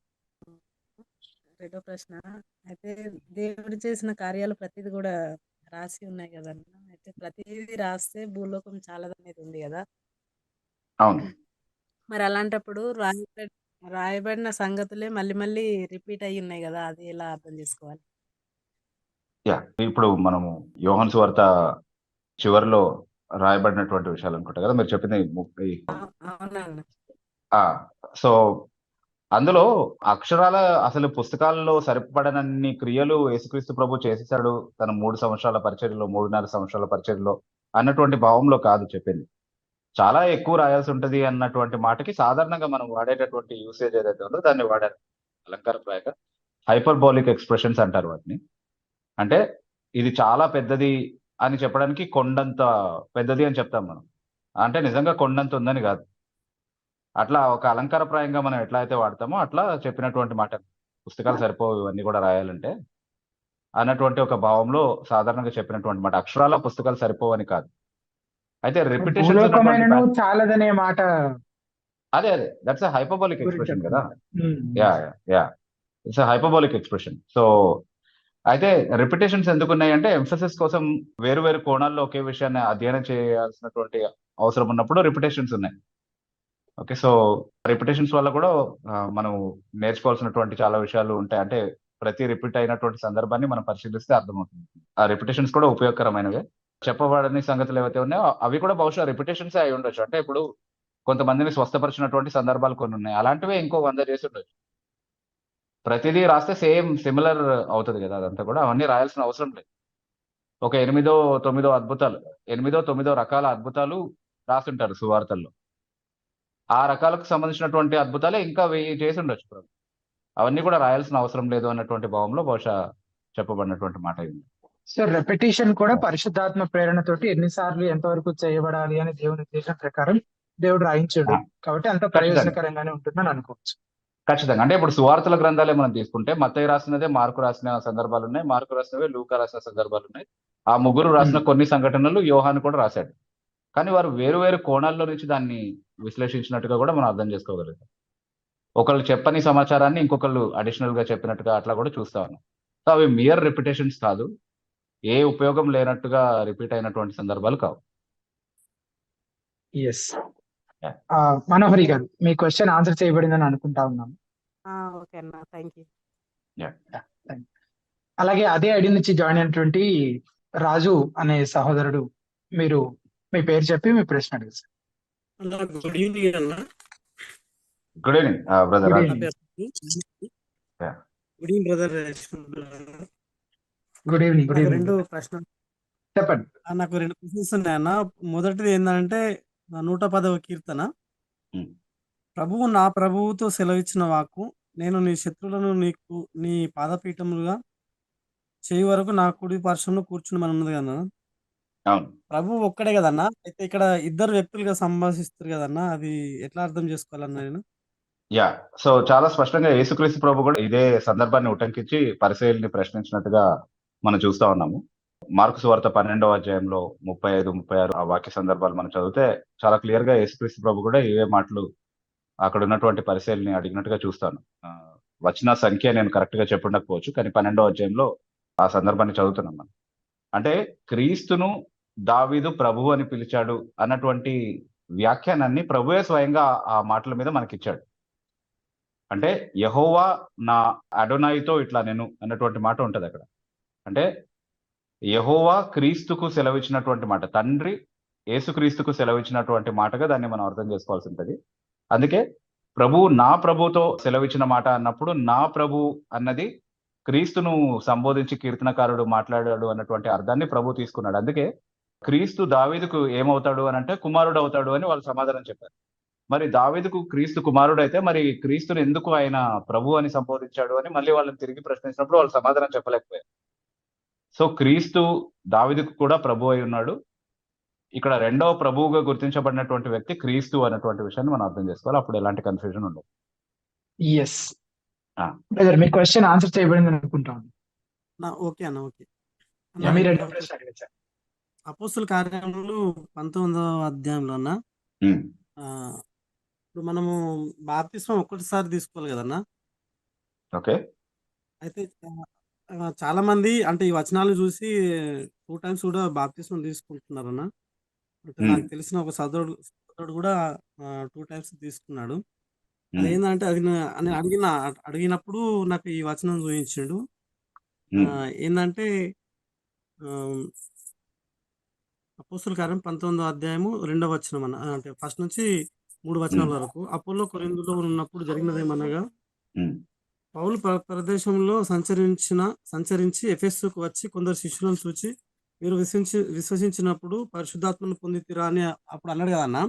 రెండో ప్రశ్న అయితే, దేవుడు చేసిన కార్యాలు ప్రతిది కూడా రాసి ఉన్నాయి కదన్న. అయితే ప్రతిదీ రాస్తే భూలోకం చాలదనేది ఉంది కదా. అవును. మరి అలాంటప్పుడు రాయబడిన సంగతులే మళ్ళీ మళ్ళీ రిపీట్ అయ్యి ఉన్నాయి కదా, అది ఎలా అర్థం చేసుకోవాలి? ఇప్పుడు మనము యోహాను సువార్త చివరిలో రాయబడినటువంటి విషయాలు అనుకుంటా కదా మీరు చెప్పింది. అవునన్న. సో అందులో అక్షరాల అసలు పుస్తకాల్లో సరిపడనన్ని క్రియలు యేసుక్రీస్తు ప్రభు చేసేసాడు తన 3 సంవత్సరాల పరిచర్యలో, 3.5 సంవత్సరాల పరిచర్యలో అన్నటువంటి భావంలో కాదు చెప్పింది. చాలా ఎక్కువ రాయాల్సి ఉంటది అన్నటువంటి మాటకి సాధారణంగా మనం వాడేటటువంటి యూసేజ్ ఏదైతే ఉందో దాన్ని వాడారు. అలంకారప్రాయంగా హైపర్బోలిక్ ఎక్స్ప్రెషన్స్ అంటారు వాటిని. అంటే ఇది చాలా పెద్దది అని చెప్పడానికి కొండంత పెద్దది అని చెప్తాం మనం. అంటే నిజంగా కొండంత ఉందని కాదు. అట్లా ఒక అలంకారప్రాయంగా మనం ఎట్లా అయితే వాడతామో అట్లా చెప్పినటువంటి మాట. పుస్తకాలు సరిపోవు ఇవన్నీ కూడా రాయాలంటే అన్నటువంటి ఒక భావంలో సాధారణంగా చెప్పినటువంటి మాట. అక్షరాల పుస్తకాలు సరిపోవని కాదు. అయితే భూలోకమైనను చాలదనే మాట. అదే దట్స్ హైపర్బోలిక్ ఎక్స్ప్రెషన్ కదా. It's hyperbolic expression. సో అయితే రిపిటేషన్స్ ఎందుకున్నాయి అంటే ఎంఫసిస్ కోసం వేరు వేరు కోణాల్లో ఒకే విషయాన్ని అధ్యయనం చేయాల్సినటువంటి అవసరం ఉన్నప్పుడు రిపిటేషన్స్ ఉన్నాయి. ఓకే, సో రిపిటేషన్స్ వల్ల కూడా మనం నేర్చుకోవాల్సినటువంటి చాలా విషయాలు ఉంటాయి. అంటే ప్రతి రిపీట్ అయినటువంటి సందర్భాన్ని మనం పరిశీలిస్తే అర్థమవుతుంది. ఆ రిపిటేషన్స్ కూడా ఉపయోగకరమైనవే. చెప్పబడని సంగతులు ఏవైతే ఉన్నాయో అవి కూడా బహుశా రిపిటేషన్స్ అయి ఉండొచ్చు. అంటే ఇప్పుడు కొంతమందిని స్వస్థపరిచినటువంటి సందర్భాలు కొన్ని ఉన్నాయి, అలాంటివే ఇంకో 100 చేసి ఉండొచ్చు. ప్రతిదీ రాస్తే సేమ్ సిమిలర్ అవుతుంది కదా అదంతా కూడా. అవన్నీ రాయాల్సిన అవసరం లేదు. ఒక 8-9 అద్భుతాలు, 8-9 రకాల అద్భుతాలు రాస్తుంటారు సువార్తల్లో. ఆ రకాలకు సంబంధించినటువంటి అద్భుతాలే ఇంకా 1000 చేసి ఉండొచ్చు. అవన్నీ కూడా రాయాల్సిన అవసరం లేదు అన్నటువంటి భావంలో బహుశా చెప్పబడినటువంటి మాట అయింది. సో రెపిటేషన్ కూడా పరిశుద్ధాత్మ ప్రేరణతోటి ఎన్నిసార్లు ఎంతవరకు చేయబడాలి అని దేవుని ఉద్దేశం ప్రకారం దేవుడు రాయించాడు. కాబట్టి అంత ప్రయోజనకరంగానే ఉంటుందని అనుకోవచ్చు. ఖచ్చితంగా. అంటే ఇప్పుడు సువార్తల గ్రంథాలే మనం తీసుకుంటే మత్తయి రాసినదే మార్కు రాసిన సందర్భాలు ఉన్నాయి, మార్కు రాసినవే లూకా రాసిన సందర్భాలు ఉన్నాయి. ఆ ముగ్గురు రాసిన కొన్ని సంఘటనలు యోహాను కూడా రాశాడు. కానీ వారు వేరు వేరు కోణాల్లో నుంచి దాన్ని విశ్లేషించినట్టుగా కూడా మనం అర్థం చేసుకోగలుగుతాం. ఒకళ్ళు చెప్పని సమాచారాన్ని ఇంకొకళ్ళు అడిషనల్ గా చెప్పినట్టుగా అట్లా కూడా చూస్తా ఉన్నాం. సో అవి మియర్ రిపిటేషన్స్ కాదు, ఏ ఉపయోగం లేనట్టుగా రిపీట్ అయినటువంటి సందర్భాలు కావు. ఎస్ మనోహరి గారు, మీ క్వశ్చన్ ఆన్సర్ చేయబడిందని అనుకుంటా ఉన్నాను. ఓకే అన్న, థ్యాంక్ యూ. అలాగే అదే ఐడి నుంచి జాయిన్ అయినటువంటి రాజు అనే సహోదరుడు, మీరు మీ పేరు చెప్పి మీ ప్రశ్న అడగచ్చు. గుడ్ ఈవినింగ్ అన్న. Good evening brother. Good evening brother. Good evening. Good evening. 2 ప్రశ్నలు చెప్పండి. నాకు 2 క్వశ్చన్స్ ఉన్నాయి అన్న. మొదటిది ఏంటంటే 110వ కీర్తన, ప్రభువు నా ప్రభువుతో సెలవిచ్చిన వాక్కు, నేను నీ శత్రువులను నీకు నీ పాదపీఠములుగా చేయి వరకు నా కుడి పార్శ్వంలో కూర్చుని మనం ఉన్నది కదా. ప్రభు ఒక్కడే కదన్నా. అయితే ఇక్కడ 2 వ్యక్తులుగా సంభాషిస్తారు కదన్నా, అది ఎట్లా అర్థం చేసుకోవాలన్నా నేను? సో చాలా స్పష్టంగా యేసుక్రీస్తు ప్రభు కూడా ఇదే సందర్భాన్ని ఉటంకించి పరిసయ్యుల్ని ప్రశ్నించినట్టుగా మనం చూస్తా ఉన్నాము. మార్కు సువార్త 12వ అధ్యాయంలో 35-36 ఆ వాక్య సందర్భాలు మనం చదివితే చాలా క్లియర్ గా యేసుక్రీస్తు ప్రభు కూడా ఇవే మాటలు అక్కడ ఉన్నటువంటి పరిశీలిని అడిగినట్టుగా చూస్తాను. వచ్చిన సంఖ్య నేను కరెక్ట్ గా చెప్పుండకపోవచ్చు, కానీ 12వ అధ్యాయంలో ఆ సందర్భాన్ని చదువుతున్నాం మనం. అంటే క్రీస్తును దావీదు ప్రభువు అని పిలిచాడు అన్నటువంటి వ్యాఖ్యానాన్ని ప్రభువే స్వయంగా ఆ మాటల మీద మనకిచ్చాడు. అంటే యెహోవా నా అడోనాయితో ఇట్లా నేను అన్నటువంటి మాట ఉంటది అక్కడ. అంటే యెహోవా క్రీస్తుకు సెలవిచ్చినటువంటి మాట, తండ్రి యేసుక్రీస్తుకు సెలవిచ్చినటువంటి మాటగా దాన్ని మనం అర్థం చేసుకోవాల్సి ఉంటది. అందుకే ప్రభువు నా ప్రభుతో సెలవిచ్చిన మాట అన్నప్పుడు నా ప్రభు అన్నది క్రీస్తును సంబోధించి కీర్తనకారుడు మాట్లాడాడు అన్నటువంటి అర్థాన్ని ప్రభు తీసుకున్నాడు. అందుకే క్రీస్తు దావీదుకు ఏమవుతాడు అని అంటే కుమారుడు అవుతాడు అని వాళ్ళు సమాధానం చెప్పారు. మరి దావీదుకు క్రీస్తు కుమారుడు అయితే మరి క్రీస్తుని ఎందుకు ఆయన ప్రభు అని సంబోధించాడు అని మళ్ళీ వాళ్ళని తిరిగి ప్రశ్నించినప్పుడు వాళ్ళు సమాధానం చెప్పలేకపోయారు. సో క్రీస్తు దావీదుకు కూడా ప్రభు అయి ఉన్నాడు. ఇక్కడ రెండవ ప్రభువుగా గుర్తించబడినటువంటి వ్యక్తి క్రీస్తు అన్నటువంటి విషయాన్ని మనం అర్థం చేసుకోవాలి. అప్పుడు ఎలాంటి కన్ఫ్యూజన్ ఉండదు. ఎస్ బ్రదర్, మీ క్వశ్చన్ ఆన్సర్ చేయబడింది అనుకుంటాను. ఓకే అన్న, ఓకే మీరు రెండో ప్రశ్న అడగచ్చా? అపోస్తుల కార్యములు 19వ అధ్యాయంలో అన్న, ఇప్పుడు మనము బాప్తిస్మం ఒక్కటిసారి తీసుకోవాలి కదన్నా. ఓకే. అయితే చాలా మంది అంటే ఈ వచనాలు చూసి 2 times కూడా బాప్తిస్మం తీసుకుంటున్నారన్న. అంటే నాకు తెలిసిన ఒక సోదరుడు కూడా 2 times తీసుకున్నాడు. అదేంటంటే అది నేను అడిగినప్పుడు నాకు ఈ వచనం చూపించాడు. ఏంటంటే అపోస్తుల కార్యం 19వ అధ్యాయము 2వ వచనం అన్న, అంటే ఫస్ట్ నుంచి 3 వచనాల వరకు. అపోల్లో కొరింథీలో ఉన్నప్పుడు జరిగినదేమనగా, పౌలు ప్రదేశంలో సంచరించి ఎఫెసుకు వచ్చి కొందరు శిష్యులను చూచి, మీరు విశ్వసించినప్పుడు పరిశుద్ధాత్మను పొందితిరా అని అప్పుడు అన్నాడు కదన్న.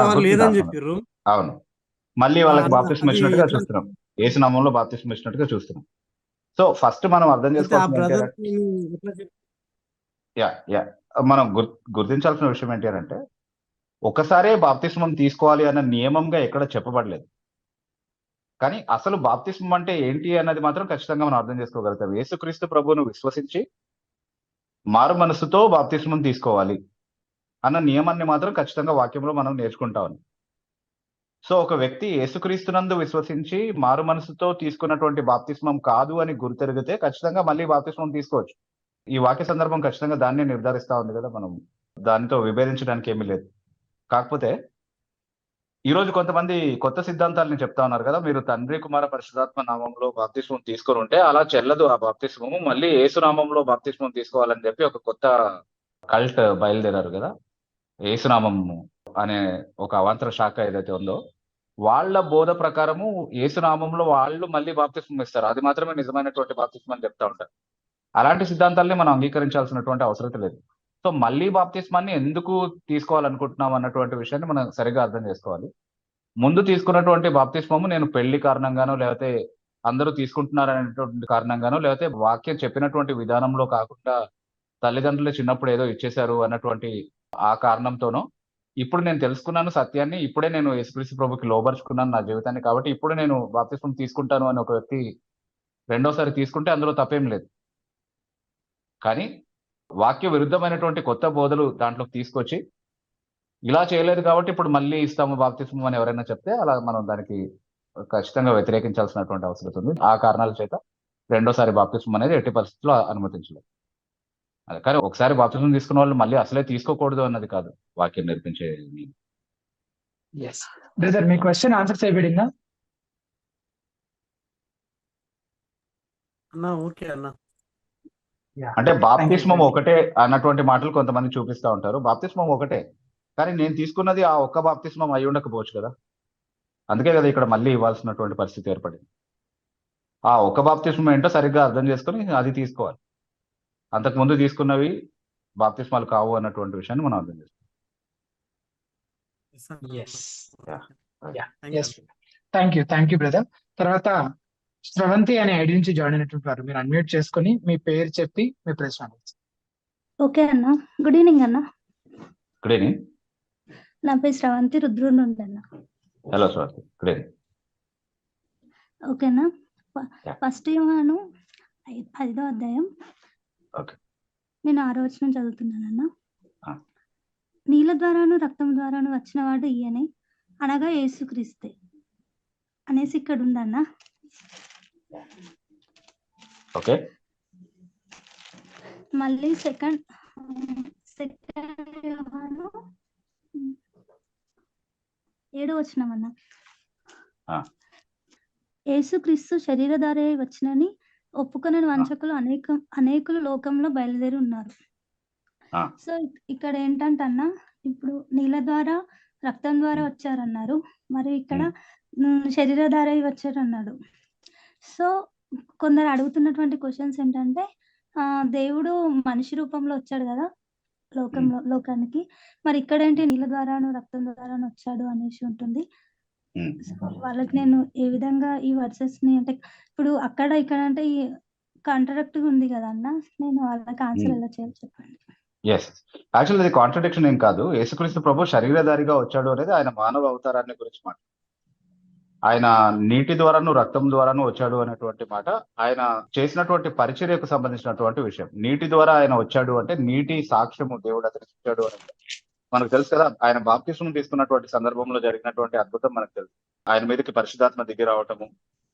వాళ్ళు లేదని చెప్పారు. అవును, మళ్ళీ వాళ్ళకి బాప్తిస్మం ఇచ్చినట్టుగా చూస్తున్నాం, యేసు నామములో బాప్తిస్మం ఇచ్చినట్టుగా చూస్తున్నాం. సో ఫస్ట్ మనం అర్థం చేసుకోవాల్సింది మనం గుర్తించాల్సిన విషయం ఏంటి అంటే, ఒకసారే బాప్తిస్మం తీసుకోవాలి అన్న నియమంగా ఎక్కడ చెప్పబడలేదు. కానీ అసలు బాప్తిస్మం అంటే ఏంటి అన్నది మాత్రం ఖచ్చితంగా మనం అర్థం చేసుకోగలుగుతాం. యేసుక్రీస్తు ప్రభువును విశ్వసించి మారు మనసుతో బాప్తిస్మం తీసుకోవాలి అన్న నియమాన్ని మాత్రం ఖచ్చితంగా వాక్యంలో మనం నేర్చుకుంటాం. సో ఒక వ్యక్తి యేసుక్రీస్తునందు విశ్వసించి మారు మనసుతో తీసుకున్నటువంటి బాప్తిస్మం కాదు అని గుర్తెరిగితే ఖచ్చితంగా మళ్ళీ బాప్తిస్మం తీసుకోవచ్చు. ఈ వాక్య సందర్భం ఖచ్చితంగా దాన్ని నిర్ధారిస్తా ఉంది కదా, మనం దానితో విభేదించడానికి ఏమీ లేదు. కాకపోతే ఈరోజు కొంతమంది కొత్త సిద్ధాంతాలని చెప్తా ఉన్నారు కదా, మీరు తండ్రి కుమార పరిశుద్ధాత్మ నామంలో బాప్తిస్మం తీసుకొని ఉంటే అలా చెల్లదు ఆ బాప్తిస్మము, మళ్ళీ యేసు నామంలో బాప్తిస్మం తీసుకోవాలని చెప్పి ఒక కొత్త కల్ట్ బయలుదేరారు కదా. యేసునామము అనే ఒక అవాంతర శాఖ ఏదైతే ఉందో వాళ్ళ బోధ ప్రకారము యేసునామంలో వాళ్ళు మళ్ళీ బాప్తిస్మం ఇస్తారు, అది మాత్రమే నిజమైనటువంటి బాప్తిస్మం అని చెప్తా ఉంటారు. అలాంటి సిద్ధాంతాలని మనం అంగీకరించాల్సినటువంటి అవసరం లేదు. సో మళ్ళీ బాప్తిస్మాన్ని ఎందుకు తీసుకోవాలనుకుంటున్నాం అన్నటువంటి విషయాన్ని మనం సరిగా అర్థం చేసుకోవాలి. ముందు తీసుకున్నటువంటి బాప్తిస్మము నేను పెళ్లి కారణంగానో, లేకపోతే అందరూ తీసుకుంటున్నారు అనేటువంటి కారణంగానో, లేకపోతే వాక్యం చెప్పినటువంటి విధానంలో కాకుండా తల్లిదండ్రులు చిన్నప్పుడు ఏదో ఇచ్చేశారు అన్నటువంటి ఆ కారణంతోనో, ఇప్పుడు నేను తెలుసుకున్నాను సత్యాన్ని, ఇప్పుడే నేను యేసుక్రీస్తు ప్రభుకి లోబరుచుకున్నాను నా జీవితాన్ని, కాబట్టి ఇప్పుడు నేను బాప్తిస్మం తీసుకుంటాను అని ఒక వ్యక్తి రెండోసారి తీసుకుంటే అందులో తప్పేం లేదు. కానీ వాక్య విరుద్ధమైనటువంటి కొత్త బోధలు దాంట్లోకి తీసుకొచ్చి ఇలా చేయలేదు కాబట్టి ఇప్పుడు మళ్ళీ ఇస్తాము బాప్తిస్మం అని ఎవరైనా చెప్తే అలా మనం దానికి ఖచ్చితంగా వ్యతిరేకించాల్సినటువంటి అవసరం ఉంది. ఆ కారణాల చేత రెండోసారి బాప్తిస్మం అనేది ఎట్టి పరిస్థితుల్లో అనుమతించలేదు. కానీ ఒకసారి బాప్తిస్మం తీసుకున్న వాళ్ళు మళ్ళీ అసలే తీసుకోకూడదు అన్నది కాదు వాక్యం నేర్పించే. బ్రదర్, మీ క్వశ్చన్ ఆన్సర్ చేయబడిందా? అన్నా ఓకే అన్న. అంటే బాప్తిస్మం ఒకటే అన్నటువంటి మాటలు కొంతమంది చూపిస్తా ఉంటారు. బాప్తిస్మం ఒకటే, కానీ నేను తీసుకున్నది ఆ ఒక్క బాప్తిస్మం అయి ఉండకపోవచ్చు కదా. అందుకే కదా ఇక్కడ మళ్ళీ ఇవ్వాల్సినటువంటి పరిస్థితి ఏర్పడింది. ఆ ఒక్క బాప్తిస్మం ఏంటో సరిగ్గా అర్థం చేసుకుని అది తీసుకోవాలి. అంతకు ముందు తీసుకున్నవి బాప్తిస్మాలు కావు అన్నటువంటి విషయాన్ని మనం అర్థం చేసుకోవాలి. Thank you brother. తర్వాత స్రవంతి అనే ఐడి నుంచి జాయిన్ అయినటువంటి వారు, మీరు అన్మ్యూట్ చేసుకొని మీ పేరు చెప్పి మీ ప్రశ్న అడగచ్చు. ఓకే అన్న, గుడ్ ఈవినింగ్ అన్న. Good evening. నా పేరు స్రవంతి, రుద్రూరు నుండి అన్న. హలో స్రవంతి, గుడ్ ఈవినింగ్. ఓకేనా, ఫస్ట్ యోహాను 5వ అధ్యాయం నేను 6వ వచనం చదువుతున్నానన్న. నీళ్ళ ద్వారాను రక్తం ద్వారాను వచ్చిన వాడు ఈయనే, అనగా యేసుక్రీస్తే. అనేసి ఇక్కడ ఉందన్న. ఓకే, మళ్ళీ సెకండ్ యోహాను 7వ వచనమన్న. ఆ. యేసుక్రీస్తు శరీరధారి అయి వచ్చినని ఒప్పుకొనని వంచకులు అనేకులు లోకంలో బయలుదేరి ఉన్నారు. ఆ. సో ఇక్కడ ఏంటంటే అన్న, ఇప్పుడు నీళ్ళ ద్వారా రక్తం ద్వారా వచ్చారన్నారు, మరి ఇక్కడ శరీరధారి అయి వచ్చారన్నాడు. సో కొందరు అడుగుతున్నటువంటి క్వశ్చన్స్ ఏంటంటే, దేవుడు మనిషి రూపంలో వచ్చాడు కదా లోకానికి, మరి ఇక్కడేంటి నీళ్ళ ద్వారాను రక్తం ద్వారాను వచ్చాడు అనేసి ఉంటుంది. వాళ్ళకి నేను ఏ విధంగా ఈ వర్సెస్ ని, అంటే ఇప్పుడు అక్కడ ఇక్కడ అంటే ఈ కాంట్రాడిక్ట్ ఉంది కదా అన్న, నేను వాళ్ళకి ఆన్సర్ ఎలా చేయాలి చెప్పండి. ఎస్, యాక్చువల్ ఇది కాంట్రడిక్షన్ ఏం కాదు. యేసుక్రీస్తు ప్రభు శరీరధారిగా వచ్చాడు అనేది ఆయన మానవ అవతారాన్ని గురించి మాట. ఆయన నీటి ద్వారాను రక్తం ద్వారాను వచ్చాడు అనేటువంటి మాట ఆయన చేసినటువంటి పరిచర్యకు సంబంధించినటువంటి విషయం. నీటి ద్వారా ఆయన వచ్చాడు అంటే నీటి సాక్ష్యము దేవుడు అతనికి ఇచ్చాడు అని మనకు తెలుసు కదా. ఆయన బాప్తిస్మం తీసుకున్నటువంటి సందర్భంలో జరిగినటువంటి అద్భుతం మనకు తెలుసు. ఆయన మీదకి పరిశుద్ధాత్మ దిగి రావటము,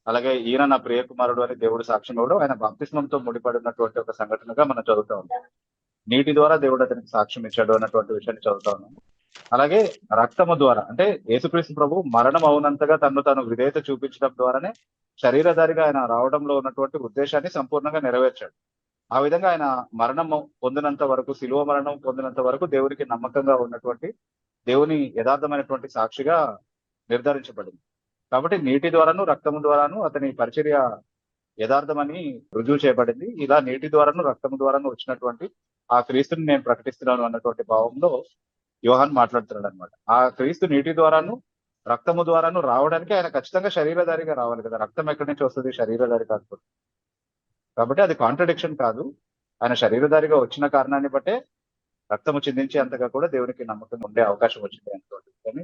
అలాగే ఈయన నా ప్రియ కుమారుడు అని దేవుడు సాక్ష్యం ఇవ్వడం ఆయన బాప్తిస్మంతో ముడిపడినటువంటి ఒక సంఘటనగా మనం చదువుతా ఉన్నాం. నీటి ద్వారా దేవుడు అతనికి సాక్ష్యం ఇచ్చాడు అన్నటువంటి విషయాన్ని చదువుతా ఉన్నాము. అలాగే రక్తము ద్వారా అంటే యేసుక్రీస్తు ప్రభు మరణం అవునంతగా తను తాను విధేయత చూపించడం ద్వారానే శరీరధారిగా ఆయన రావడంలో ఉన్నటువంటి ఉద్దేశాన్ని సంపూర్ణంగా నెరవేర్చాడు. ఆ విధంగా ఆయన మరణం పొందినంత వరకు, శిలువ మరణం పొందినంత వరకు దేవునికి నమ్మకంగా ఉన్నటువంటి దేవుని యథార్థమైనటువంటి సాక్షిగా నిర్ధారించబడింది. కాబట్టి నీటి ద్వారాను రక్తము ద్వారాను అతని పరిచర్య యథార్థమని రుజువు చేయబడింది. ఇలా నీటి ద్వారాను రక్తము ద్వారాను వచ్చినటువంటి ఆ క్రీస్తుని నేను ప్రకటిస్తున్నాను అన్నటువంటి భావంలో యోహాన్ మాట్లాడుతున్నాడు అనమాట. ఆ క్రీస్తు నీటి ద్వారాను రక్తము ద్వారాను రావడానికి ఆయన ఖచ్చితంగా శరీరధారిగా రావాలి కదా. రక్తం ఎక్కడి నుంచి వస్తుంది? శరీరధారి కాకపోతే. కాబట్టి అది కాంట్రడిక్షన్ కాదు. ఆయన శరీరధారిగా వచ్చిన కారణాన్ని బట్టే రక్తము చిందించే అంతగా కూడా దేవునికి నమ్మకం ఉండే అవకాశం వచ్చింది అని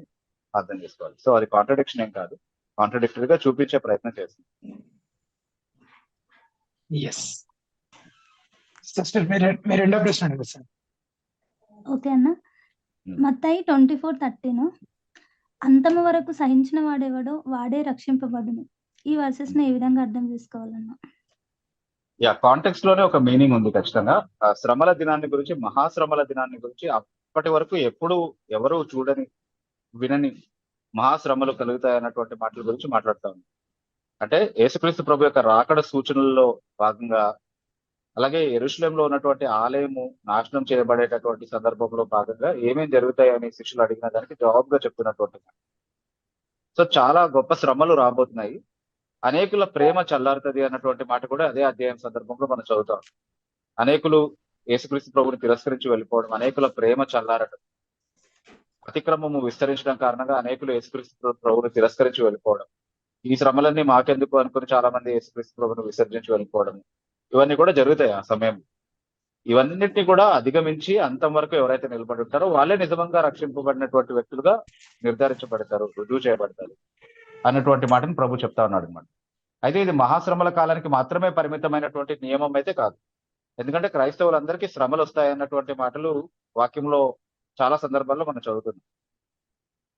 అర్థం చేసుకోవాలి. సో అది కాంట్రడిక్షన్ ఏం కాదు, కాంట్రడిక్టరీగా చూపించే ప్రయత్నం చేస్తుంది. మీ రెండో ప్రశ్న అడగండి సార్. ఓకే అన్న. మత్తయి 24:13 అంతము వరకు సహించిన వాడెవడో వాడే రక్షింపబడును. ఈ వర్సెస్ ని ఏ విధంగా అర్థం చేసుకోవాలన్నా? కాంటెక్స్ట్ లోనే ఒక మీనింగ్ ఉంది ఖచ్చితంగా. శ్రమల దినాన్ని గురించి, మహాశ్రమల దినాన్ని గురించి అప్పటి వరకు ఎప్పుడు ఎవరు చూడని వినని మహాశ్రమలు కలుగుతాయి అన్నటువంటి మాటల గురించి మాట్లాడుతా ఉంది. అంటే యేసుక్రీస్తు ప్రభు యొక్క రాకడ సూచనల్లో భాగంగా, అలాగే యెరూషలేంలో ఉన్నటువంటి ఆలయము నాశనం చేయబడేటటువంటి సందర్భంలో భాగంగా ఏమేం జరుగుతాయి అని శిష్యులు అడిగిన దానికి జవాబుగా చెప్తున్నటువంటి. సో చాలా గొప్ప శ్రమలు రాబోతున్నాయి, అనేకుల ప్రేమ చల్లారుతుంది అన్నటువంటి మాట కూడా అదే అధ్యాయం సందర్భంలో మనం చదువుతాం. అనేకులు యేసుక్రీస్తు ప్రభుని తిరస్కరించి వెళ్ళిపోవడం, అనేకుల ప్రేమ చల్లారటం, అతిక్రమము విస్తరించడం కారణంగా అనేకులు యేసుక్రీస్తు ప్రభుని తిరస్కరించి వెళ్ళిపోవడం, ఈ శ్రమలన్నీ మాకెందుకు అనుకుని చాలా మంది యేసుక్రీస్తు ప్రభుని విసర్జించి వెళ్ళిపోవడం, ఇవన్నీ కూడా జరుగుతాయి ఆ సమయం. ఇవన్నిటిని కూడా అధిగమించి అంతం వరకు ఎవరైతే నిలబడి ఉంటారో వాళ్ళే నిజంగా రక్షింపబడినటువంటి వ్యక్తులుగా నిర్ధారించబడతారు, రుజువు చేయబడతారు అన్నటువంటి మాటను ప్రభు చెప్తా ఉన్నాడు అనమాట. అయితే ఇది మహాశ్రమల కాలానికి మాత్రమే పరిమితమైనటువంటి నియమం అయితే కాదు. ఎందుకంటే క్రైస్తవులందరికీ శ్రమలు వస్తాయన్నటువంటి మాటలు వాక్యంలో చాలా సందర్భాల్లో మనం చదువుతున్నాం.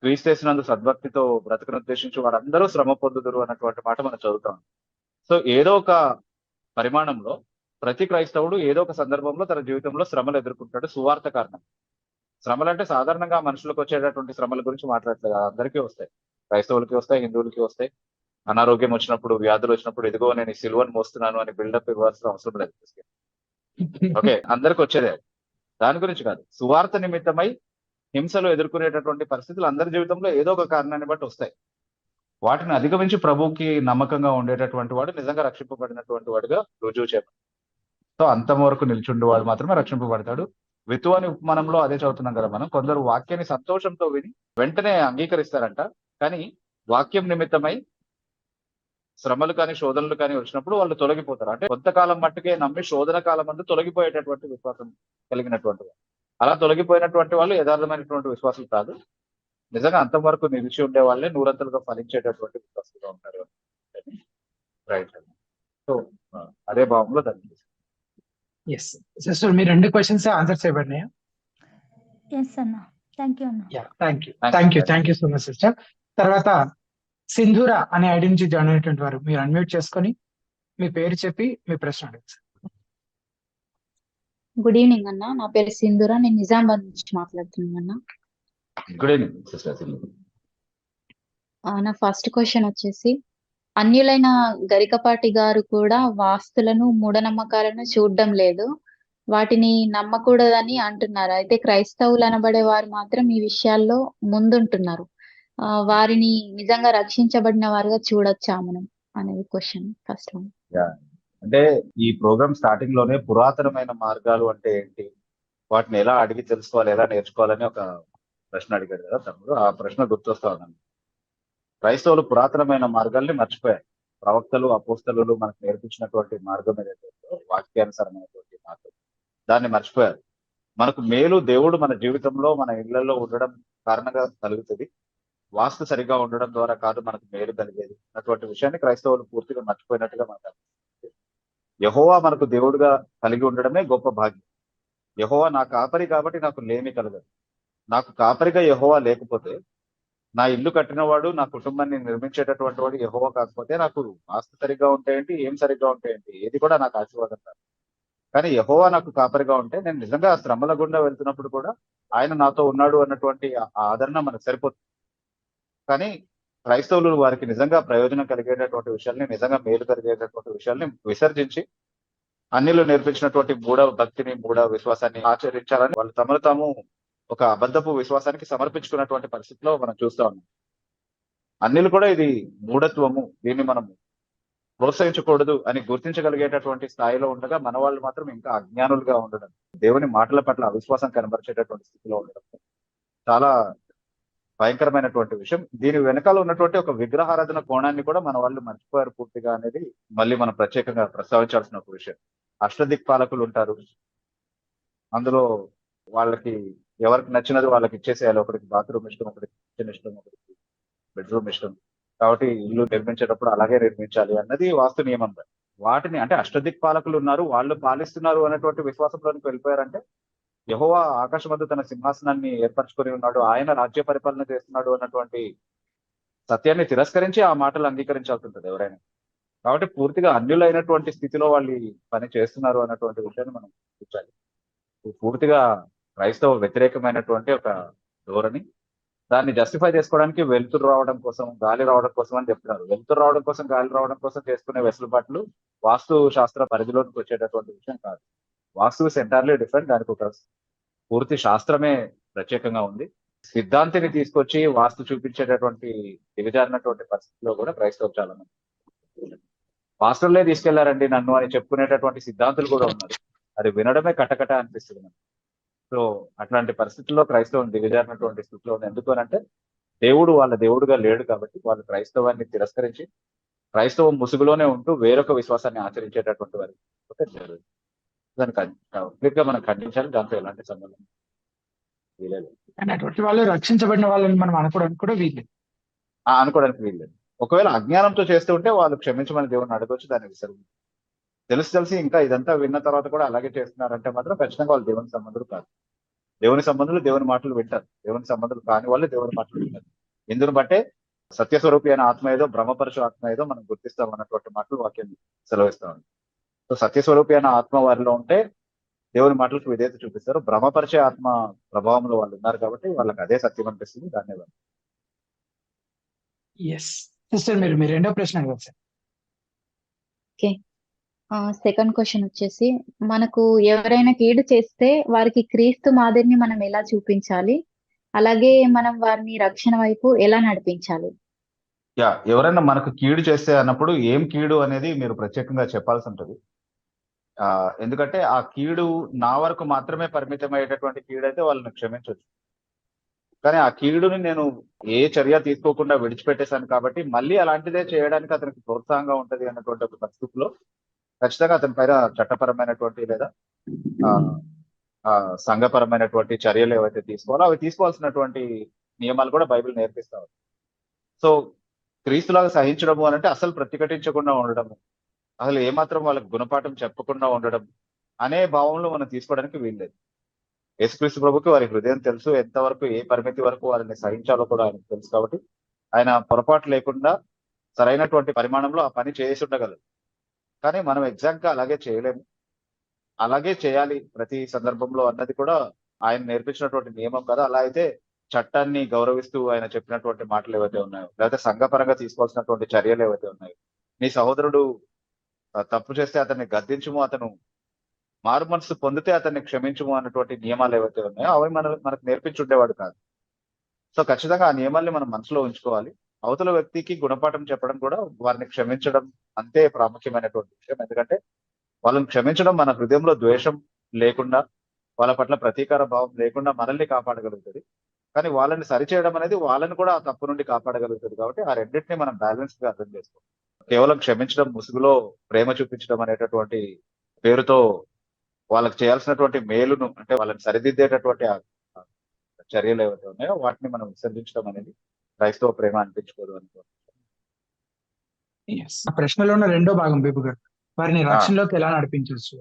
క్రీస్తేసినందు సద్భక్తితో బ్రతుకును ఉద్దేశించి వారందరూ శ్రమ పొందుదురు అన్నటువంటి మాట మనం చదువుతాం. సో ఏదో ఒక పరిమాణంలో ప్రతి క్రైస్తవుడు ఏదో ఒక సందర్భంలో తన జీవితంలో శ్రమలు ఎదుర్కొంటాడు. సువార్త కారణం శ్రమలు అంటే సాధారణంగా మనుషులకు వచ్చేటటువంటి శ్రమల గురించి మాట్లాడలేదు, అందరికీ వస్తాయి. క్రైస్తవులకి వస్తాయి, హిందువులకి వస్తాయి. అనారోగ్యం వచ్చినప్పుడు, వ్యాధులు వచ్చినప్పుడు, ఇదిగో నేను ఈ సిలువను మోస్తున్నాను అని బిల్డప్ ఇవ్వాల్సిన అవసరం లేదు. ఓకే, అందరికి వచ్చేదే. దాని గురించి కాదు, సువార్త నిమిత్తమై హింసలు ఎదుర్కొనేటటువంటి పరిస్థితులు అందరి జీవితంలో ఏదో ఒక కారణాన్ని బట్టి వస్తాయి. వాటిని అధిగమించి ప్రభువుకి నమ్మకంగా ఉండేటటువంటి వాడు నిజంగా రక్షింపబడినటువంటి వాడుగా రుజువు చేయబడి, సో అంతం వరకు నిల్చుండే వాడు మాత్రమే రక్షింపబడతాడు. వితువాని ఉపమానంలో అదే చదువుతున్నాం కదా మనం. కొందరు వాక్యాన్ని సంతోషంతో విని వెంటనే అంగీకరిస్తారంట, కానీ వాక్యం నిమిత్తమై శ్రమలు కానీ శోధనలు కానీ వచ్చినప్పుడు వాళ్ళు తొలగిపోతారు. అంటే కొంతకాలం మట్టుకే నమ్మి శోధన కాలం అందు తొలగిపోయేటటువంటి విశ్వాసం కలిగినటువంటి వాళ్ళు. అలా తొలగిపోయినటువంటి వాళ్ళు యథార్థమైనటువంటి విశ్వాసులు కాదు, నిజంగా అంతవరకు నిలిచి ఉండే వాళ్ళే నూరంతలుగా ఫలించేటటువంటి విశ్వాసులుగా ఉంటారు. రైట్. సో అదే భావంలో దాన్ని సిస్టర్ మీ రెండు క్వశ్చన్స్ ఆన్సర్ చేయబడినాయా? ఎస్ అన్న, థ్యాంక్ యూ అన్న. Thank you so much sister. తర్వాత సింధూర అనే ఐడి నుంచి జాయిన్ అయినటువంటి వారు మీరు అన్మ్యూట్ చేసుకొని మీ పేరు చెప్పి మీ ప్రశ్న అడగచ్చు. గుడ్ ఈవినింగ్ అన్న. నా పేరు సింధూర. నేను నిజామాబాద్ నుంచి మాట్లాడుతున్నాను అన్న. Good evening sister Sindhu. నా ఫస్ట్ క్వశ్చన్ వచ్చేసి, అన్యులైన గరికపాటి గారు కూడా వాస్తులను మూఢనమ్మకాలను చూడడం లేదు, వాటిని నమ్మకూడదని అంటున్నారు. అయితే క్రైస్తవులు అనబడే వారు మాత్రం ఈ విషయాల్లో ముందుంటున్నారు. వారిని నిజంగా రక్షించబడిన వారుగా చూడొచ్చా మనం అనేది క్వశ్చన్ ఫస్ట్ వన్. అంటే ఈ ప్రోగ్రామ్ స్టార్టింగ్ లోనే పురాతనమైన మార్గాలు అంటే ఏంటి, వాటిని ఎలా అడిగి తెలుసుకోవాలి, ఎలా నేర్చుకోవాలని ఒక ప్రశ్న అడిగాడు కదా తమ్ముడు. ఆ ప్రశ్న గుర్తొస్తా ఉన్నాను. క్రైస్తవులు పురాతనమైన మార్గాల్ని మర్చిపోయారు. ప్రవక్తలు అపోస్తలు మనకు నేర్పించినటువంటి మార్గం ఏదైతే ఉందో, వాక్యానుసారమైనటువంటి మార్గం, దాన్ని మర్చిపోయారు. మనకు మేలు దేవుడు మన జీవితంలో మన ఇళ్లలో ఉండడం కారణంగా కలుగుతుంది, వాస్తు సరిగా ఉండడం ద్వారా కాదు మనకు మేలు కలిగేది అన్నటువంటి విషయాన్ని క్రైస్తవులు పూర్తిగా మర్చిపోయినట్టుగా మనకు అనిపిస్తుంది. యెహోవా మనకు దేవుడుగా కలిగి ఉండడమే గొప్ప భాగ్యం. యెహోవా నా కాపరి కాబట్టి నాకు లేమి కలగదు. నాకు కాపరిగా యెహోవా లేకపోతే, నా ఇల్లు కట్టినవాడు, నా కుటుంబాన్ని నిర్మించేటటువంటి వాడు యెహోవా కాకపోతే, నాకు ఆస్తి సరిగ్గా ఉంటాయేంటి, ఏం సరిగ్గా ఉంటాయేంటి, ఏది కూడా నాకు ఆశీర్వాదం కాదు. కానీ యెహోవా నాకు కాపరిగా ఉంటే, నేను నిజంగా శ్రమల గుండా వెళ్తున్నప్పుడు కూడా ఆయన నాతో ఉన్నాడు అన్నటువంటి ఆ ఆదరణ మనకు సరిపోతుంది. కానీ క్రైస్తవులు వారికి నిజంగా ప్రయోజనం కలిగేటటువంటి విషయాల్ని, నిజంగా మేలు కలిగేటటువంటి విషయాల్ని విసర్జించి అన్యులు నేర్పించినటువంటి మూఢ భక్తిని, మూఢ విశ్వాసాన్ని ఆచరించాలని వాళ్ళు తమను తాము ఒక అబద్ధపు విశ్వాసానికి సమర్పించుకున్నటువంటి పరిస్థితిలో మనం చూస్తా ఉన్నాం. అన్యులు కూడా ఇది మూఢత్వము, దీన్ని మనం ప్రోత్సహించకూడదు అని గుర్తించగలిగేటటువంటి స్థాయిలో ఉండగా, మన వాళ్ళు మాత్రం ఇంకా అజ్ఞానులుగా ఉండడం, దేవుని మాటల పట్ల అవిశ్వాసం కనబరిచేటటువంటి స్థితిలో ఉండడం చాలా భయంకరమైనటువంటి విషయం. దీని వెనకాల ఉన్నటువంటి ఒక విగ్రహారాధన కోణాన్ని కూడా మన వాళ్ళు మర్చిపోయారు పూర్తిగా అనేది మళ్ళీ మనం ప్రత్యేకంగా ప్రస్తావించాల్సిన ఒక విషయం. అష్టదిక్పాలకులు ఉంటారు, అందులో వాళ్ళకి ఎవరికి నచ్చినది వాళ్ళకి ఇచ్చేసేయాలి. ఒకరికి బాత్రూమ్ ఇష్టం, ఒకరికి కిచెన్ ఇష్టం, ఒకరికి బెడ్రూమ్ ఇష్టం, కాబట్టి ఇల్లు నిర్మించేటప్పుడు అలాగే నిర్మించాలి అన్నది వాస్తు నియమం. వాటిని అంటే అష్టదిక్పాలకులు ఉన్నారు, వాళ్ళు పాలిస్తున్నారు అనేటువంటి విశ్వాసంలోనికి వెళ్ళిపోయారంటే, యెహోవా ఆకాశమందు తన సింహాసనాన్ని ఏర్పరచుకొని ఉన్నాడు, ఆయన రాజ్య పరిపాలన చేస్తున్నాడు అన్నటువంటి సత్యాన్ని తిరస్కరించి ఆ మాటలు అంగీకరించాల్సి ఉంటుంది ఎవరైనా. కాబట్టి పూర్తిగా అన్యులైనటువంటి స్థితిలో వాళ్ళు ఈ పని చేస్తున్నారు అన్నటువంటి విషయాన్ని మనం చూడాలి. పూర్తిగా క్రైస్తవ వ్యతిరేకమైనటువంటి ఒక ధోరణి. దాన్ని జస్టిఫై చేసుకోవడానికి వెలుతురు రావడం కోసం, గాలి రావడం కోసం అని చెప్తున్నారు. వెలుతురు రావడం కోసం, గాలి రావడం కోసం చేసుకునే వెసులుబాట్లు వాస్తు శాస్త్ర పరిధిలోకి వచ్చేటటువంటి విషయం కాదు. వాస్తు ఇస్ ఎంటైర్లీ డిఫరెంట్. దానికి ఒక పూర్తి శాస్త్రమే ప్రత్యేకంగా ఉంది. సిద్ధాంతిని తీసుకొచ్చి వాస్తు చూపించేటటువంటి దిగజారినటువంటి పరిస్థితిలో కూడా క్రైస్తవులు చాలా మంది పాస్టర్లే తీసుకెళ్లారండి నన్ను అని చెప్పుకునేటటువంటి సిద్ధాంతులు కూడా ఉన్నారు. అది వినడమే కటకట అనిపిస్తుంది మనకు. సో అట్లాంటి పరిస్థితుల్లో క్రైస్తవం దిగజారినటువంటి స్థితిలో ఉంది. ఎందుకు అంటే దేవుడు వాళ్ళ దేవుడుగా లేడు కాబట్టి వాళ్ళు క్రైస్తవాన్ని తిరస్కరించి క్రైస్తవం ముసుగులోనే ఉంటూ వేరొక విశ్వాసాన్ని ఆచరించేటటువంటి వారి దాన్ని క్లియర్ గా మనం ఖండించాలి. దాంతో ఎలాంటి సంబంధం వీలేదు. అటువంటి వాళ్ళు రక్షించబడిన వాళ్ళని మనం అనుకోవడానికి కూడా వీల్లేదు. అనుకోవడానికి వీల్లేదు. ఒకవేళ అజ్ఞానంతో చేస్తూ ఉంటే వాళ్ళు క్షమించమని దేవుడిని అడగొచ్చు, దాన్ని విసర్జించి. తెలిసి ఇంకా ఇదంతా విన్న తర్వాత కూడా అలాగే చేస్తున్నారంటే మాత్రం ఖచ్చితంగా వాళ్ళు దేవుని సంబంధులు కాదు. దేవుని సంబంధులు దేవుని మాటలు వింటారు, దేవుని సంబంధులు కాని వాళ్ళు దేవుని మాటలు వింటారు. ఇందును బట్టే సత్యస్వరూపి అయిన ఆత్మ ఏదో, బ్రహ్మపరచు ఆత్మ ఏదో మనం గుర్తిస్తాం అన్నటువంటి మాటలు వాక్యం సెలవిస్తా ఉంది. సో సత్యస్వరూపి అయిన ఆత్మ వారిలో ఉంటే దేవుని మాటలకు విధేయత చూపిస్తారు. భ్రమపరిచే ఆత్మ ప్రభావంలో వాళ్ళు ఉన్నారు కాబట్టి వాళ్ళకి అదే సత్యం అనిపిస్తుంది. దాన్ని సిస్టర్ మీరు రెండో ప్రశ్న అడగదు సార్. ఓకే, సెకండ్ క్వశ్చన్ వచ్చేసి, మనకు ఎవరైనా కీడు చేస్తే వారికి క్రీస్తు మాదిరిని మనం ఎలా చూపించాలి, అలాగే మనం వారిని రక్షణ వైపు ఎలా నడిపించాలి? ఎవరైనా మనకు కీడు చేస్తే అన్నప్పుడు ఏం కీడు అనేది మీరు ప్రత్యేకంగా చెప్పాల్సి ఉంటుంది. ఎందుకంటే ఆ కీడు నా వరకు మాత్రమే పరిమితమయ్యేటటువంటి కీడు అయితే వాళ్ళని క్షమించవచ్చు. కానీ ఆ కీడుని నేను ఏ చర్య తీసుకోకుండా విడిచిపెట్టేశాను కాబట్టి మళ్ళీ అలాంటిదే చేయడానికి అతనికి ప్రోత్సాహంగా ఉంటది అన్నటువంటి ఒక పరిస్థితిలో ఖచ్చితంగా అతని పైన చట్టపరమైనటువంటి లేదా సంఘపరమైనటువంటి చర్యలు ఏవైతే తీసుకోవాలో అవి తీసుకోవాల్సినటువంటి నియమాలు కూడా బైబిల్ నేర్పిస్తారు. సో క్రీస్తులాగా సహించడము అని అంటే అసలు ప్రతిఘటించకుండా ఉండడము, అసలు ఏమాత్రం వాళ్ళకి గుణపాఠం చెప్పకుండా ఉండడం అనే భావంలో మనం తీసుకోవడానికి వీల్లేదు. యేసుక్రీస్తు ప్రభుకి వారి హృదయం తెలుసు, ఎంతవరకు ఏ పరిమితి వరకు వారిని సహించాలో కూడా ఆయనకు తెలుసు. కాబట్టి ఆయన పొరపాటు లేకుండా సరైనటువంటి పరిమాణంలో ఆ పని చేసి ఉండగలరు. కానీ మనం ఎగ్జాక్ట్ గా అలాగే చేయలేము. అలాగే చేయాలి ప్రతి సందర్భంలో అన్నది కూడా ఆయన నేర్పించినటువంటి నియమం కదా. అలా అయితే చట్టాన్ని గౌరవిస్తూ ఆయన చెప్పినటువంటి మాటలు ఏవైతే ఉన్నాయో, లేకపోతే సంఘపరంగా తీసుకోవాల్సినటువంటి చర్యలు ఏవైతే ఉన్నాయో, నీ సహోదరుడు తప్పు చేస్తే అతన్ని గద్దించుము, అతను మారు మనసు పొందితే అతన్ని క్షమించుము అన్నటువంటి నియమాలు ఏవైతే ఉన్నాయో అవి మనకు నేర్పించుండేవాడు కాదు. సో ఖచ్చితంగా ఆ నియమాల్ని మనం మనసులో ఉంచుకోవాలి. అవతల వ్యక్తికి గుణపాఠం చెప్పడం కూడా వారిని క్షమించడం అంతే ప్రాముఖ్యమైనటువంటి విషయం. ఎందుకంటే వాళ్ళని క్షమించడం మన హృదయంలో ద్వేషం లేకుండా, వాళ్ళ పట్ల ప్రతీకార భావం లేకుండా మనల్ని కాపాడగలుగుతుంది. కానీ వాళ్ళని సరిచేయడం అనేది వాళ్ళని కూడా ఆ తప్పు నుండి కాపాడగలుగుతుంది. కాబట్టి ఆ రెండింటిని మనం బ్యాలెన్స్ గా అర్థం చేసుకోవాలి. కేవలం క్షమించడం ముసుగులో ప్రేమ చూపించడం అనేటటువంటి పేరుతో వాళ్ళకి చేయాల్సినటువంటి మేలును, అంటే వాళ్ళని సరిదిద్దేటటువంటి ఆ చర్యలు ఏవైతే ఉన్నాయో వాటిని మనం విసర్జించడం అనేది క్రైస్తవ ప్రేమ అనిపించుకోదు అనుకో. ఆ ప్రశ్నలో ఉన్న రెండో భాగం బేబు గారు, వారిని రక్షణలోకి ఎలా నడిపించవచ్చు?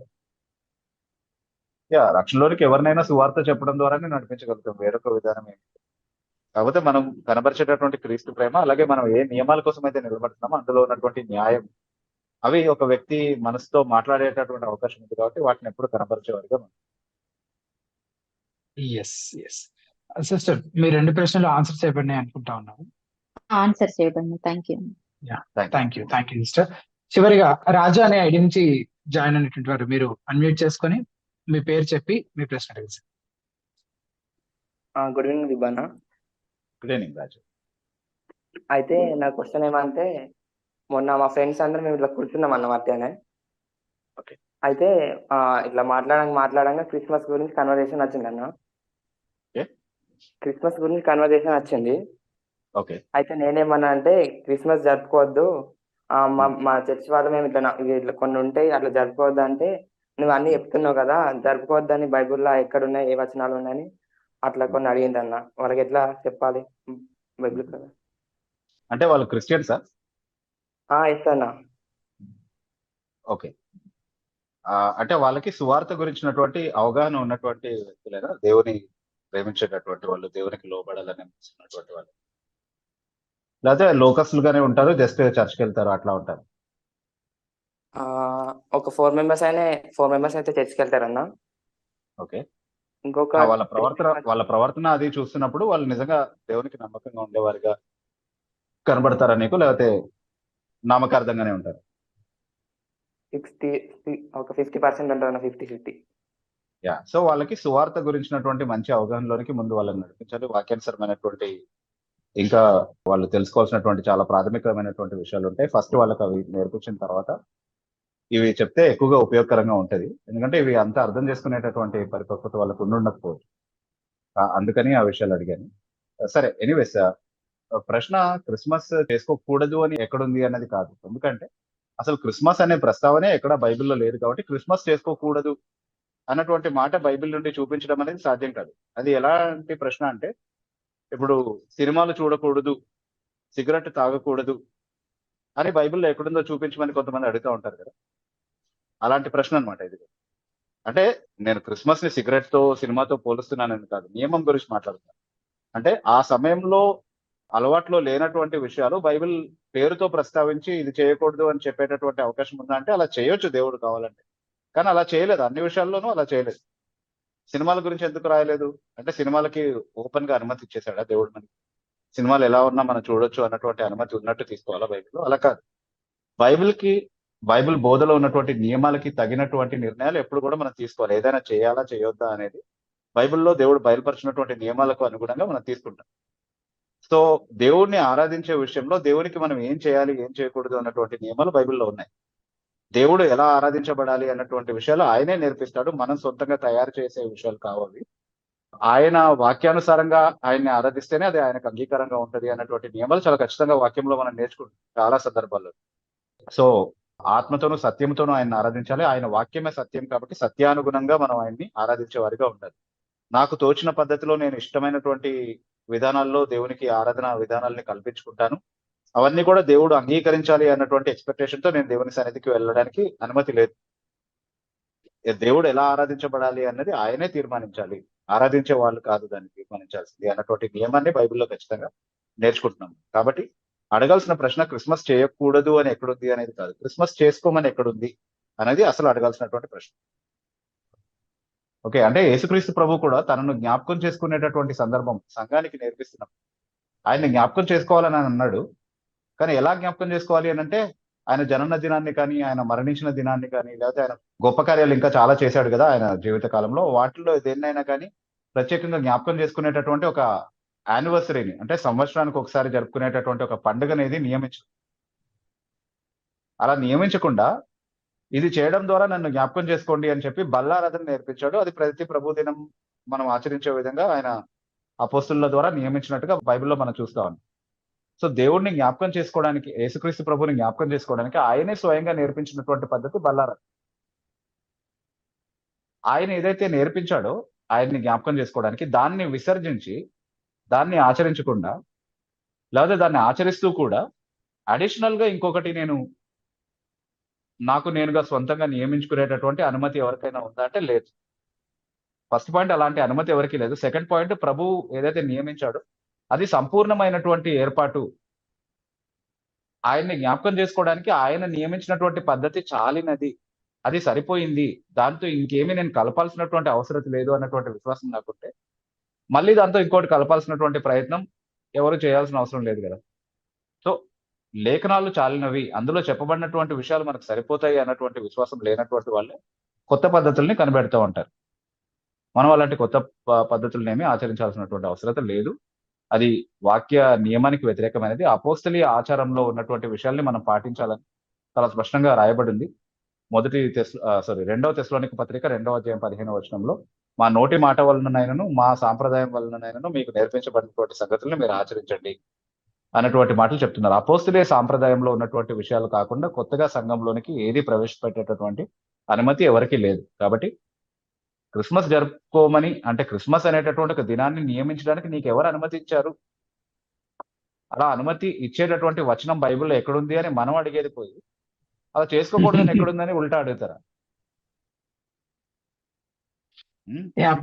రక్షణలోనికి ఎవరినైనా సువార్త చెప్పడం ద్వారానే నడిపించగలుగుతాం, వేరొక విధానం ఏమి. కాకపోతే మనం కనబరిచేటటువంటి క్రీస్తు ప్రేమ, అలాగే మనం ఏ నియమాల కోసం అయితే నిలబడుతున్నామో అందులో ఉన్నటువంటి న్యాయం, అవి ఒక వ్యక్తి మనసుతో మాట్లాడేటటువంటి అవకాశం ఉంది. కాబట్టి వాటిని ఎప్పుడు కనబరిచేవారుగా మనం. సిస్టర్, మీ రెండు ప్రశ్నలు ఆన్సర్ చేయబడినాయి అనుకుంటా ఉన్నాను. ఆన్సర్ చేయబడింది. Thank you. Thank you sister. చివరిగా రాజు అనే ఐడి నుంచి జాయిన్ అయినటువంటి వారు మీరు అన్మ్యూట్ చేసుకొని మీ పేరు చెప్పి మీ ప్రశ్న అడగండి. గుడ్ ఈవినింగ్ దిబానా. Good evening Raju. అయితే నా క్వశ్చన్ ఏమంటే, మొన్న మా ఫ్రెండ్స్ అందరూ మేము ఇట్లా కూర్చున్నాం అన్న మధ్యాహ్నం. ఓకే. అయితే ఇట్లా మాట్లాడంగా క్రిస్మస్ గురించి కన్వర్జేషన్ వచ్చింది అన్న. క్రిస్మస్ గురించి కన్వర్జేషన్ వచ్చింది. ఓకే. అయితే నేనేమన్నా అంటే, క్రిస్మస్ జరుపుకోవద్దు, మా చర్చ్ వాళ్ళు మేము ఇట్లా కొన్ని ఉంటాయి అట్లా జరుపుకోవద్దు అంటే, నువ్వు అన్ని చెప్తున్నావు కదా జరుపుకోవద్దని బైబుల్లో ఎక్కడ ఉన్నాయి, ఏ వచనాలు ఉన్నాయని అట్లా కొన్ని అడిగింది అన్న. వాళ్ళకి ఎట్లా చెప్పాలి బైబిల్ కదా? అంటే వాళ్ళు క్రిస్టియన్సా? ఎస్ అన్న. ఓకే. అంటే వాళ్ళకి సువార్త గురించినటువంటి అవగాహన ఉన్నటువంటి వ్యక్తులేనా? దేవుని ప్రేమించేటటువంటి వాళ్ళు, దేవునికి లోబడాలని అనిపిస్తున్నటువంటి వాళ్ళు, లేకపోతే లోకస్తులుగానే ఉంటారు, జస్ట్ చర్చ్కి వెళ్తారు అట్లా ఉంటారు? ఒక 4 మెంబర్స్ అయితే చర్చ్కి వెళ్తారన్న. ఓకే. ఇంకొక వాళ్ళ ప్రవర్తన అది చూస్తున్నప్పుడు వాళ్ళు నిజంగా దేవునికి నమ్మకంగా ఉండేవారుగా కనబడతారా నీకు, లేకపోతే నామకార్థంగానే ఉంటారు? 50% ఉంటారు, 50-50. సో వాళ్ళకి సువార్త గురించినటువంటి మంచి అవగాహనలోనికి ముందు వాళ్ళని నడిపించాలి. వాక్యానుసరమైనటువంటి ఇంకా వాళ్ళు తెలుసుకోవాల్సినటువంటి చాలా ప్రాథమికమైనటువంటి విషయాలు ఉంటాయి. ఫస్ట్ వాళ్ళకి అవి నేర్పించిన తర్వాత ఇవి చెప్తే ఎక్కువగా ఉపయోగకరంగా ఉంటది. ఎందుకంటే ఇవి అంతా అర్థం చేసుకునేటటువంటి పరిపక్వత వాళ్ళకు ఉండకపోవచ్చు. అందుకని ఆ విషయాలు అడిగాను. సరే, ఎనీవేస్, ప్రశ్న క్రిస్మస్ చేసుకోకూడదు అని ఎక్కడుంది అన్నది కాదు. ఎందుకంటే అసలు క్రిస్మస్ అనే ప్రస్తావనే ఎక్కడ బైబిల్లో లేదు. కాబట్టి క్రిస్మస్ చేసుకోకూడదు అన్నటువంటి మాట బైబిల్ నుండి చూపించడం అనేది సాధ్యం కాదు. అది ఎలాంటి ప్రశ్న అంటే, ఇప్పుడు సినిమాలు చూడకూడదు, సిగరెట్ తాగకూడదు అని బైబిల్లో ఎక్కడుందో చూపించమని కొంతమంది అడుగుతూ ఉంటారు కదా. అలాంటి ప్రశ్న అనమాట ఇది. అంటే నేను క్రిస్మస్ ని సిగరెట్ తో, సినిమాతో పోలుస్తున్నానని కాదు, నియమం గురించి మాట్లాడుతున్నాను. అంటే ఆ సమయంలో అలవాట్లో లేనటువంటి విషయాలు బైబిల్ పేరుతో ప్రస్తావించి ఇది చేయకూడదు అని చెప్పేటటువంటి అవకాశం ఉందా అంటే అలా చేయొచ్చు దేవుడు కావాలంటే. కానీ అలా చేయలేదు, అన్ని విషయాల్లోనూ అలా చేయలేదు. సినిమాల గురించి ఎందుకు రాయలేదు అంటే, సినిమాలకి ఓపెన్ గా అనుమతి ఇచ్చేసాడా దేవుడు మనకి? సినిమాలు ఎలా ఉన్నా మనం చూడొచ్చు అన్నటువంటి అనుమతి ఉన్నట్టు తీసుకోవాలా బైబిల్లో? అలా కాదు. బైబిల్ బోధలో ఉన్నటువంటి నియమాలకి తగినటువంటి నిర్ణయాలు ఎప్పుడు కూడా మనం తీసుకోవాలి. ఏదైనా చేయాలా చేయొద్దా అనేది బైబిల్లో దేవుడు బయలుపరిచినటువంటి నియమాలకు అనుగుణంగా మనం తీసుకుంటాం. సో దేవుడిని ఆరాధించే విషయంలో దేవునికి మనం ఏం చేయాలి, ఏం చేయకూడదు అన్నటువంటి నియమాలు బైబిల్లో ఉన్నాయి. దేవుడు ఎలా ఆరాధించబడాలి అన్నటువంటి విషయాలు ఆయనే నేర్పిస్తాడు. మనం సొంతంగా తయారు చేసే విషయాలు కావాలి. ఆయన వాక్యానుసారంగా ఆయన్ని ఆరాధిస్తేనే అది ఆయనకు అంగీకారంగా ఉంటది అన్నటువంటి నియమాలు చాలా ఖచ్చితంగా వాక్యంలో మనం నేర్చుకుంటాం చాలా సందర్భాల్లో. సో ఆత్మతోనూ సత్యంతోనూ ఆయన్ని ఆరాధించాలి. ఆయన వాక్యమే సత్యం కాబట్టి సత్యానుగుణంగా మనం ఆయన్ని ఆరాధించే వారిగా ఉండాలి. నాకు తోచిన పద్ధతిలో నేను ఇష్టమైనటువంటి విధానాల్లో దేవునికి ఆరాధన విధానాలని కల్పించుకుంటాను. అవన్నీ కూడా దేవుడు అంగీకరించాలి అన్నటువంటి ఎక్స్పెక్టేషన్ తో నేను దేవుని సన్నిధికి వెళ్ళడానికి అనుమతి లేదు. దేవుడు ఎలా ఆరాధించబడాలి అన్నది ఆయనే తీర్మానించాలి, ఆరాధించే వాళ్ళు కాదు దాన్ని తీర్మానించాల్సింది అన్నటువంటి నియమాన్ని బైబిల్లో ఖచ్చితంగా నేర్చుకుంటున్నాం. కాబట్టి అడగాల్సిన ప్రశ్న క్రిస్మస్ చేయకూడదు అని ఎక్కడుంది అనేది కాదు, క్రిస్మస్ చేసుకోమని ఎక్కడుంది అనేది అసలు అడగాల్సినటువంటి ప్రశ్న. ఓకే, అంటే యేసుక్రీస్తు ప్రభు కూడా తనను జ్ఞాపకం చేసుకునేటటువంటి సందర్భం సంఘానికి నేర్పిస్తున్నాం. ఆయన జ్ఞాపకం చేసుకోవాలని ఆయన అన్నాడు, కానీ ఎలా జ్ఞాపకం చేసుకోవాలి అని అంటే ఆయన జనన దినాన్ని కానీ, ఆయన మరణించిన దినాన్ని కానీ, లేకపోతే ఆయన గొప్ప కార్యాలు ఇంకా చాలా చేశాడు కదా ఆయన జీవిత కాలంలో, వాటిలో దేన్నైనా కానీ ప్రత్యేకంగా జ్ఞాపకం చేసుకునేటటువంటి ఒక యానివర్సరీని, అంటే సంవత్సరానికి ఒకసారి జరుపుకునేటటువంటి ఒక పండుగ అనేది నియమించారు. అలా నియమించకుండా ఇది చేయడం ద్వారా నన్ను జ్ఞాపకం చేసుకోండి అని చెప్పి బల్లారాధన నేర్పించాడు. అది ప్రతి ప్రభు దినం మనం ఆచరించే విధంగా ఆయన అపోస్తుల ద్వారా నియమించినట్టుగా బైబిల్లో మనం చూస్తాం. సో దేవుడిని జ్ఞాపకం చేసుకోవడానికి, యేసుక్రీస్తు ప్రభుని జ్ఞాపకం చేసుకోవడానికి ఆయనే స్వయంగా నేర్పించినటువంటి పద్ధతి బల్లారాధన. ఆయన ఏదైతే నేర్పించాడో ఆయన్ని జ్ఞాపకం చేసుకోవడానికి, దాన్ని విసర్జించి దాన్ని ఆచరించకుండా, లేదా దాన్ని ఆచరిస్తూ కూడా అడిషనల్ గా ఇంకొకటి నాకు నేనుగా సొంతంగా నియమించుకునేటటువంటి అనుమతి ఎవరికైనా ఉందా అంటే లేదు. ఫస్ట్ పాయింట్, అలాంటి అనుమతి ఎవరికి లేదు. సెకండ్ పాయింట్, ప్రభు ఏదైతే నియమించాడో అది సంపూర్ణమైనటువంటి ఏర్పాటు. ఆయన్ని జ్ఞాపకం చేసుకోవడానికి ఆయన నియమించినటువంటి పద్ధతి చాలినది, అది సరిపోయింది, దాంతో ఇంకేమీ నేను కలపాల్సినటువంటి అవసరం లేదు అన్నటువంటి విశ్వాసం నాకుంటే మళ్ళీ దాంతో ఇంకోటి కలపాల్సినటువంటి ప్రయత్నం ఎవరు చేయాల్సిన అవసరం లేదు కదా. సో లేఖనాలు చాలినవి, అందులో చెప్పబడినటువంటి విషయాలు మనకు సరిపోతాయి అన్నటువంటి విశ్వాసం లేనటువంటి వాళ్ళే కొత్త పద్ధతుల్ని కనిపెడుతూ ఉంటారు. మనం అలాంటి కొత్త పద్ధతులను ఏమీ ఆచరించాల్సినటువంటి అవసరం లేదు. అది వాక్య నియమానికి వ్యతిరేకమైనది. అపోస్తలీయ ఆచారంలో ఉన్నటువంటి విషయాల్ని మనం పాటించాలని చాలా స్పష్టంగా రాయబడింది. 2వ తెస్సలోనిక పత్రిక 2వ అధ్యాయం 15వ వచనంలో, మా నోటి మాట వలననైనను మా సాంప్రదాయం వలననైనను మీకు నేర్పించబడినటువంటి సంగతులను మీరు ఆచరించండి అన్నటువంటి మాటలు చెప్తున్నారు. అపోస్తలీయ సాంప్రదాయంలో ఉన్నటువంటి విషయాలు కాకుండా కొత్తగా సంఘంలోనికి ఏది ప్రవేశపెట్టేటటువంటి అనుమతి ఎవరికీ లేదు. కాబట్టి క్రిస్మస్ జరుపుకోమని, అంటే క్రిస్మస్ అనేటటువంటి ఒక దినాన్ని నియమించడానికి నీకు ఎవరు అనుమతి ఇచ్చారు? అలా అనుమతి ఇచ్చేటటువంటి వచనం బైబిల్లో ఎక్కడుంది అని మనం అడిగేది పోయి, అలా చేసుకోకూడదని ఎక్కడుందని ఉల్టా అడుగుతారా?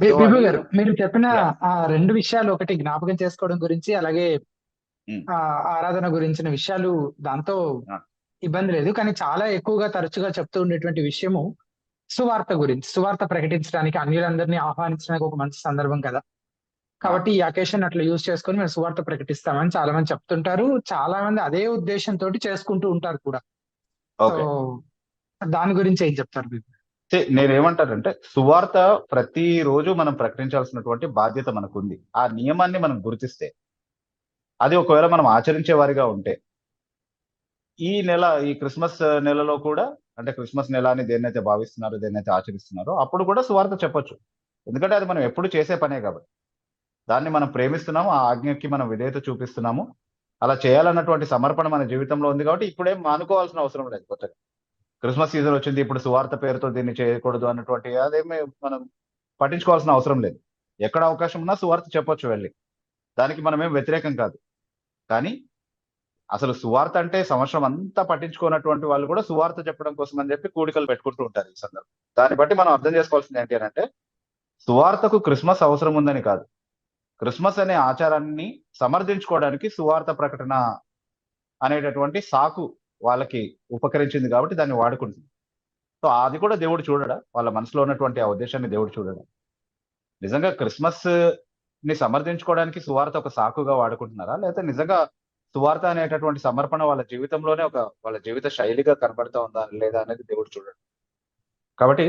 బిబు గారు, మీరు చెప్పిన ఆ రెండు విషయాలు, ఒకటి జ్ఞాపకం చేసుకోవడం గురించి, అలాగే ఆ ఆరాధన గురించిన విషయాలు, దాంతో ఇబ్బంది లేదు. కానీ చాలా ఎక్కువగా తరచుగా చెప్తూ ఉండేటువంటి విషయము సువార్త గురించి. సువార్త ప్రకటించడానికి అన్యులందరినీ ఆహ్వానించడానికి ఒక మంచి సందర్భం కదా. కాబట్టి ఈ అకేషన్ అట్లా యూజ్ చేసుకొని మేము సువార్త ప్రకటిస్తామని చాలా మంది చెప్తుంటారు. చాలా మంది అదే ఉద్దేశంతో చేసుకుంటూ ఉంటారు కూడా. సో దాని గురించి ఏం చెప్తారు? నేనేమంటానంటే, సువార్త ప్రతిరోజు మనం ప్రకటించాల్సినటువంటి బాధ్యత మనకుంది. ఆ నియమాన్ని మనం గుర్తిస్తే, అది ఒకవేళ మనం ఆచరించే వారిగా ఉంటే, ఈ క్రిస్మస్ నెలలో కూడా, అంటే క్రిస్మస్ నెల అని దేన్నైతే భావిస్తున్నారో, దేన్నైతే ఆచరిస్తున్నారో, అప్పుడు కూడా సువార్త చెప్పొచ్చు. ఎందుకంటే అది మనం ఎప్పుడు చేసే పనే కాబట్టి. దాన్ని మనం ప్రేమిస్తున్నాము, ఆ ఆజ్ఞకి మనం విధేయత చూపిస్తున్నాము, అలా చేయాలన్నటువంటి సమర్పణ మన జీవితంలో ఉంది. కాబట్టి ఇప్పుడేం మానుకోవాల్సిన అవసరం లేదు. కొత్తగా క్రిస్మస్ సీజన్ వచ్చింది, ఇప్పుడు సువార్త పేరుతో దీన్ని చేయకూడదు అన్నటువంటి అదేమి మనం పట్టించుకోవాల్సిన అవసరం లేదు. ఎక్కడ అవకాశం ఉన్నా సువార్త చెప్పొచ్చు వెళ్ళి, దానికి మనమేం వ్యతిరేకం కాదు. కానీ అసలు సువార్త అంటే సంవత్సరం అంతా పట్టించుకున్నటువంటి వాళ్ళు కూడా సువార్త చెప్పడం కోసం అని చెప్పి కూడికలు పెట్టుకుంటూ ఉంటారు ఈ సందర్భం. దాన్ని బట్టి మనం అర్థం చేసుకోవాల్సింది ఏంటి అని అంటే, సువార్తకు క్రిస్మస్ అవసరం ఉందని కాదు, క్రిస్మస్ అనే ఆచారాన్ని సమర్థించుకోవడానికి సువార్త ప్రకటన అనేటటువంటి సాకు వాళ్ళకి ఉపకరించింది కాబట్టి దాన్ని వాడుకుంటుంది. సో అది కూడా దేవుడు చూడడా? వాళ్ళ మనసులో ఉన్నటువంటి ఆ ఉద్దేశాన్ని దేవుడు చూడడా? నిజంగా క్రిస్మస్ ని సమర్థించుకోవడానికి సువార్త ఒక సాకుగా వాడుకుంటున్నారా, లేకపోతే నిజంగా సువార్త అనేటటువంటి సమర్పణ వాళ్ళ జీవితంలోనే వాళ్ళ జీవిత శైలిగా కనబడతా ఉందా లేదా అనేది దేవుడు చూడడు. కాబట్టి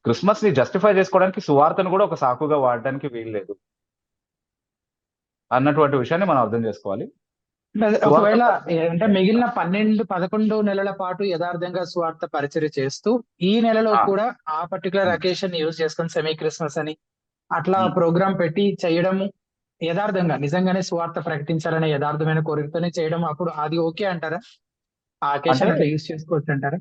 క్రిస్మస్ ని జస్టిఫై చేసుకోవడానికి సువార్తను కూడా ఒక సాకుగా వాడడానికి వీల్లేదు అన్నటువంటి విషయాన్ని మనం అర్థం చేసుకోవాలి. ఒకవేళ అంటే మిగిలిన 12-11 నెలల పాటు యథార్థంగా సువార్త పరిచర్య చేస్తూ, ఈ నెలలో కూడా ఆ పర్టికులర్ అకేషన్ యూజ్ చేసుకొని సెమీ క్రిస్మస్ అని అట్లా ప్రోగ్రామ్ పెట్టి చేయడము, యథార్థంగా నిజంగానే సువార్త ప్రకటించాలనే యథార్థమైన కోరికతోనే చేయడం, అప్పుడు అది ఓకే అంటారా? ఆ అకేషన్ అట్లా యూజ్ చేసుకోవచ్చు అంటారా?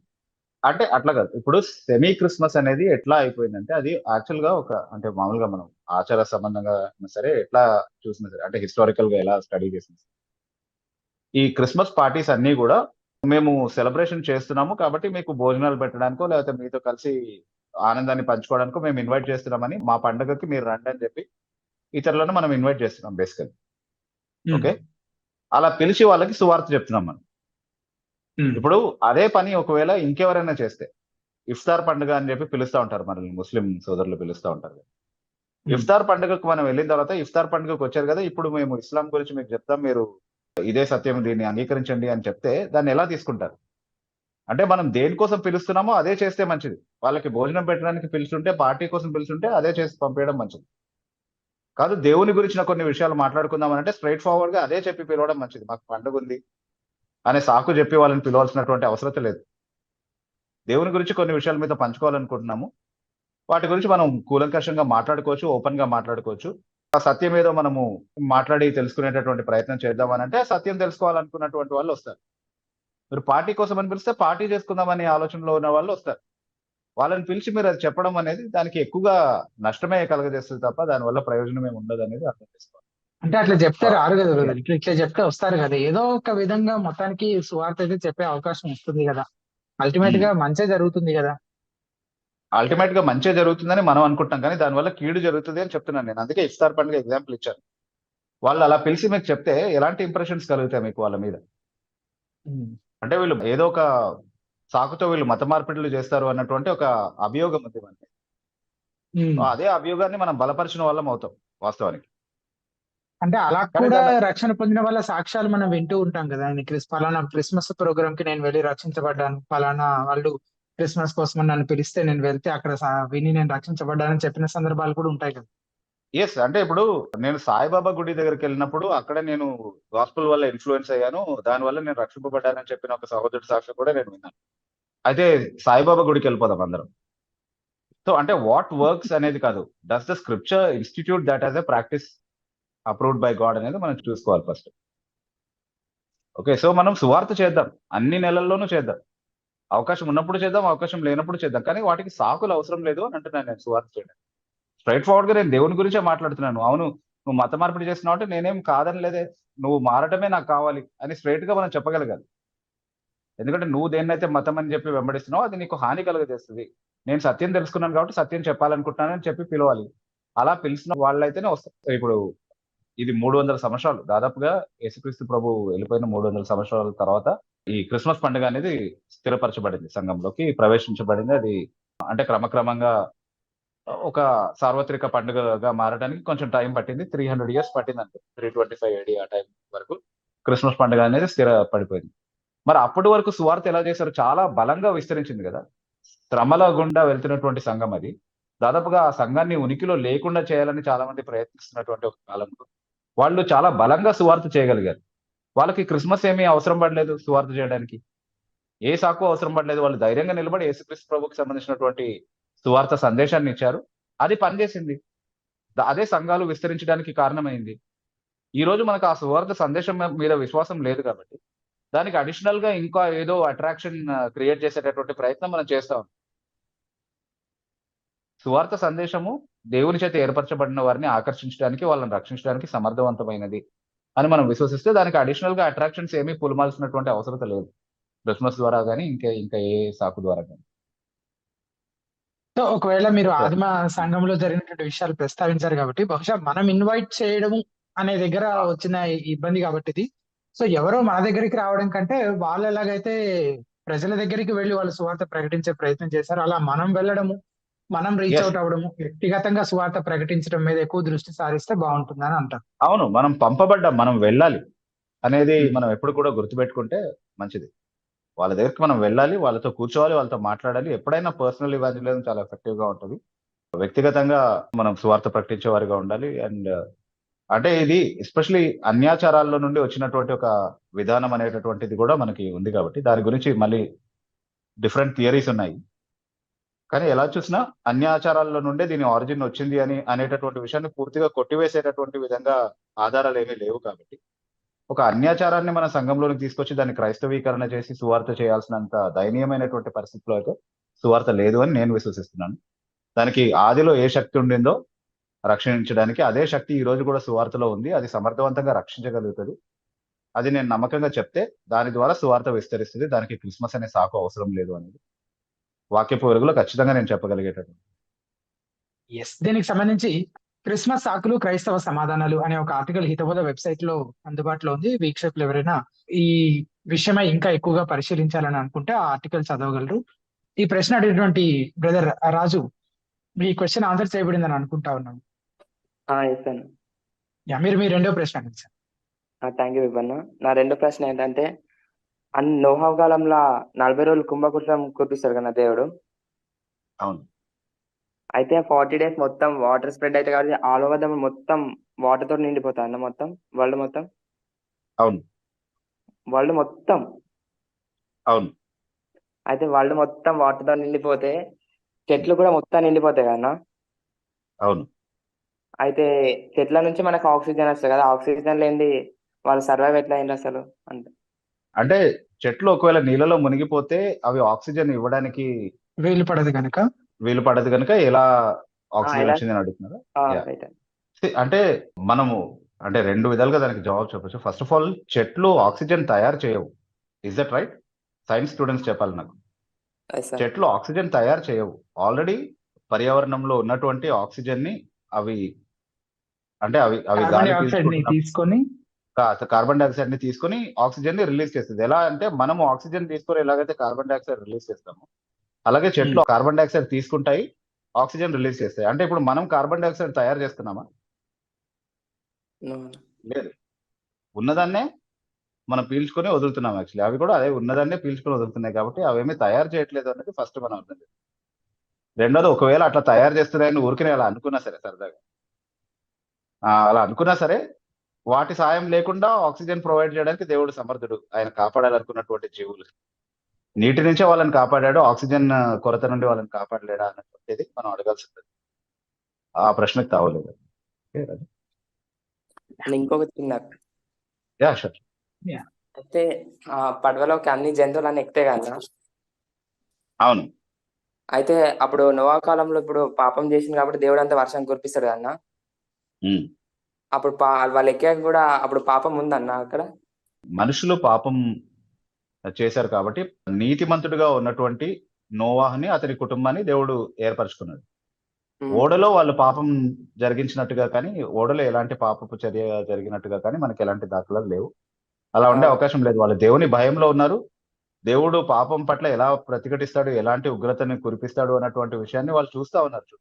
అంటే అట్లా కాదు. ఇప్పుడు సెమీ క్రిస్మస్ అనేది ఎట్లా అయిపోయిందంటే, అది యాక్చువల్ గా అంటే మామూలుగా మనం ఆచార సంబంధంగా సరే, ఎట్లా చూసినా సరే, అంటే హిస్టారికల్ గా ఎలా స్టడీ చేసినా సరే, ఈ క్రిస్మస్ పార్టీస్ అన్ని కూడా మేము సెలబ్రేషన్ చేస్తున్నాము కాబట్టి మీకు భోజనాలు పెట్టడానికో, లేకపోతే మీతో కలిసి ఆనందాన్ని పంచుకోవడానికో మేము ఇన్వైట్ చేస్తున్నామని, మా పండుగకి మీరు రండి అని చెప్పి ఇతరులను మనం ఇన్వైట్ చేస్తున్నాం బేసికల్. ఓకే, అలా పిలిచి వాళ్ళకి సువార్త చెప్తున్నాం మనం. ఇప్పుడు అదే పని ఒకవేళ ఇంకెవరైనా చేస్తే, ఇఫ్తార్ పండుగ అని చెప్పి పిలుస్తూ ఉంటారు, మనల్ని ముస్లిం సోదరులు పిలుస్తూ ఉంటారు. ఇఫ్తార్ పండుగకు మనం వెళ్ళిన తర్వాత, ఇఫ్తార్ పండుగకు వచ్చారు కదా, ఇప్పుడు మేము ఇస్లాం గురించి మీకు చెప్తాం, మీరు ఇదే సత్యం, దీన్ని అంగీకరించండి అని చెప్తే దాన్ని ఎలా తీసుకుంటారు? అంటే మనం దేనికోసం పిలుస్తున్నామో అదే చేస్తే మంచిది. వాళ్ళకి భోజనం పెట్టడానికి పిలుస్తుంటే, పార్టీ కోసం పిలుస్తుంటే అదే చేసి పంపించడం మంచిది కాదు. దేవుని గురించిన కొన్ని విషయాలు మాట్లాడుకుందాం అంటే స్ట్రైట్ ఫార్వర్డ్ గా అదే చెప్పి పిలవడం మంచిది. మాకు పండుగ ఉంది అనే సాకు చెప్పి వాళ్ళని పిలవాల్సినటువంటి అవసరం లేదు. దేవుని గురించి కొన్ని విషయాల మీద పంచుకోవాలనుకుంటున్నాము, వాటి గురించి మనం కూలంకషంగా మాట్లాడుకోవచ్చు, ఓపెన్ గా మాట్లాడుకోవచ్చు. ఆ సత్యం ఏదో మనము మాట్లాడి తెలుసుకునేటటువంటి ప్రయత్నం చేద్దామని అంటే, సత్యం తెలుసుకోవాలనుకున్నటువంటి వాళ్ళు వస్తారు. మీరు పార్టీ కోసం అని పిలిస్తే పార్టీ చేసుకుందామనే ఆలోచనలో ఉన్న వాళ్ళు వస్తారు. వాళ్ళని పిలిచి మీరు అది చెప్పడం అనేది దానికి ఎక్కువగా నష్టమే కలగజేస్తుంది తప్ప దానివల్ల ప్రయోజనం ఏమి ఉండదు అనేది అర్థం చేసుకోవాలి. అంటే అట్లా చెప్తే రారు కదా బ్రదర్, ఇట్లా చెప్తే వస్తారు కదా. ఏదో ఒక విధంగా మొత్తానికి సువార్త అయితే చెప్పే అవకాశం వస్తుంది కదా, అల్టిమేట్ గా మంచే జరుగుతుంది కదా. అల్టిమేట్ గా మంచి జరుగుతుందని మనం అనుకుంటాం, కానీ దానివల్ల కీడు జరుగుతుంది అని చెప్తున్నాను నేను. అందుకే ఇఫ్తార్ పండుగ ఎగ్జాంపుల్ ఇచ్చాను. వాళ్ళు అలా పిలిచి మీకు చెప్తే ఎలాంటి ఇంప్రెషన్స్ కలుగుతాయి మీకు వాళ్ళ మీద? అంటే వీళ్ళు ఏదో ఒక సాకుతో వీళ్ళు మత మార్పిడులు చేస్తారు అన్నటువంటి ఒక అభియోగం ఉంది మనకి. అదే అభియోగాన్ని మనం బలపరిచిన వాళ్ళం అవుతాం వాస్తవానికి. అంటే అలా కూడా రక్షణ పొందిన వాళ్ళ సాక్ష్యాలు మనం వింటూ ఉంటాం కదా. పలానా క్రిస్మస్ ప్రోగ్రామ్ కి నేను వెళ్ళి రక్షించబడ్డాను, పలానా వాళ్ళు క్రిస్మస్ కోసం నన్ను పిలిస్తే నేను వెళ్తే అక్కడ విని నేను రక్షించబడ్డానని చెప్పిన సందర్భాలు కూడా ఉంటాయి కదా. ఎస్, అంటే ఇప్పుడు నేను సాయిబాబా గుడి దగ్గరికి వెళ్ళినప్పుడు అక్కడ నేను గాస్పుల్ వల్ల ఇన్ఫ్లుయెన్స్ అయ్యాను, దానివల్ల నేను రక్షింపబడ్డానని చెప్పిన ఒక సహోదరుడి సాక్ష్యం కూడా నేను విన్నాను. అయితే సాయిబాబా గుడికి వెళ్ళిపోదాం అందరం. సో అంటే వాట్ వర్క్స్ అనేది కాదు, does the scripture institute that as a practice approved by God అనేది మనం చూసుకోవాలి ఫస్ట్. ఓకే, సో మనం సువార్త చేద్దాం, అన్ని నెలల్లోనూ చేద్దాం, అవకాశం ఉన్నప్పుడు చేద్దాం, అవకాశం లేనప్పుడు చేద్దాం, కానీ వాటికి సాకులు అవసరం లేదు అని అంటున్నాను నేను. సువార్త చేయడం స్ట్రైట్ ఫార్వర్డ్ గా నేను దేవుని గురించే మాట్లాడుతున్నాను. అవును, నువ్వు మత మార్పిడి చేస్తున్నావు అంటే నేనేం కాదని లేదే, నువ్వు మారటమే నాకు కావాలి అని స్ట్రైట్ గా మనం చెప్పగలగాలి. ఎందుకంటే నువ్వు దేన్నైతే మతం అని చెప్పి వెంబడిస్తున్నావు అది నీకు హాని కలుగజేస్తుంది. నేను సత్యం తెలుసుకున్నాను కాబట్టి సత్యం చెప్పాలనుకుంటున్నానని చెప్పి పిలవాలి. అలా పిలిచిన వాళ్ళైతేనే వస్తారు. ఇప్పుడు ఇది 300 సంవత్సరాలు దాదాపుగా యేసుక్రీస్తు ప్రభు వెళ్ళిపోయిన 300 సంవత్సరాల తర్వాత ఈ క్రిస్మస్ పండుగ అనేది స్థిరపరచబడింది, సంఘంలోకి ప్రవేశించబడింది. అది అంటే క్రమక్రమంగా ఒక సార్వత్రిక పండుగగా మారడానికి కొంచెం టైం పట్టింది. 300 years పట్టింది అంటే 325 AD ఆ టైం వరకు క్రిస్మస్ పండుగ అనేది స్థిరపడిపోయింది. మరి అప్పటి వరకు సువార్త ఎలా చేశారు? చాలా బలంగా విస్తరించింది కదా. శ్రమల గుండా వెళ్తున్నటువంటి సంఘం అది. దాదాపుగా ఆ సంఘాన్ని ఉనికిలో లేకుండా చేయాలని చాలా మంది ప్రయత్నిస్తున్నటువంటి ఒక కాలంలో వాళ్ళు చాలా బలంగా సువార్త చేయగలిగారు. వాళ్ళకి క్రిస్మస్ ఏమీ అవసరం పడలేదు సువార్త చేయడానికి, ఏ సాకు అవసరం పడలేదు. వాళ్ళు ధైర్యంగా నిలబడి యేసుక్రీస్తు ప్రభుకి సంబంధించినటువంటి సువార్త సందేశాన్ని ఇచ్చారు, అది పనిచేసింది. అదే సంఘాలు విస్తరించడానికి కారణమైంది. ఈ రోజు మనకు ఆ సువార్త సందేశం మీద విశ్వాసం లేదు కాబట్టి దానికి అడిషనల్ గా ఇంకా ఏదో అట్రాక్షన్ క్రియేట్ చేసేటటువంటి ప్రయత్నం మనం చేస్తాం. సువార్త సందేశము దేవుని చేత ఏర్పరచబడిన వారిని ఆకర్షించడానికి, వాళ్ళని రక్షించడానికి సమర్థవంతమైనది అని మనం విశ్వసిస్తే దానికి అడిషనల్ గా అట్రాక్షన్స్ ఏమీ పులమాల్సినటువంటి అవసరం లేదు, క్రిస్మస్ ద్వారా కానీ ఇంకా ఏ సాకు ద్వారా కానీ. సో ఒకవేళ మీరు ఆదిమ సంఘంలో జరిగినటువంటి విషయాలు ప్రస్తావించారు కాబట్టి బహుశా మనం ఇన్వైట్ చేయడం అనే దగ్గర వచ్చిన ఇబ్బంది కాబట్టి ఇది. సో ఎవరో మన దగ్గరికి రావడం కంటే వాళ్ళు ఎలాగైతే ప్రజల దగ్గరికి వెళ్ళి వాళ్ళు సువార్త ప్రకటించే ప్రయత్నం చేశారు, అలా మనం వెళ్ళడము, మనం రీచ్ అవుట్ అవ్వడము, వ్యక్తిగతంగా సువార్త ప్రకటించడం మీద ఎక్కువ దృష్టి సారిస్తే బాగుంటుందని అంటారు. అవును, మనం పంపబడ్డాం, మనం వెళ్ళాలి అనేది మనం ఎప్పుడు కూడా గుర్తుపెట్టుకుంటే మంచిది. వాళ్ళ దగ్గరికి మనం వెళ్ళాలి, వాళ్ళతో కూర్చోవాలి, వాళ్ళతో మాట్లాడాలి. ఎప్పుడైనా పర్సనల్ ఇవాంజలిజం చాలా ఎఫెక్టివ్ గా ఉంటుంది. వ్యక్తిగతంగా మనం సువార్త ప్రకటించే వారిగా ఉండాలి. అండ్ అంటే ఇది ఎస్పెషలీ అన్యాచారాల్లో నుండి వచ్చినటువంటి ఒక విధానం అనేటటువంటిది కూడా మనకి ఉంది కాబట్టి దాని గురించి మళ్ళీ డిఫరెంట్ థియరీస్ ఉన్నాయి. కానీ ఎలా చూసినా అన్యాచారాల్లో నుండే దీని ఆరిజిన్ వచ్చింది అనేటటువంటి విషయాన్ని పూర్తిగా కొట్టివేసేటటువంటి విధంగా ఆధారాలు ఏమీ లేవు కాబట్టి ఒక అన్యాచారాన్ని మన సంఘంలోకి తీసుకొచ్చి దాన్ని క్రైస్తవీకరణ చేసి సువార్త చేయాల్సినంత దయనీయమైనటువంటి పరిస్థితిలో అయితే సువార్త లేదు అని నేను విశ్వసిస్తున్నాను. దానికి ఆదిలో ఏ శక్తి ఉండిందో రక్షించడానికి అదే శక్తి ఈ రోజు కూడా సువార్తలో ఉంది. అది సమర్థవంతంగా రక్షించగలుగుతుంది. అది నేను నమ్మకంగా చెప్తే దాని ద్వారా సువార్త విస్తరిస్తుంది. దానికి క్రిస్మస్ అనే సాకు అవసరం లేదు అనేది వాక్యపు వెలుగులో ఖచ్చితంగా నేను చెప్పగలిగేటట్టు. దీనికి సంబంధించి క్రిస్మస్ సాకులు క్రైస్తవ సమాధానాలు అనే ఒక ఆర్టికల్ హితబోధ వెబ్సైట్ లో అందుబాటులో ఉంది. వీక్షకులు ఎవరైనా ఈ విషయమై ఇంకా ఎక్కువగా పరిశీలించాలని అనుకుంటే ఆ ఆర్టికల్ చదవగలరు. ఈ ప్రశ్న అడిగినటువంటి బ్రదర్ రాజు, మీ క్వశ్చన్ ఆన్సర్ చేయబడిందని అనుకుంటా ఉన్నాను. ఇస్తాను. మీరు మీ రెండో ప్రశ్న అడగండి సార్. Thank you విపన్న. నా రెండో ప్రశ్న ఏంటంటే, నోహా కాలంలో 40 రోజులు కుంభకృతం కురిపిస్తాడు కదా దేవుడు. అవును. అయితే 40 days మొత్తం వాటర్ స్ప్రెడ్ అయితే కాబట్టి ఆల్ ఓవర్ ద మొత్తం వాటర్ తో నిండిపోతా అన్న మొత్తం వరల్డ్ మొత్తం. అవును. వరల్డ్ మొత్తం. అవును. అయితే వరల్డ్ మొత్తం వాటర్ తో నిండిపోతే చెట్లు కూడా మొత్తం నిండిపోతాయి కదా. అవును. అయితే చెట్ల నుంచి మనకు ఆక్సిజన్ వస్తుంది కదా, ఆక్సిజన్ లేనిది వాళ్ళు సర్వైవ్ ఎట్లా అయింది అసలు అంటే చెట్లు ఒకవేళ నీళ్ళలో మునిగిపోతే అవి ఆక్సిజన్ ఇవ్వడానికి వీలు పడదు కనుక ఎలా ఆక్సిజన్ వచ్చిందని అడుగుతున్నారు. అంటే మనము అంటే 2 విధాలుగా దానికి జవాబు చెప్పచ్చు. ఫస్ట్ ఆఫ్ ఆల్, చెట్లు ఆక్సిజన్ తయారు చేయవు. Is that right? Science students చెప్పాలి నాకు. చెట్లు ఆక్సిజన్ తయారు చేయవు. ఆల్రెడీ పర్యావరణంలో ఉన్నటువంటి ఆక్సిజన్ ని అవి అంటే అవి గాలి తీసుకొని కార్బన్ డైఆక్సైడ్ ని తీసుకొని ఆక్సిజన్ ని రిలీజ్ చేస్తుంది. ఎలా అంటే మనము ఆక్సిజన్ తీసుకొని ఎలాగైతే కార్బన్ డైఆక్సైడ్ రిలీజ్ చేస్తామో అలాగే చెట్లు కార్బన్ డైఆక్సైడ్ తీసుకుంటాయి, ఆక్సిజన్ రిలీజ్ చేస్తాయి. అంటే ఇప్పుడు మనం కార్బన్ డైఆక్సైడ్ తయారు చేస్తున్నామా? లేదు. ఉన్నదాన్నే మనం పీల్చుకొని వదులుతున్నాం. యాక్చువల్లీ అవి కూడా అదే ఉన్నదాన్నే పీల్చుకొని వదులుతున్నాయి కాబట్టి అవేమీ తయారు చేయట్లేదు అనేది ఫస్ట్ మనం అర్థం చేస్తాం. రెండోది, ఒకవేళ అట్లా తయారు చేస్తున్నాయని ఊరికనే అలా అనుకున్నా సరే, సరదాగా అలా అనుకున్నా సరే, వాటి సాయం లేకుండా ఆక్సిజన్ ప్రొవైడ్ చేయడానికి దేవుడు సమర్థుడు. ఆయన కాపాడాలనుకున్నటువంటి జీవులు, నీటి నుంచే వాళ్ళని కాపాడాడు, ఆక్సిజన్ కొరత నుండి వాళ్ళని కాపాడలేడా అన్నటువంటిది మనం అడగాల్సింది. ఆ ప్రశ్నకు తావలేదు. ఇంకొకటి చిన్న షూర్. అయితే పడవలోకి అన్ని జంతువులు అన్ని ఎక్కుతాయి కదా. అవును. అయితే అప్పుడు నోవా కాలంలో ఇప్పుడు పాపం చేసింది కాబట్టి దేవుడు అంతా వర్షం కురిపిస్తాడు కదన్నా. అప్పుడు వాళ్ళు ఎక్కాక కూడా అప్పుడు పాపం ఉందన్న అక్కడ. మనుషులు పాపం చేశారు కాబట్టి నీతిమంతుడిగా ఉన్నటువంటి నోవాహుని అతని కుటుంబాన్ని దేవుడు ఏర్పరచుకున్నాడు. ఓడలో వాళ్ళు పాపం జరిగించినట్టుగా కానీ, ఓడలో ఎలాంటి పాపపు చర్య జరిగినట్టుగా కానీ మనకి ఎలాంటి దాఖలాలు లేవు. అలా ఉండే అవకాశం లేదు. వాళ్ళు దేవుని భయంలో ఉన్నారు. దేవుడు పాపం పట్ల ఎలా ప్రతిఘటిస్తాడు, ఎలాంటి ఉగ్రతని కురిపిస్తాడు అన్నటువంటి విషయాన్ని వాళ్ళు చూస్తా ఉన్నారు.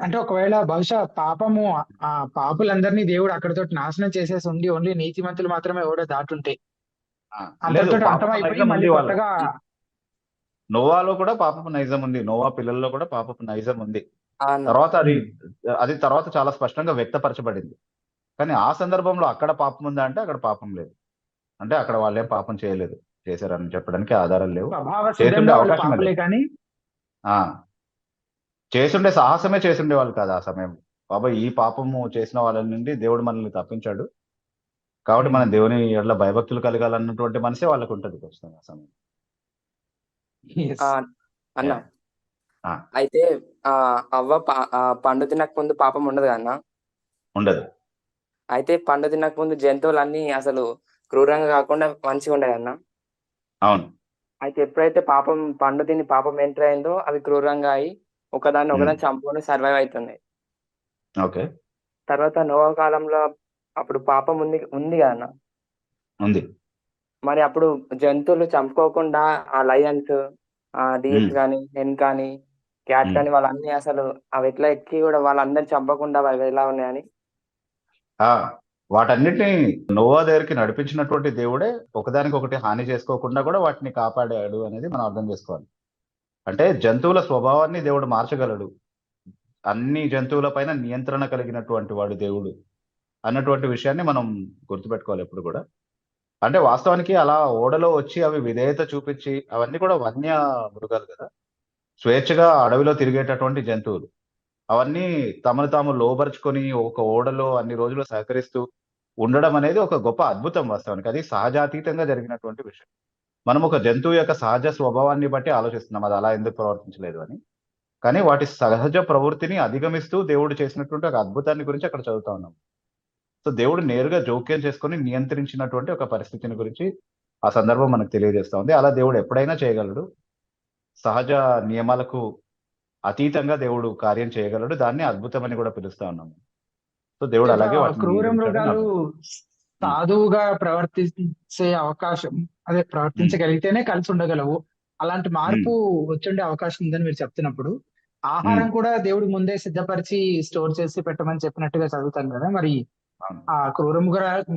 అంటే ఒకవేళ బహుశా పాపము ఆ పాపులందరినీ దేవుడు అక్కడితో నాశనం చేసేసి ఉండి ఓన్లీ నీతిమంతులు మాత్రమే ఓడ దాటుంటే నోవాలో కూడా పాపపు నైజం ఉంది, నోవా పిల్లల్లో కూడా పాపపు నైజం ఉంది. తర్వాత అది తర్వాత చాలా స్పష్టంగా వ్యక్తపరచబడింది. కానీ ఆ సందర్భంలో అక్కడ పాపం ఉందా అంటే అక్కడ పాపం లేదు. అంటే అక్కడ వాళ్ళేం పాపం చేయలేదు, చేశారని చెప్పడానికి ఆధారాలు లేవు. చేస్తుండే అవకాశం లేదు. చేస్తుండే సాహసమే చేస్తుండే వాళ్ళు కాదు ఆ సమయం. బాబా, ఈ పాపము చేసిన వాళ్ళ నుండి దేవుడు మనల్ని తప్పించాడు కాబట్టి మనం దేవుని ఎడల భయభక్తులు కలగాలన్నటువంటి మనసే వాళ్ళకు ఉంటుంది ఖచ్చితంగా ఆ సమయం. అన్న అయితే అవ్వ పండు తినక ముందు పాపం ఉండదు అన్న. ఉండదు. అయితే పండు తినక ముందు జంతువులన్నీ అసలు క్రూరంగా కాకుండా మంచిగా ఉండదు అన్న. అవును. అయితే ఎప్పుడైతే పాపం పండు తిని పాపం ఎంటర్ అయిందో అవి క్రూరంగా అయి ఒకదాన్ని చంపుకొని సర్వైవ్ అవుతున్నాయి. ఓకే. తర్వాత నోవా కాలంలో అప్పుడు పాపం ఉంది కదా అన్న. ఉంది. మరి అప్పుడు జంతువులు చంపుకోకుండా ఆ లయన్స్, డీర్స్ కానీ, హెన్ కానీ, క్యాట్ కానీ వాళ్ళన్నీ అసలు అవి ఎట్లా ఎక్కి కూడా వాళ్ళందరినీ చంపకుండా అవి ఎలా ఉన్నాయని వాటన్నిటిని నోవా దగ్గరికి నడిపించినటువంటి దేవుడే ఒకదానికొకటి హాని చేసుకోకుండా కూడా వాటిని కాపాడాడు అనేది మనం అర్థం చేసుకోవాలి. అంటే జంతువుల స్వభావాన్ని దేవుడు మార్చగలడు, అన్ని జంతువుల పైన నియంత్రణ కలిగినటువంటి వాడు దేవుడు అన్నటువంటి విషయాన్ని మనం గుర్తుపెట్టుకోవాలి ఎప్పుడు కూడా. అంటే వాస్తవానికి అలా ఓడలో వచ్చి అవి విధేయత చూపించి అవన్నీ కూడా వన్య మృగాలు కదా, స్వేచ్ఛగా అడవిలో తిరిగేటటువంటి జంతువులు. అవన్నీ తమను తాము లోబరుచుకొని ఒక ఓడలో అన్ని రోజులు సహకరిస్తూ ఉండడం అనేది ఒక గొప్ప అద్భుతం వాస్తవానికి. అది సహజాతీతంగా జరిగినటువంటి విషయం. మనం ఒక జంతువు యొక్క సహజ స్వభావాన్ని బట్టి ఆలోచిస్తున్నాం అది అలా ఎందుకు ప్రవర్తించలేదు అని. కానీ వాటి సహజ ప్రవృత్తిని అధిగమిస్తూ దేవుడు చేసినటువంటి ఒక అద్భుతాన్ని గురించి అక్కడ చదువుతా ఉన్నాం. సో దేవుడు నేరుగా జోక్యం చేసుకొని నియంత్రించినటువంటి ఒక పరిస్థితిని గురించి ఆ సందర్భం మనకు తెలియజేస్తా ఉంది. అలా దేవుడు ఎప్పుడైనా చేయగలడు. సహజ నియమాలకు అతీతంగా దేవుడు కార్యం చేయగలడు. దాన్ని అద్భుతం అని కూడా పిలుస్తా ఉన్నాము. సో దేవుడు ఒక అలాగే వాటిని క్రూర నియమించాడని మృగాలు సాధువుగా ప్రవర్తించే అవకాశం, అదే ప్రవర్తించగలిగితేనే కలిసి ఉండగలవు. అలాంటి మార్పు వచ్చుండే అవకాశం ఉందని మీరు చెప్తున్నప్పుడు, ఆహారం కూడా దేవుడు ముందే సిద్ధపరిచి స్టోర్ చేసి పెట్టమని చెప్పినట్టుగా చదువుతాం కదా. మరి ఆ క్రూర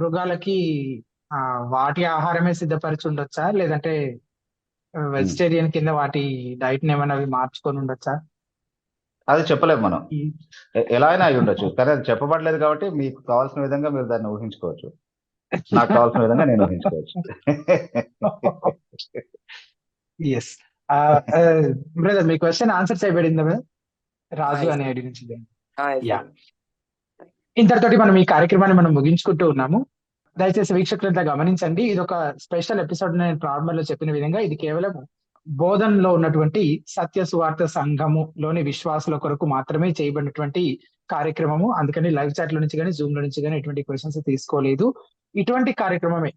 మృగాలకి వాటి ఆహారమే సిద్ధపరిచి ఉండొచ్చా, లేదంటే వెజిటేరియన్ కింద వాటి డైట్ ని ఏమైనా అవి మార్చుకొని ఉండొచ్చా? అది చెప్పలేము మనం. ఎలా అయినా అయి ఉండొచ్చు, కానీ అది చెప్పబడలేదు కాబట్టి మీకు కావాల్సిన విధంగా మీరు దాన్ని ఊహించుకోవచ్చు. నాకు కావాల్సిన విధంగా నేను ఊహించుకోవచ్చు. ఎస్ బ్రదర్, మీ క్వశ్చన్ ఆన్సర్ చేయబడిందా బ్రదర్? రాజు అనే ఐడి నుంచి. యా, ఇంతటితోటి మనం ఈ కార్యక్రమాన్ని మనం ముగించుకుంటూ ఉన్నాము. దయచేసి వీక్షకులంతా గమనించండి, ఇది ఒక స్పెషల్ ఎపిసోడ్. నేను ప్రారంభంలో చెప్పిన విధంగా ఇది కేవలం బోధనలో ఉన్నటువంటి సత్య సువార్త సంఘములోని విశ్వాసుల కొరకు మాత్రమే చేయబడినటువంటి కార్యక్రమము. అందుకని లైవ్ చాట్ లో నుంచి కానీ జూమ్ లో నుంచి కానీ ఎటువంటి క్వశ్చన్స్ తీసుకోలేదు. ఇటువంటి కార్యక్రమమే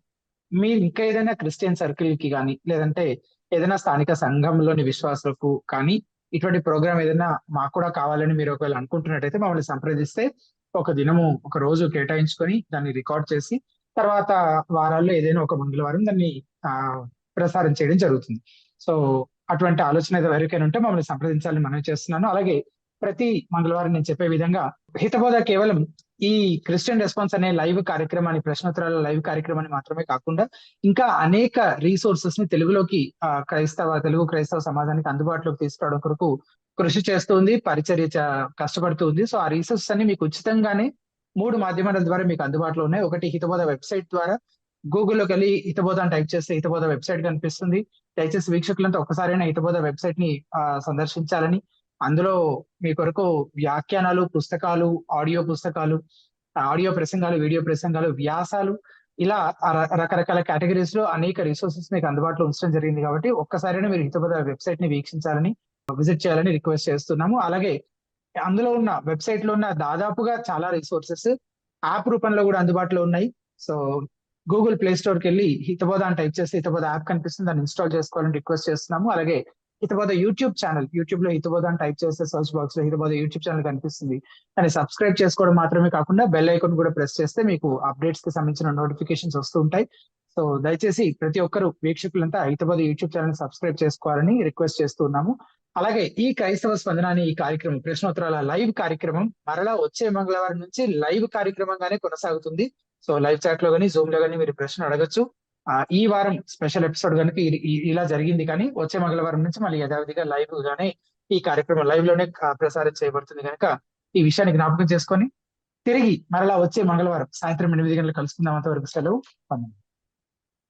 మీరు ఇంకా ఏదైనా క్రిస్టియన్ సర్కిల్ కి కానీ, లేదంటే ఏదైనా స్థానిక సంఘంలోని విశ్వాసులకు కానీ ఇటువంటి ప్రోగ్రామ్ ఏదైనా మాకు కూడా కావాలని మీరు ఒకవేళ అనుకుంటున్నట్టయితే మమ్మల్ని సంప్రదిస్తే ఒక దినము, ఒక రోజు కేటాయించుకొని దాన్ని రికార్డ్ చేసి తర్వాత వారాల్లో ఏదైనా ఒక మంగళవారం దాన్ని ప్రసారం చేయడం జరుగుతుంది. సో అటువంటి ఆలోచన ఏదో ఎవరికైనా ఉంటే మమ్మల్ని సంప్రదించాలని మనం చేస్తున్నాను. అలాగే ప్రతి మంగళవారం నేను చెప్పే విధంగా హితబోధ కేవలం ఈ క్రిస్టియన్ రెస్పాన్స్ అనే లైవ్ కార్యక్రమాన్ని, ప్రశ్నోత్తరాల లైవ్ కార్యక్రమాన్ని మాత్రమే కాకుండా ఇంకా అనేక రీసోర్సెస్ ని తెలుగులోకి తెలుగు క్రైస్తవ సమాజానికి అందుబాటులోకి తీసుకురావడం కొరకు కృషి చేస్తుంది, పరిచర్య కష్టపడుతుంది. సో ఆ రీసోర్సెస్ అన్ని మీకు ఉచితంగానే 3 మాధ్యమాల ద్వారా మీకు అందుబాటులో ఉన్నాయి. ఒకటి హితబోధ వెబ్సైట్ ద్వారా, గూగుల్లోకి వెళ్ళి హితబోధ అని టైప్ చేస్తే హితబోధ వెబ్సైట్ కనిపిస్తుంది. దయచేసి వీక్షకులంతా ఒక్కసారైనా హితబోధ వెబ్సైట్ ని సందర్శించాలని, అందులో మీ కొరకు వ్యాఖ్యానాలు, పుస్తకాలు, ఆడియో పుస్తకాలు, ఆడియో ప్రసంగాలు, వీడియో ప్రసంగాలు, వ్యాసాలు, ఇలా రకరకాల కేటగిరీస్ లో అనేక రిసోర్సెస్ మీకు అందుబాటులో ఉంచడం జరిగింది. కాబట్టి ఒక్కసారైనా మీరు హితబోధ వెబ్సైట్ ని వీక్షించాలని, విజిట్ చేయాలని రిక్వెస్ట్ చేస్తున్నాము. అలాగే అందులో ఉన్న వెబ్సైట్ లో ఉన్న దాదాపుగా చాలా రిసోర్సెస్ యాప్ రూపంలో కూడా అందుబాటులో ఉన్నాయి. సో గూగుల్ ప్లే స్టోర్ కి వెళ్ళి హితబోధ అని టైప్ చేస్తే హితబోధ యాప్ కనిపిస్తుంది, దాన్ని ఇన్స్టాల్ చేసుకోవాలని రిక్వెస్ట్ చేస్తున్నాము. అలాగే హితబోధ యూట్యూబ్ ఛానల్, యూట్యూబ్ లో హితబోధ అని టైప్ చేస్తే సర్చ్ బాక్స్ లో హితబోధ యూట్యూబ్ ఛానల్ కనిపిస్తుంది. దాన్ని సబ్స్క్రైబ్ చేసుకోవడం మాత్రమే కాకుండా బెల్ ఐకాన్ కూడా ప్రెస్ చేస్తే మీకు అప్డేట్స్ కి సంబంధించిన నోటిఫికేషన్స్ వస్తూ ఉంటాయి. సో దయచేసి ప్రతి ఒక్కరు వీక్షకులంతా హితబోధ యూట్యూబ్ ఛానల్ సబ్స్క్రైబ్ చేసుకోవాలని రిక్వెస్ట్ చేస్తున్నాము. అలాగే ఈ క్రైస్తవ స్పందన అనే ఈ కార్యక్రమం, ప్రశ్నోత్తరాల లైవ్ కార్యక్రమం మరలా వచ్చే మంగళవారం నుంచి లైవ్ కార్యక్రమంగానే కొనసాగుతుంది. సో లైవ్ చాట్ లో కానీ జూమ్ లో కానీ మీరు ప్రశ్న అడగచ్చు. ఈ వారం స్పెషల్ ఎపిసోడ్ కనుక ఇలా జరిగింది, కానీ వచ్చే మంగళవారం నుంచి మళ్ళీ యథావిధిగా లైవ్ గానే ఈ కార్యక్రమం లైవ్ లోనే ప్రసారం చేయబడుతుంది. కనుక ఈ విషయాన్ని జ్ఞాపకం చేసుకొని తిరిగి మరలా వచ్చే మంగళవారం సాయంత్రం 8 గంటలకు కలుసుకుందాం. అంతవరకు సెలవు.